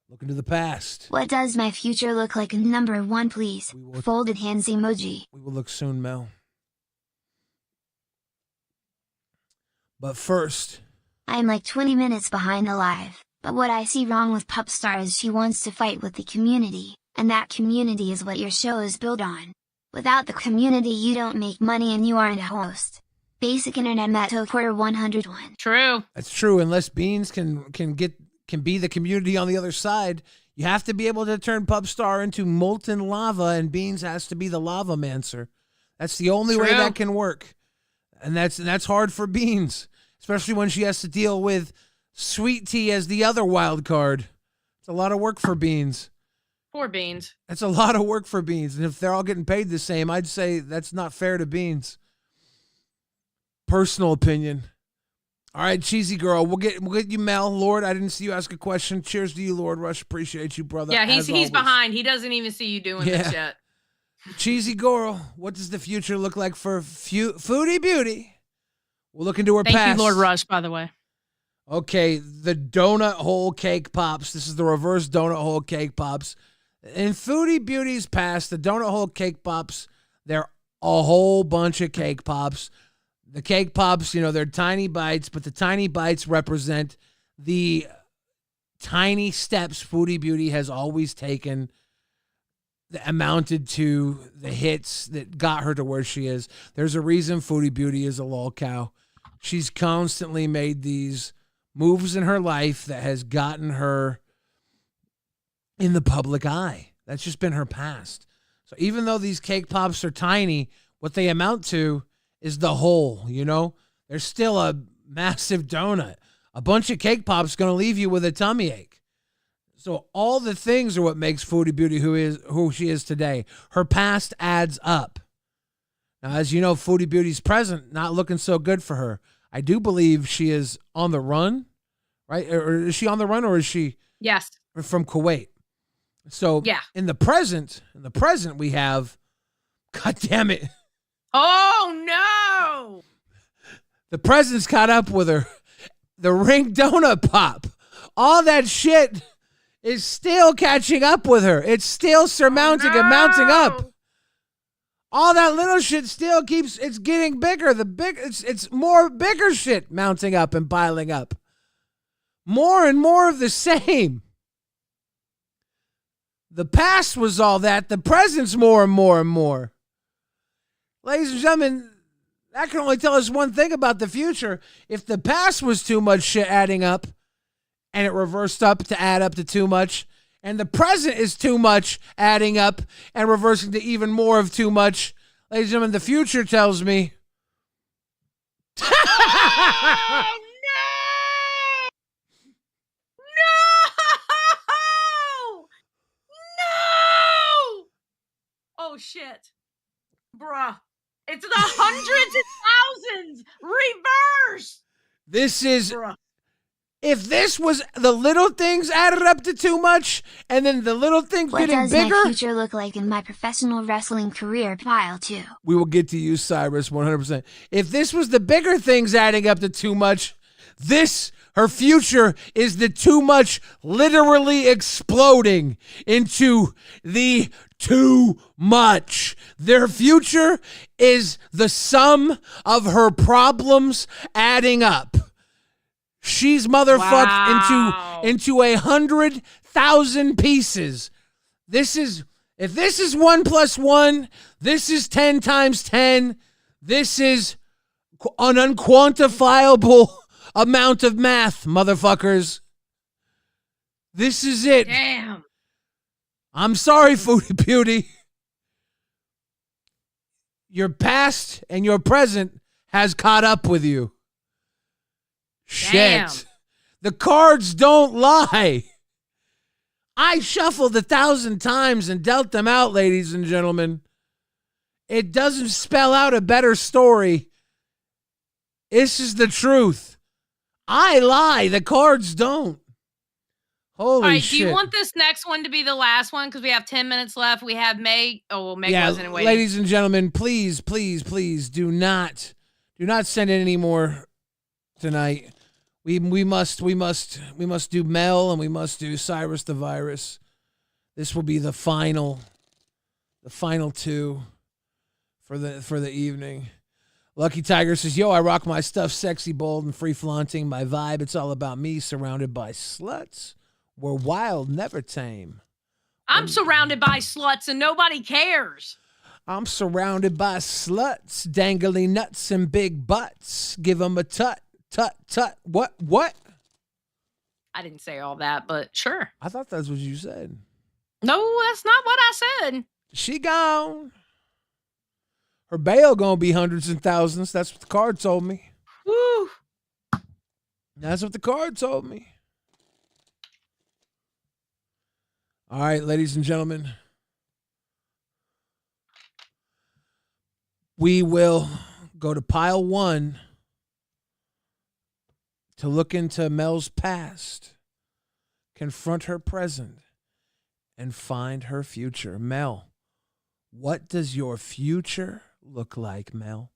A: look into the past.
C: What does my future look like in number 1, please? Folded hands emoji.
A: We will look soon, Mel. But first,
C: I am like 20 minutes behind the live, but what I see wrong with Pup Star is she wants to fight with the community, and that community is what your show is built on. Without the community you don't make money and you aren't a host. Basic internet motto quarter 101.
B: True.
A: That's true. Unless Beans can be the community on the other side, you have to be able to turn Pup Star into molten lava, and Beans has to be the lava mancer. That's the only way that can work. And that's hard for Beans, especially when she has to deal with Sweet Tea as the other wild card. It's a lot of work for Beans.
B: Poor Beans.
A: That's a lot of work for Beans. And if they're all getting paid the same, I'd say that's not fair to Beans. Personal opinion. All right, cheesy girl. We'll get you, Mel. Lord, I didn't see you ask a question. Cheers to you, Lord Rush. Appreciate you, brother.
B: Yeah, he's behind. He doesn't even see you doing this yet.
A: Cheesy girl. What does the future look like for Foodie Beauty? We'll look into her past.
B: Thank you, Lord Rush, by the way.
A: Okay, the donut hole cake pops. This is the reverse donut hole cake pops. In Foodie Beauty's past, the donut hole cake pops, they're a whole bunch of cake pops. The cake pops, they're tiny bites, but the tiny bites represent the tiny steps Foodie Beauty has always taken that amounted to the hits that got her to where she is. There's a reason Foodie Beauty is a lol cow. She's constantly made these moves in her life that has gotten her in the public eye. That's just been her past. So even though these cake pops are tiny, what they amount to is the whole, There's still a massive donut. A bunch of cake pops going to leave you with a tummy ache. So all the things are what makes Foodie Beauty who she is today. Her past adds up. Now, as you know, Foodie Beauty's present not looking so good for her. I do believe she is on the run, right? Or is she on the run, or is she from Kuwait? So in the present we have, God damn it.
B: Oh no!
A: The president's caught up with her. The ring donut pop. All that shit is still catching up with her. It's still surmounting and mounting up. All that little shit still it's getting bigger. It's more bigger shit mounting up and piling up. More and more of the same. The past was all that. The present's more and more and more. Ladies and gentlemen, that can only tell us one thing about the future. If the past was too much shit adding up, and it reversed up to add up to too much, and the present is too much adding up and reversing to even more of too much, ladies and gentlemen, the future tells me.
B: Oh, no! No! Oh, shit. Bruh. It's the hundreds and thousands reverse.
A: This is...
B: Bruh.
A: If this was the little things added up to too much, and then the little things getting bigger...
C: What does my future look like in my professional wrestling career? Pile 2.
A: We will get to you, Cyrus, 100%. If this was the bigger things adding up to too much, her future is the too much literally exploding into the too much. Their future is the sum of her problems adding up. She's motherfucked into 100,000 pieces. If this is 1 + 1, this is 10 × 10. This is an unquantifiable amount of math, motherfuckers. This is it.
B: Damn.
A: I'm sorry, Foodie Beauty. Your past and your present has caught up with you.
B: Damn.
A: Shit. The cards don't lie. I shuffled 1,000 times and dealt them out, ladies and gentlemen. It doesn't spell out a better story. This is the truth. I lie. The cards don't. Holy
B: All right,
A: shit.
B: do you want this next one to be the last one? Because we have 10 minutes left. We have Meg. Oh, well, Meg
A: yeah,
B: wasn't waiting.
A: ladies and gentlemen, please do not send in any more tonight. We must do Mel and we must do Cyrus the Virus. This will be the final two for the evening. Lucky Tiger says, "Yo, I rock my stuff sexy, bold, and free flaunting. My vibe, it's all about me, surrounded by sluts. We're wild, never tame.
B: I'm surrounded by sluts and nobody cares.
A: I'm surrounded by sluts, dangly nuts and big butts. Give them a tut. What?
B: I didn't say all that, but sure.
A: I thought that's what you said.
B: No, that's not what I said.
A: She gone. Her bail gonna be hundreds and thousands. That's what the card told me.
B: Woo.
A: That's what the card told me. All right, ladies and gentlemen. We will go to pile 1 to look into Mel's past, confront her present, and find her future. Mel, what does your future look like, Mel?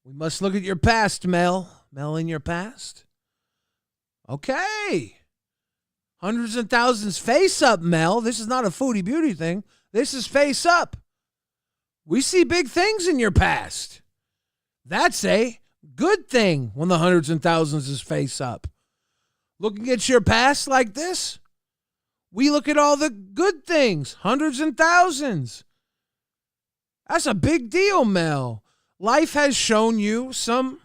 A: We must look at your past, Mel. Mel, in your past? Okay. Hundreds and thousands, face up, Mel. This is not a foodie beauty thing. This is face up. We see big things in your past. That's a good thing when the hundreds and thousands is face up. Looking at your past like this, we look at all the good things, hundreds and thousands. That's a big deal, Mel. Life has shown you some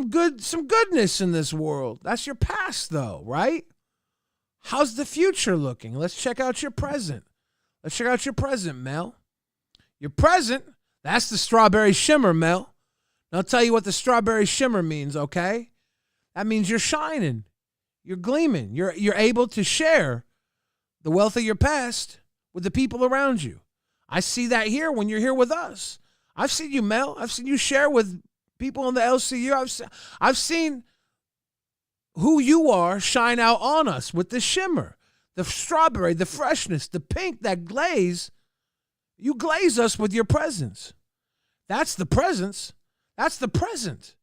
A: goodness in this world. That's your past, though, right? How's the future looking? Let's check out your present. Let's check out your present, Mel. Your present, that's the strawberry shimmer, Mel. Now I'll tell you what the strawberry shimmer means, okay? That means you're shining. You're gleaming. You're able to share the wealth of your past with the people around you. I see that here when you're here with us. I've seen you, Mel. I've seen you share with people in the LCU. I've seen who you are shine out on us with the shimmer, the strawberry, the freshness, the pink, that glaze. You glaze us with your presence. That's the presence. That's the present.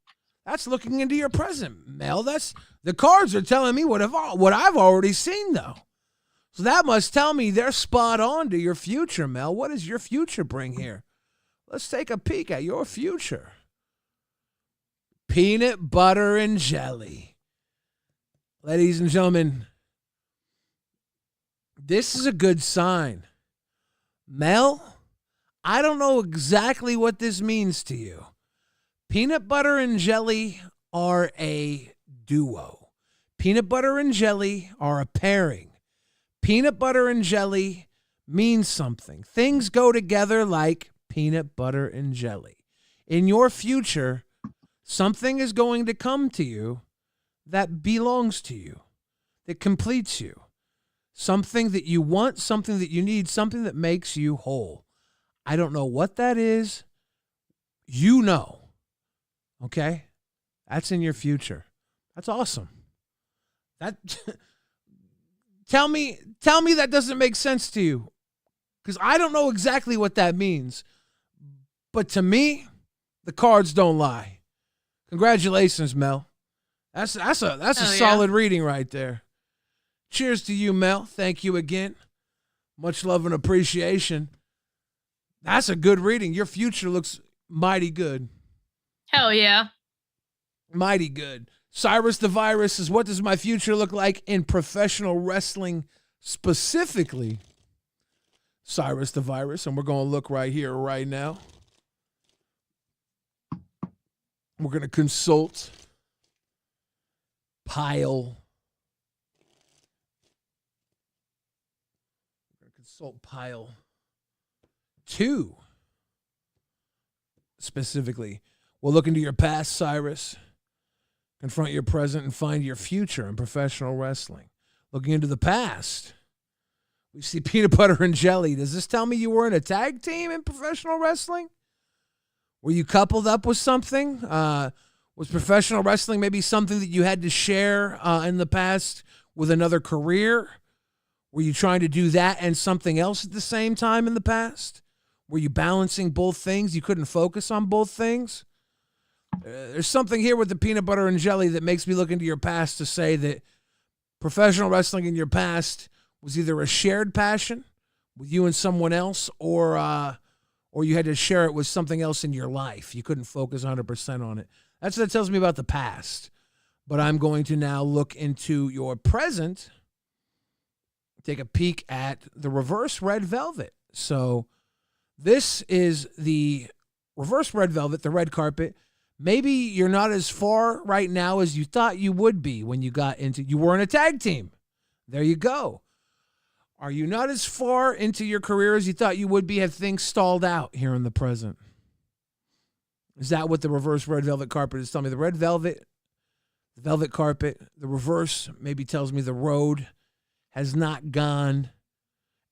A: That's looking into your present, Mel. That's the cards are telling me what I've already seen, though. So that must tell me they're spot on to your future, Mel. What does your future bring here? Let's take a peek at your future. Peanut butter and jelly. Ladies and gentlemen, this is a good sign. Mel, I don't know exactly what this means to you. Peanut butter and jelly are a duo. Peanut butter and jelly are a pairing. Peanut butter and jelly means something. Things go together like peanut butter and jelly. In your future, something is going to come to you that belongs to you, that completes you. Something that you want, something that you need, something that makes you whole. I don't know what that is. You know. Okay? That's in your future. That's awesome. That tell me that doesn't make sense to you. Because I don't know exactly what that means. But to me, the cards don't lie. Congratulations, Mel. That's a solid reading right there. Cheers to you, Mel. Thank you again. Much love and appreciation. That's a good reading. Your future looks mighty good.
B: Hell yeah.
A: Mighty good. Cyrus the Virus says, what does my future look like in professional wrestling specifically? Cyrus the Virus, and we're going to look right here, right now. We're going to consult pile. We're going to consult pile 2 specifically. We'll look into your past, Cyrus. Confront your present and find your future in professional wrestling. Looking into the past, we see peanut butter and jelly. Does this tell me you were in a tag team in professional wrestling? Were you coupled up with something? Was professional wrestling maybe something that you had to share in the past with another career? Were you trying to do that and something else at the same time in the past? Were you balancing both things? You couldn't focus on both things? There's something here with the peanut butter and jelly that makes me look into your past to say that professional wrestling in your past was either a shared passion with you and someone else, or you had to share it with something else in your life. You couldn't focus 100% on it. That's what it tells me about the past. But I'm going to now look into your present, take a peek at the reverse red velvet. So this is the reverse red velvet, the red carpet. Maybe you're not as far right now as you thought you would be when you got into, you were in a tag team. There you go. Are you not as far into your career as you thought you would be? Have things stalled out here in the present? Is that what the reverse red velvet carpet is telling me? The red velvet, the velvet carpet, the reverse maybe tells me the road has not gone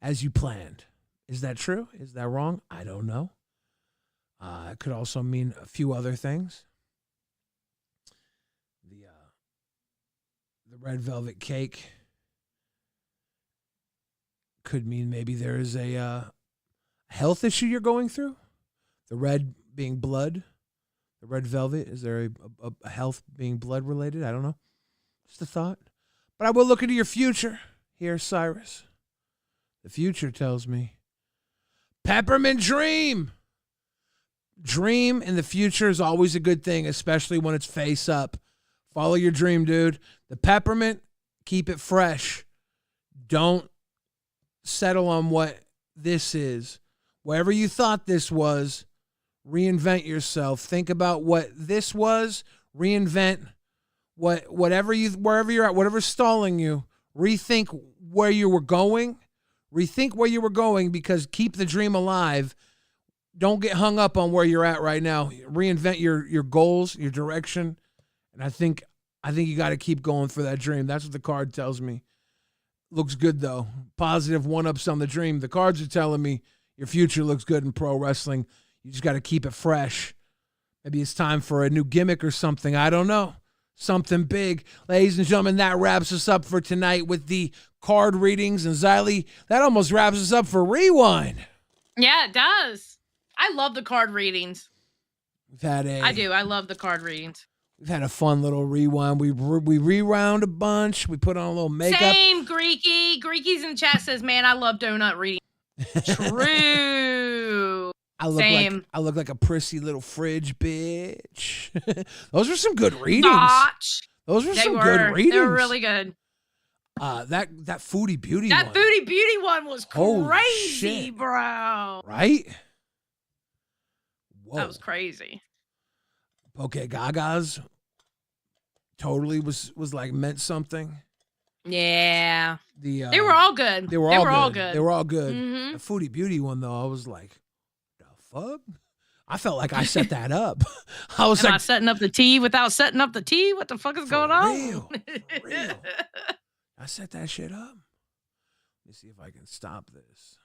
A: as you planned. Is that true? Is that wrong? I don't know. It could also mean a few other things. The red velvet cake could mean maybe there is a health issue you're going through. The red being blood. The red velvet, is there a health being blood related? I don't know. Just a thought. But I will look into your future here, Cyrus. The future tells me Peppermint Dream. Dream in the future is always a good thing, especially when it's face up. Follow your dream, dude. The peppermint, keep it fresh. Don't settle on what this is. Whatever you thought this was, reinvent yourself. Think about what this was. Reinvent wherever you're at, whatever's stalling you. Rethink where you were going. Rethink where you were going, because keep the dream alive. Don't get hung up on where you're at right now. Reinvent your goals, your direction. And I think you got to keep going for that dream. That's what the card tells me. Looks good, though. Positive one-ups on the dream. The cards are telling me your future looks good in pro wrestling. You just got to keep it fresh. Maybe it's time for a new gimmick or something. I don't know. Something big. Ladies and gentlemen, that wraps us up for tonight with the card readings. And Xylee, that almost wraps us up for Rewind.
B: Yeah, it does. I love the card readings.
A: I
B: do. I love the card readings.
A: We've had a fun little rewind. We rewound a bunch. We put on a little makeup.
B: Same, Greeky. Greeky's in chat says, man, I love donut reading. True.
A: I look like a prissy little fridge bitch. Those were some good readings.
B: Notch.
A: Those were some good readings.
B: They were really good.
A: That Foodie Beauty
B: that
A: one.
B: That Foodie Beauty one was
A: Holy
B: crazy,
A: shit.
B: bro.
A: Right? Whoa.
B: That was crazy.
A: Okay, Gaga's totally was like meant something.
B: Yeah. They were all good.
A: They were all good. They were all good.
B: Mm-hmm.
A: The Foodie Beauty one, though, I was like, the fuck? I felt like I set that up. I was
B: Am I setting up the tea without setting up the tea? What the fuck is going on?
A: For real. I set that shit up. Let me see if I can stop this.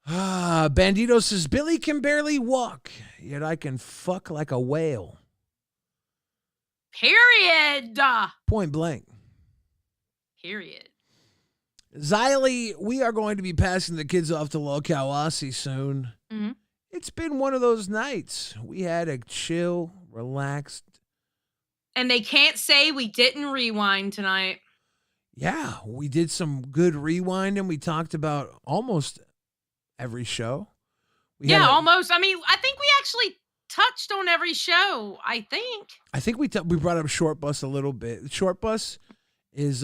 A: Bandito says, Billy can barely walk, yet I can fuck like a whale.
B: Period.
A: Point blank.
B: Period.
A: Xylee, we are going to be passing the kids off to LolcowRewind soon.
B: Mm-hmm.
A: It's been one of those nights. We had a chill, relaxed.
B: And they can't say we didn't rewind tonight.
A: Yeah, we did some good rewinding. We talked about almost every show.
B: Almost. I mean, I think we actually touched on every show, I think.
A: I think we brought up Short Bus a little bit. Short Bus is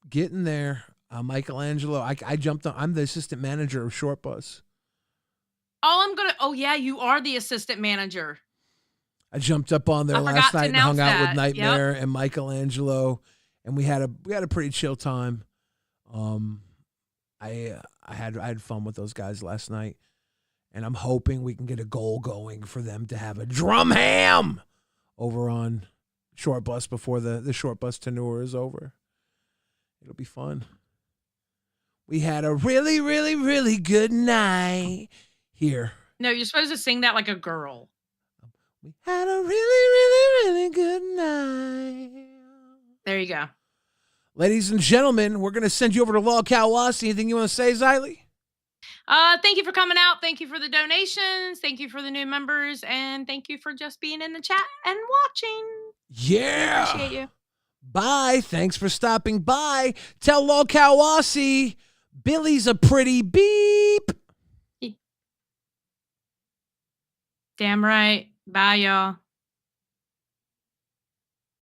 A: getting there. Michelangelo, I jumped on. I'm the assistant manager of Short Bus.
B: Oh yeah, you are the assistant manager.
A: I jumped up on there last night and hung out with Nightmare and Michelangelo, and we had a pretty chill time. I had fun with those guys last night, and I'm hoping we can get a goal going for them to have a drum ham over on Short Bus before the Short Bus tenure is over. It'll be fun. We had a really, really, really good night here.
B: No, you're supposed to sing that like a girl.
A: We had a really, really, really good night.
B: There you go.
A: Ladies and gentlemen, we're going to send you over to LolcowRewind. Anything you want to say, Xylee?
B: Thank you for coming out. Thank you for the donations. Thank you for the new members. And thank you for just being in the chat and watching.
A: Yeah.
B: Appreciate you.
A: Bye. Thanks for stopping by. Tell LolcowRewind Billy's a pretty beep.
B: Damn right. Bye, y'all.